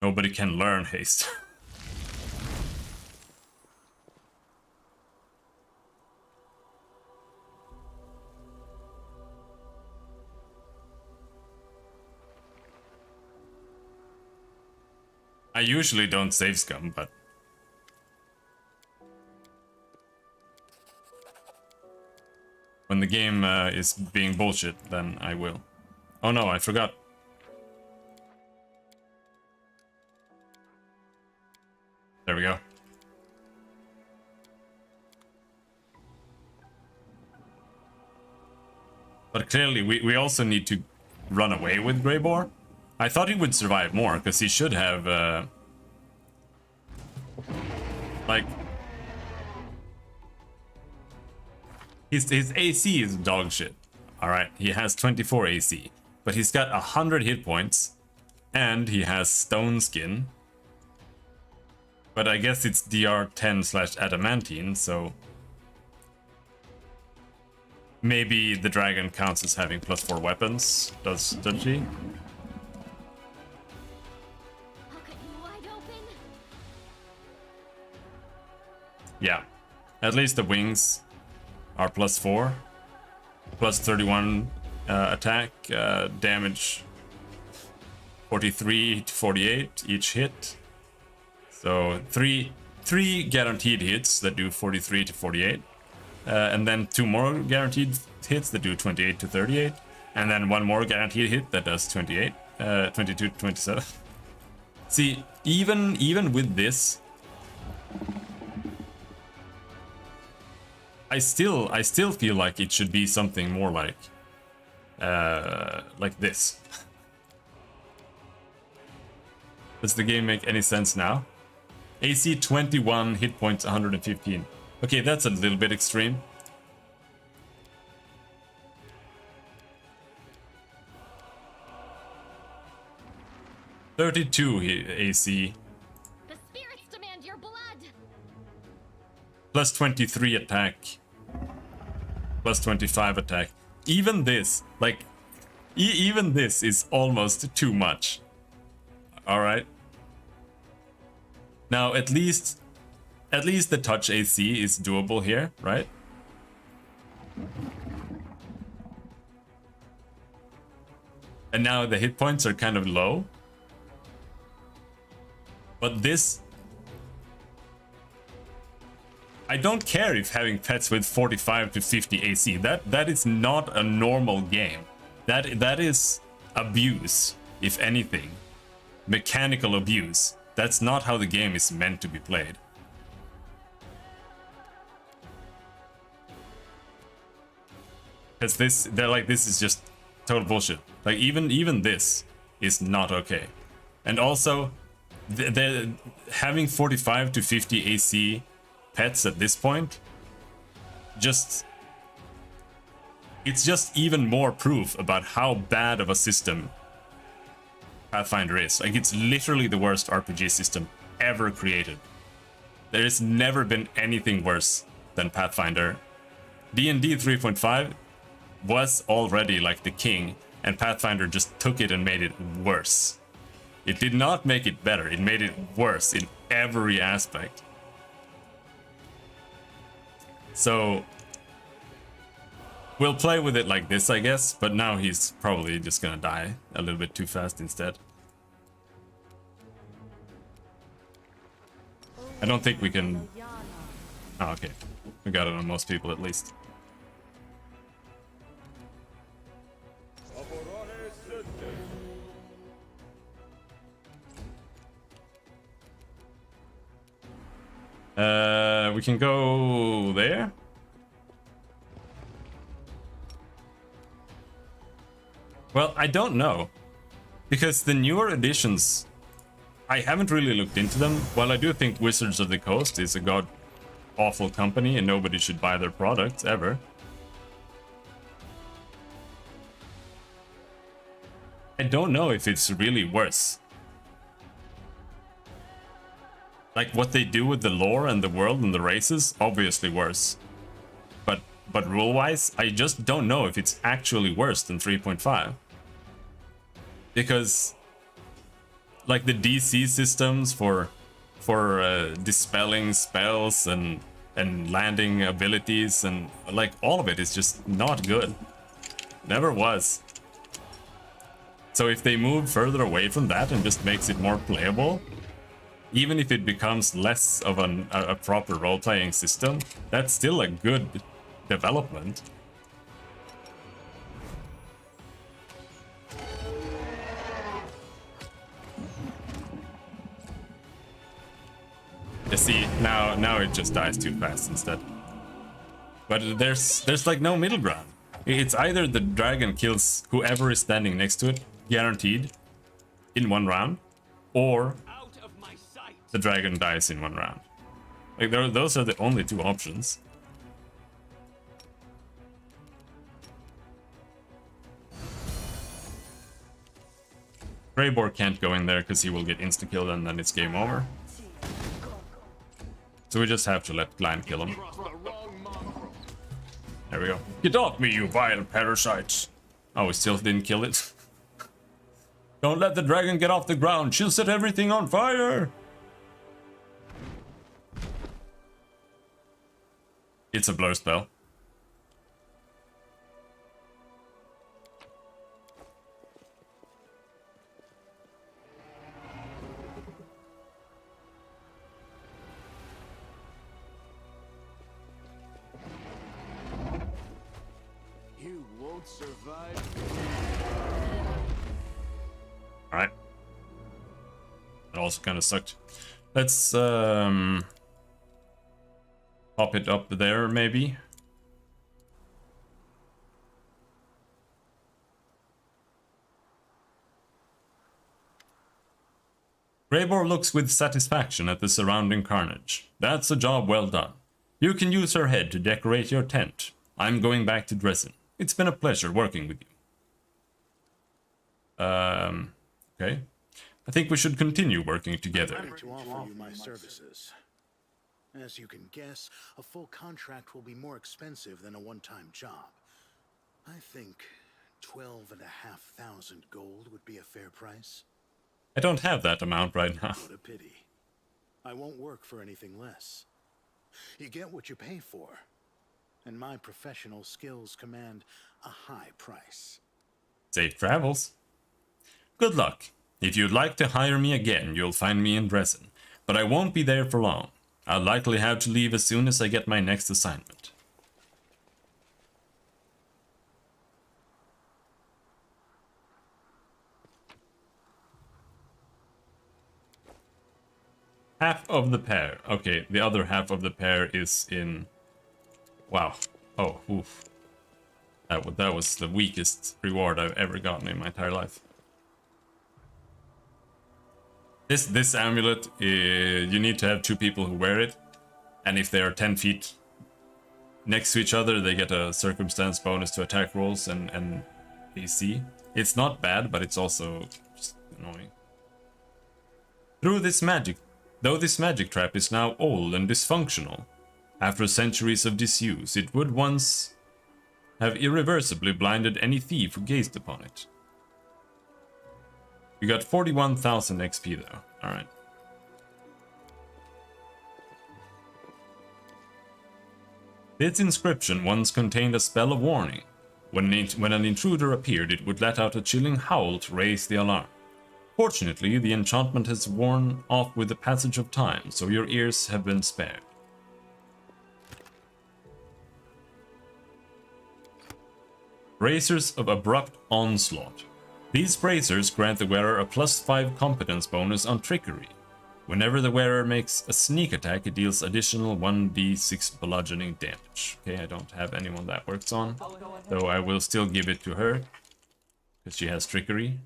Nobody can learn haste. I usually don't save scum, but when the game is being bullshit, then I will. Oh no, I forgot. There we go. But clearly, we also need to run away with Grey Boar. I thought he would survive more, because he should have, like... His AC is dog shit. Alright, he has 24 AC. But he's got 100 hit points, and he has stone skin. But I guess it's DR10/adamantine, so... Maybe the dragon counts as having +4 weapons, does she? Yeah, at least the wings are +4, +31 attack, damage 43 to 48 each hit. So three guaranteed hits that do 43 to 48, and then 2 more guaranteed hits that do 28 to 38, and then 1 more guaranteed hit that does 22 to 27. See, even with this, I still feel like it should be something more like like this. Does the game make any sense now? AC 21, hit points 115. Okay, that's a little bit extreme. .32 AC. The spirits demand your blood. Plus 23 attack. Plus 25 attack. Even this, like, even this is almost too much. Alright. Now, at least the touch AC is doable here, right? And now the hit points are kind of low. But this... I don't care if having pets with 45 to 50 AC. That is not a normal game. That is abuse, if anything. Mechanical abuse. That's not how the game is meant to be played. Because this is just total bullshit. Like even this is not okay. And also, having 45 to 50 AC pets at this point, it's just even more proof about how bad of a system Pathfinder is. Like, it's literally the worst RPG system ever created. There has never been anything worse than Pathfinder. D&D 3.5 was already like the king, and Pathfinder just took it and made it worse. It did not make it better, it made it worse in every aspect. So we'll play with it like this, I guess, but now he's probably just gonna die a little bit too fast instead. I don't think we can... Oh, okay. We got it on most people at least. We can go there. Well, I don't know, because the newer editions, I haven't really looked into them. While I do think Wizards of the Coast is a god-awful company and nobody should buy their products ever. I don't know if it's really worse. Like, what they do with the lore and the world and the races, obviously worse. But rule-wise, I just don't know if it's actually worse than 3.5. Because, like, the DC systems for dispelling spells and landing abilities and, like, all of it is just not good. Never was. So if they move further away from that and just makes it more playable, even if it becomes less of a proper role-playing system, that's still a good development. You see, now it just dies too fast instead. But there's like no middle ground. It's either the dragon kills whoever is standing next to it, guaranteed, in one round, or the dragon dies in one round. Like, those are the only two options. Greybor can't go in there because he will get insta-killed and then it's game over. So we just have to let Glenn kill him. There we go. Get off me, you vile parasites! Oh, we still didn't kill it. Don't let the dragon get off the ground. She'll set everything on fire! It's a blur spell. You won't survive. Alright. That also kind of sucked. Let's pop it up there, maybe. Greybor looks with satisfaction at the surrounding carnage. That's a job well done. You can use her head to decorate your tent. I'm going back to Dresden. It's been a pleasure working with you. Okay. I think we should continue working together. I'm ready to offer you my services. As you can guess, a full contract will be more expensive than a one-time job. I think 12,500 gold would be a fair price. I don't have that amount right now. What a pity. I won't work for anything less. You get what you pay for, and my professional skills command a high price. Safe travels. Good luck. If you'd like to hire me again, you'll find me in Dresden, but I won't be there for long. I'll likely have to leave as soon as I get my next assignment. Half of the pair. Okay, the other half of the pair is in... Wow. Oh, oof. That was the weakest reward I've ever gotten in my entire life. This amulet, you need to have 2 people who wear it. And if they are 10 feet next to each other, they get a circumstance bonus to attack rolls and AC. It's not bad, but it's also just annoying. Though this magic trap is now old and dysfunctional, after centuries of disuse, it would once have irreversibly blinded any thief who gazed upon it. We got 41,000 XP though. Alright. This inscription once contained a spell of warning. When an intruder appeared, it would let out a chilling howl to raise the alarm. Fortunately, the enchantment has worn off with the passage of time, so your ears have been spared. Bracers of Abrupt Onslaught. These bracers grant the wearer a +5 competence bonus on trickery. Whenever the wearer makes a sneak attack, it deals additional 1d6 bludgeoning damage. Okay, I don't have anyone that works on, though I will still give it to her, because she has trickery.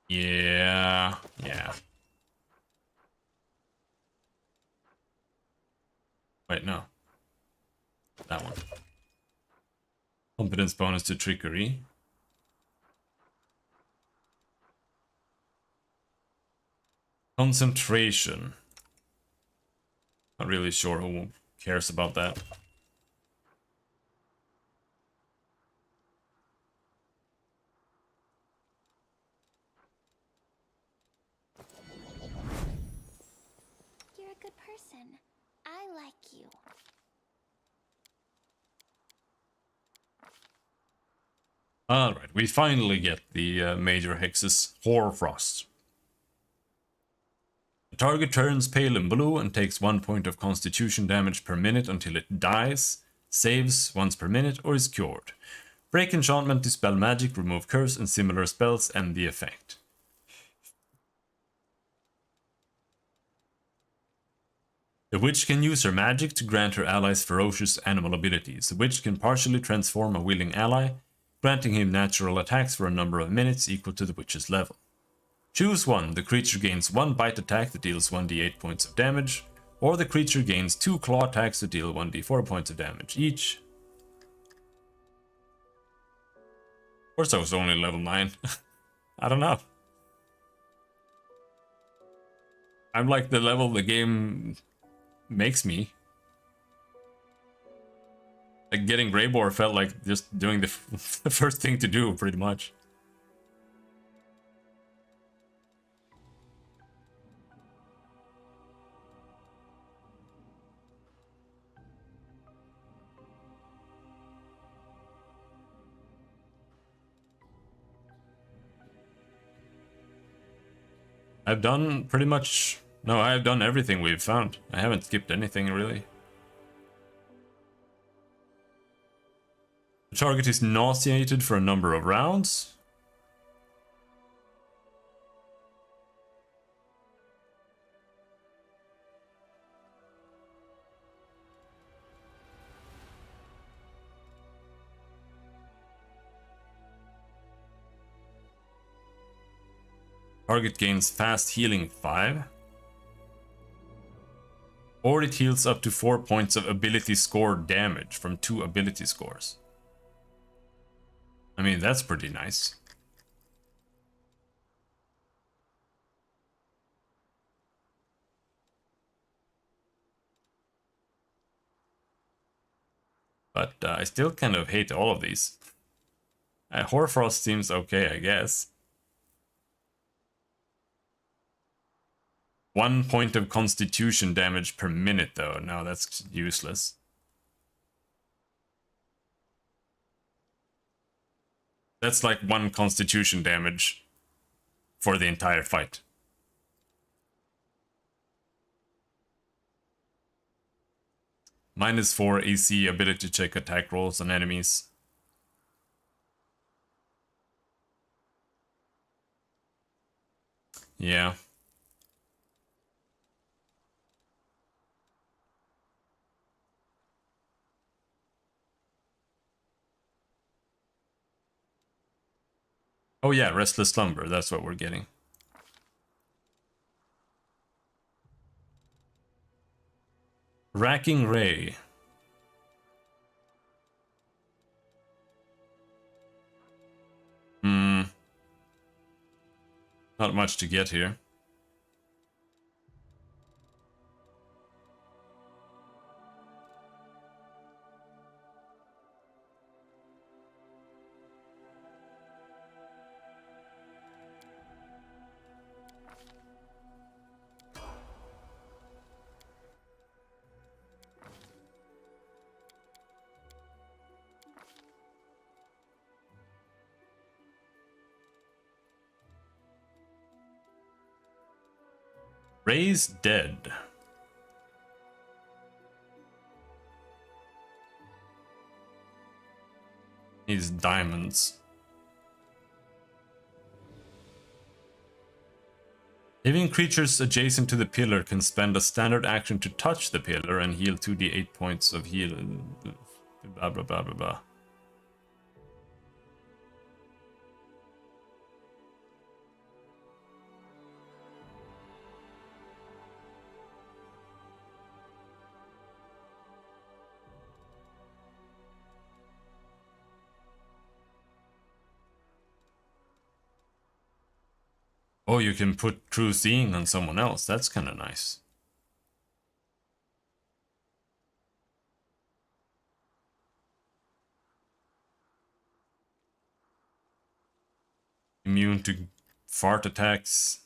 Yeah. Wait, no. That one. Competence bonus to trickery. Concentration. Not really sure who cares about that. You're a good person. I like you. Alright, we finally get the major hexes Hoarfrost. The target turns pale and blue and takes 1 point of constitution damage per minute until it dies, saves once per minute, or is cured. Break enchantment, dispel magic, remove curse, and similar spells end the effect. The witch can use her magic to grant her allies ferocious animal abilities. The witch can partially transform a willing ally, granting him natural attacks for a number of minutes equal to the witch's level. Choose one. The creature gains 1 bite attack that deals 1d8 points of damage, or the creature gains 2 claw attacks that deal 1d4 points of damage each. Of course I was only level 9. I don't know. I'm like the level the game makes me. Like getting Greybor felt like just doing the first thing to do, pretty much. I've done pretty much... No, I've done everything we've found. I haven't skipped anything, really. The target is nauseated for a number of rounds. Target gains fast healing 5. Or it heals up to 4 points of ability score damage from 2 ability scores. I mean, that's pretty nice. But I still kind of hate all of these. Hoarfrost seems okay, I guess. 1 point of constitution damage per minute, though. No, that's useless. That's like 1 constitution damage for the entire fight. -4 AC ability check attack rolls on enemies. Yeah. Oh yeah, Restless Slumber, that's what we're getting. Racking Ray. Not much to get here. Ray's dead. He's diamonds. Living creatures adjacent to the pillar can spend a standard action to touch the pillar and heal 2d8 points of heal. Blah blah blah blah blah. Oh, you can put True Seeing on someone else. That's kind of nice. Immune to fart attacks.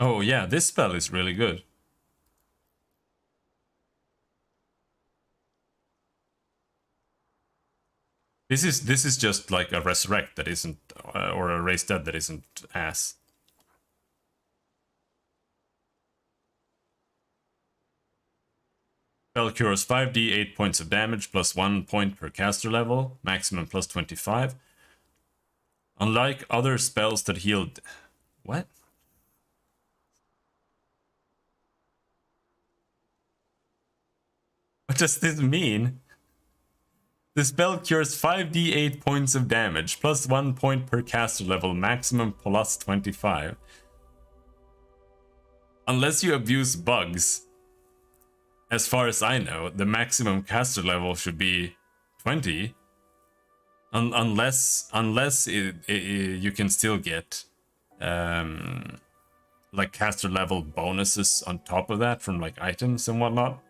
Oh yeah, this spell is really good. This is just like a resurrect that isn't, or a raise dead that isn't ass. Spell cures 5d8 points of damage plus 1 point per caster level, maximum plus 25. Unlike other spells that healed... What? What does this mean? The spell cures 5d8 points of damage, plus 1 point per caster level, maximum plus 25. Unless you abuse bugs, as far as I know, the maximum caster level should be 20. Unless you can still get like caster level bonuses on top of that from like items and whatnot.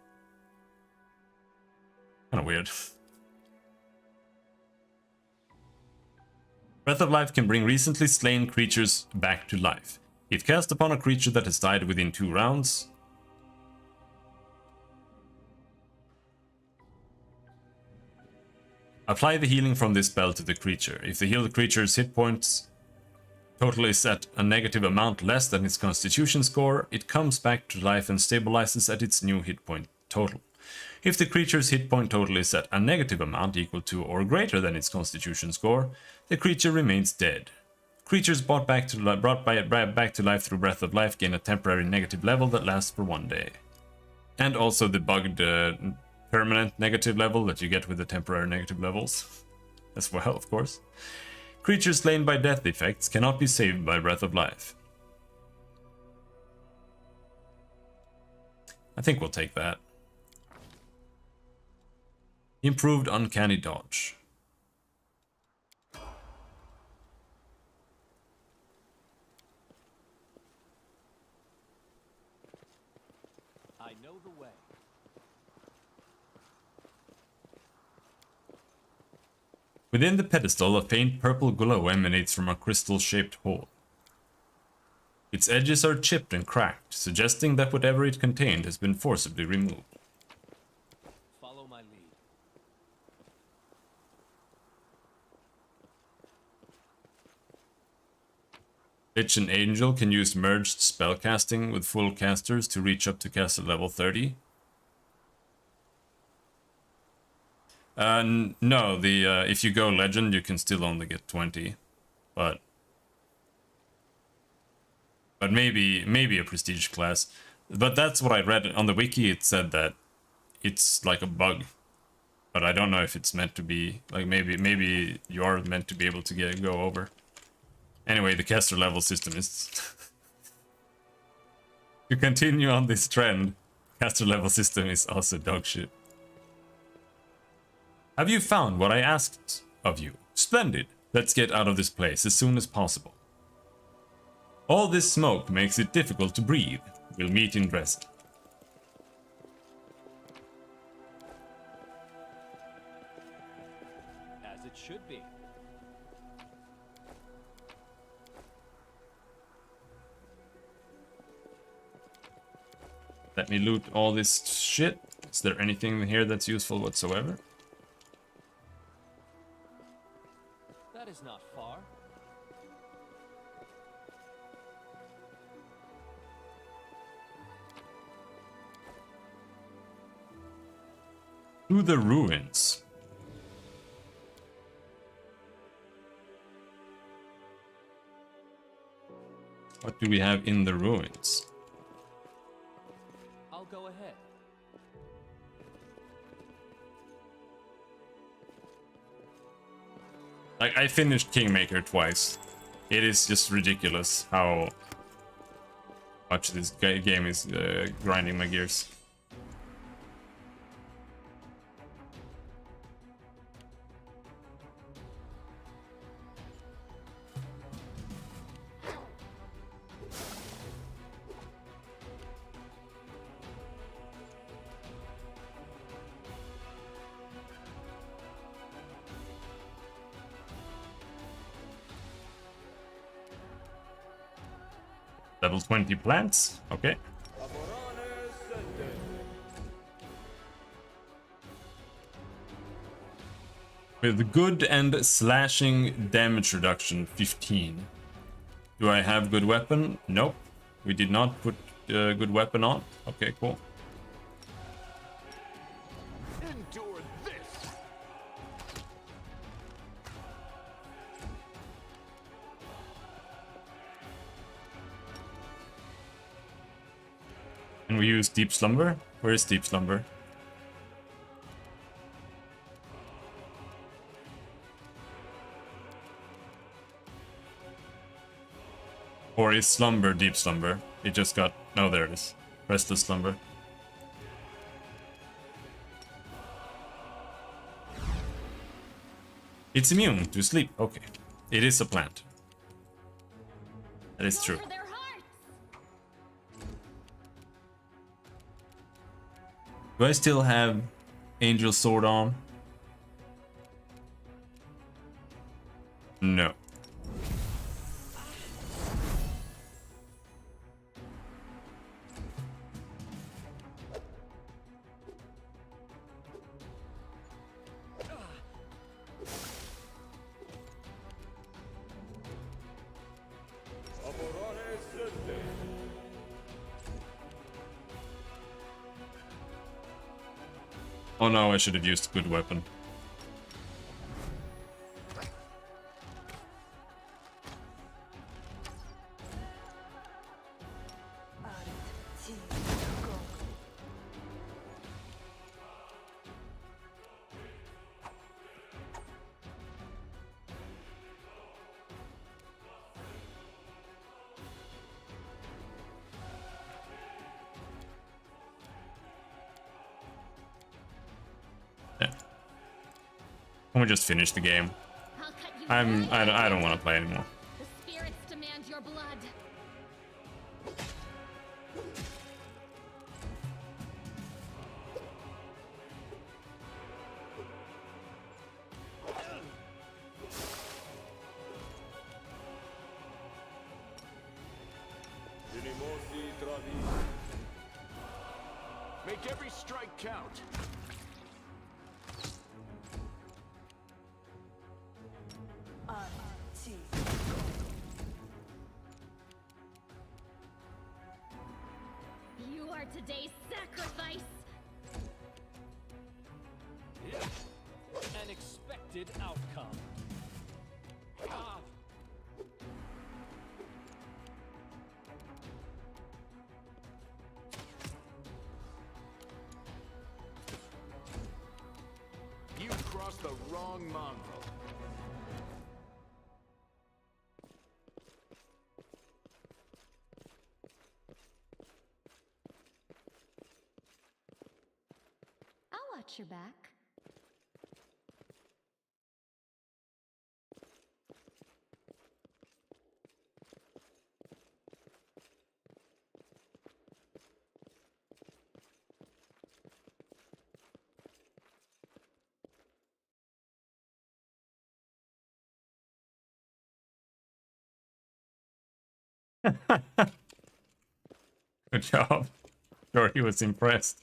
Kind of weird. Breath of Life can bring recently slain creatures back to life. If cast upon a creature that has died within 2 rounds, apply the healing from this spell to the creature. If the healed creature's hit points total is at a negative amount less than its constitution score, it comes back to life and stabilizes at its new hit point total. If the creature's hit point total is at a negative amount equal to or greater than its constitution score, the creature remains dead. Creatures brought back to life through Breath of Life gain a temporary negative level that lasts for 1 day. And also the bugged permanent negative level that you get with the temporary negative levels as well, of course. Creatures slain by death effects cannot be saved by Breath of Life. I think we'll take that. Improved Uncanny Dodge. I know the way. Within the pedestal, a faint purple glow emanates from a crystal-shaped hole. Its edges are chipped and cracked, suggesting that whatever it contained has been forcibly removed. Follow my lead. Lich and Angel can use merged spellcasting with full casters to reach up to caster level 30. No, if you go Legend, you can still only get 20, but maybe a Prestige class. But that's what I read on the wiki. It said that it's like a bug, but I don't know if it's meant to be like maybe you are meant to be able to go over. Anyway, the caster level system is to continue on this trend. Caster level system is also dog shit. Have you found what I asked of you? Splendid. Let's get out of this place as soon as possible. All this smoke makes it difficult to breathe. We'll meet in Dresden. As it should be. Let me loot all this shit. Is there anything here that's useful whatsoever? That is not far. To the ruins. What do we have in the ruins? I'll go ahead. Like, I finished Kingmaker twice. It is just ridiculous how much this game is grinding my gears. Level 20 plants, okay. With good and slashing damage reduction 15. Do I have good weapon? Nope. We did not put good weapon on. Okay, cool. Endure this. Can we use Deep Slumber? Where is Deep Slumber? Or is Slumber Deep Slumber? It just got... No, there it is. Restless Slumber. It's immune to sleep. Okay. It is a plant. That is true. For their hearts. Do I still have Angel Sword on? No. Oh no, I should have used a good weapon. Can we just finish the game? I'll cut you I don't want to play anymore. The spirits demand your blood. Make every strike count. You are today's sacrifice. An expected outcome. Ah. You crossed the wrong mongrel. I'll watch your back. Good job. Sure, he was impressed.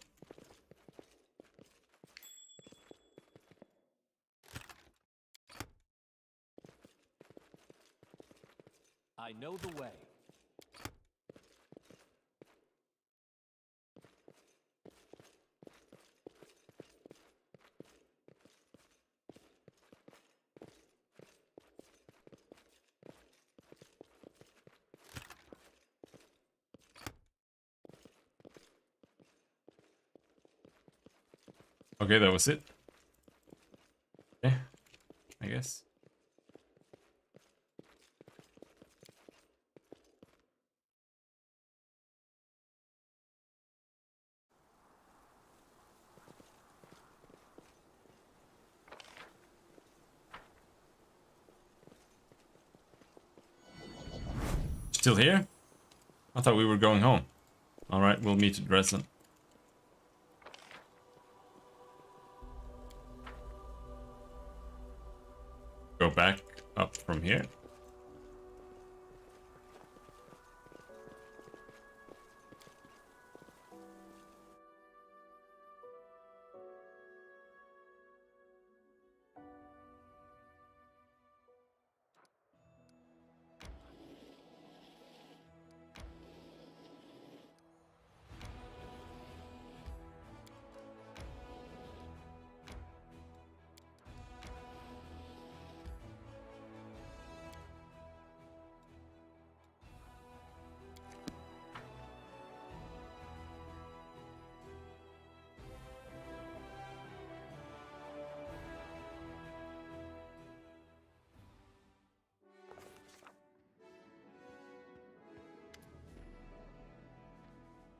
I know the way. Okay, that was it. Yeah, I guess. Still here? I thought we were going home. Alright, we'll meet at Dresden. Go back up from here.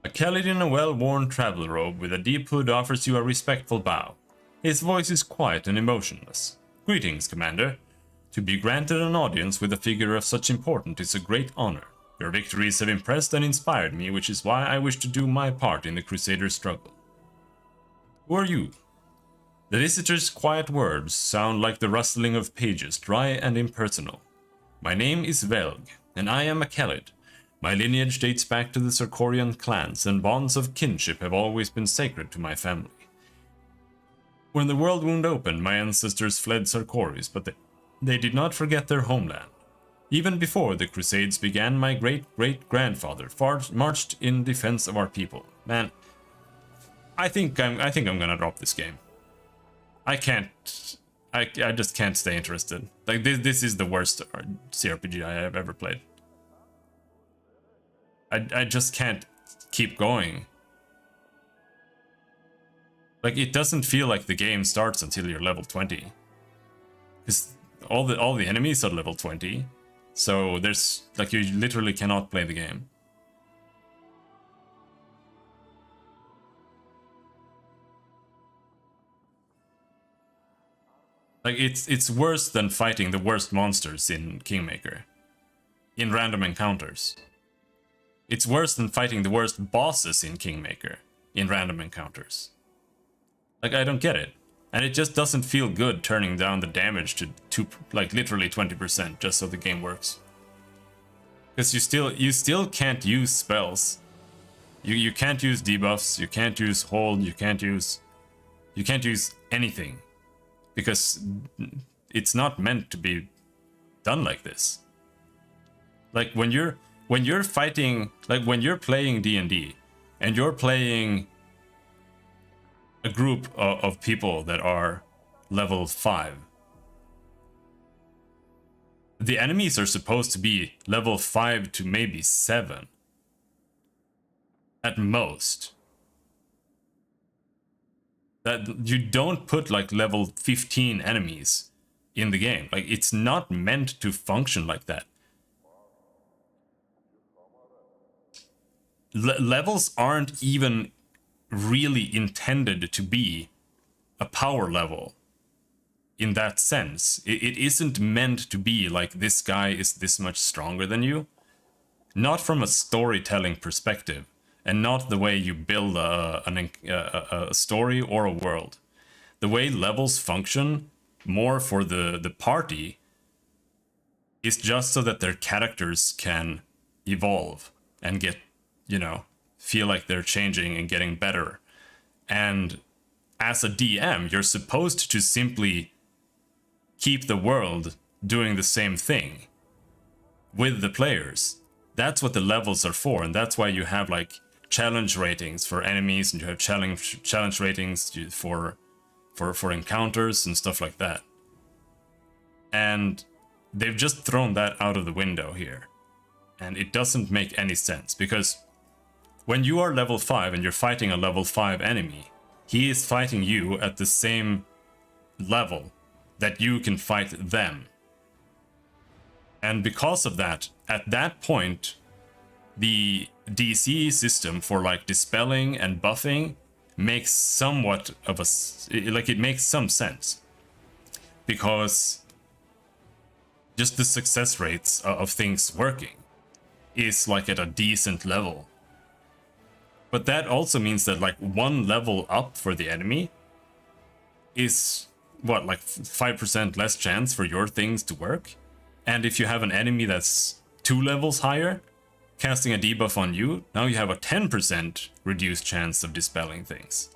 A Khalid in a well-worn travel robe with a deep hood offers you a respectful bow. His voice is quiet and emotionless. Greetings, Commander. To be granted an audience with a figure of such importance is a great honor. Your victories have impressed and inspired me, which is why I wish to do my part in the Crusader struggle. Who are you? The visitor's quiet words sound like the rustling of pages, dry and impersonal. My name is Velg, and I am a Khalid. My lineage dates back to the Sarkorian clans, and bonds of kinship have always been sacred to my family. When the world wound opened, my ancestors fled Sarkoris, but they did not forget their homeland. Even before the Crusades began, my great-great-grandfather marched in defense of our people. Man, I think I'm gonna drop this game. I can't. I just can't stay interested. Like this is the worst CRPG I have ever played. I just can't keep going. Like it doesn't feel like the game starts until you're level 20. Because all the enemies are level 20. So there's like you literally cannot play the game. Like it's worse than fighting the worst monsters in Kingmaker. In random encounters. It's worse than fighting the worst bosses in Kingmaker. In random encounters. Like I don't get it. And it just doesn't feel good turning down the damage to like literally 20% just so the game works. Because you still can't use spells. You can't use debuffs, you can't use hold, you can't use anything. Because it's not meant to be done like this. Like when you're fighting, like when you're playing D&D and you're playing a group of people that are level 5. The enemies are supposed to be level 5 to maybe 7. At most. That you don't put like level 15 enemies in the game. Like it's not meant to function like that. Levels aren't even really intended to be a power level in that sense. It isn't meant to be like this guy is this much stronger than you. Not from a storytelling perspective, and not the way you build a story or a world. The way levels function more for the party is just so that their characters can evolve and get, you know, feel like they're changing and getting better. And as a DM, you're supposed to simply keep the world doing the same thing with the players. That's what the levels are for, and that's why you have like challenge ratings for enemies, and you have challenge ratings for encounters and stuff like that. And they've just thrown that out of the window here. And it doesn't make any sense, because when you are level 5 and you're fighting a level 5 enemy, he is fighting you at the same level that you can fight them. And because of that, at that point, the DC system for like dispelling and buffing makes somewhat of a, like it makes some sense. Because just the success rates of things working is like at a decent level. But that also means that like one level up for the enemy is what, like 5% less chance for your things to work? And if you have an enemy that's 2 levels higher, casting a debuff on you, now you have a 10% reduced chance of dispelling things.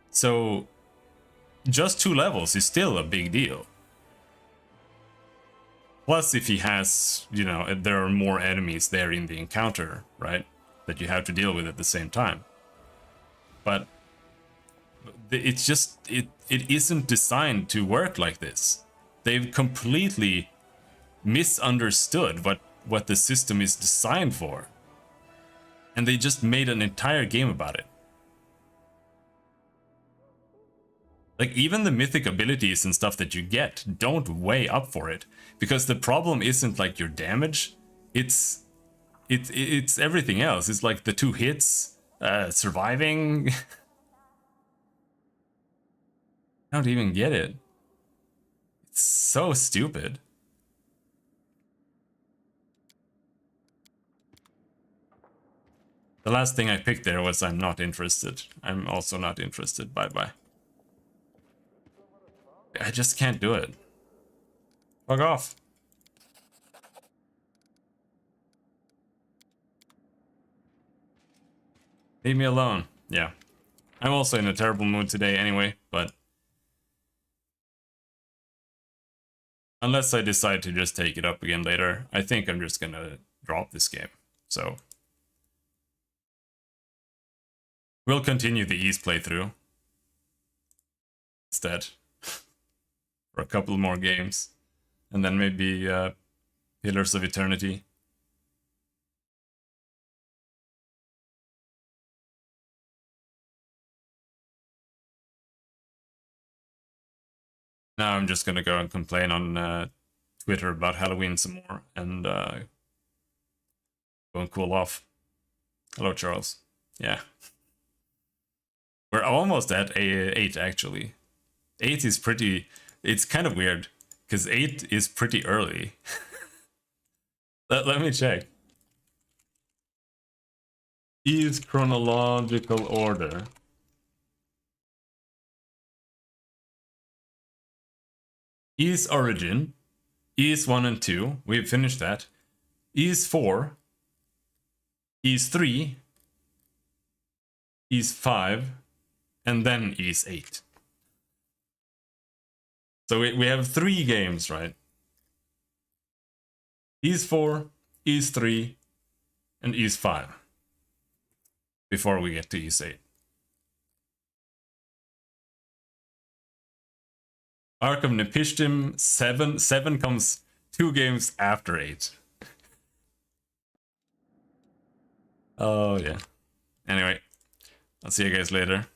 So just 2 levels is still a big deal. Plus, if he has, you know, there are more enemies there in the encounter, right? That you have to deal with at the same time. But it's just, it isn't designed to work like this. They've completely misunderstood what the system is designed for. And they just made an entire game about it. Like, even the mythic abilities and stuff that you get don't weigh up for it. Because the problem isn't like your damage, it's everything else. It's like the 2 hits, surviving. I don't even get it. It's so stupid. The last thing I picked there was I'm not interested. I'm also not interested. Bye-bye. I just can't do it. Fuck off. Leave me alone. Yeah. I'm also in a terrible mood today anyway, but unless I decide to just take it up again later, I think I'm just gonna drop this game. So we'll continue the East playthrough. instead for a couple more games. And then maybe Pillars of Eternity. Now I'm just gonna go and complain on Twitter about Halloween some more and go and cool off. Hello, Charles. Yeah. We're almost at 8 actually. 8 is pretty... It's kind of weird, because 8 is pretty early. Let me check. Is chronological order. Is origin. Is 1 and 2. We've finished that. Is 4. Is 3. Is 5. And then is 8. So we have 3 games, right? Is 4, is 3, and is 5. Before we get to is 8. Ark of Nepishtim 7. 7 comes 2 games after 8. Oh yeah. Anyway, I'll see you guys later.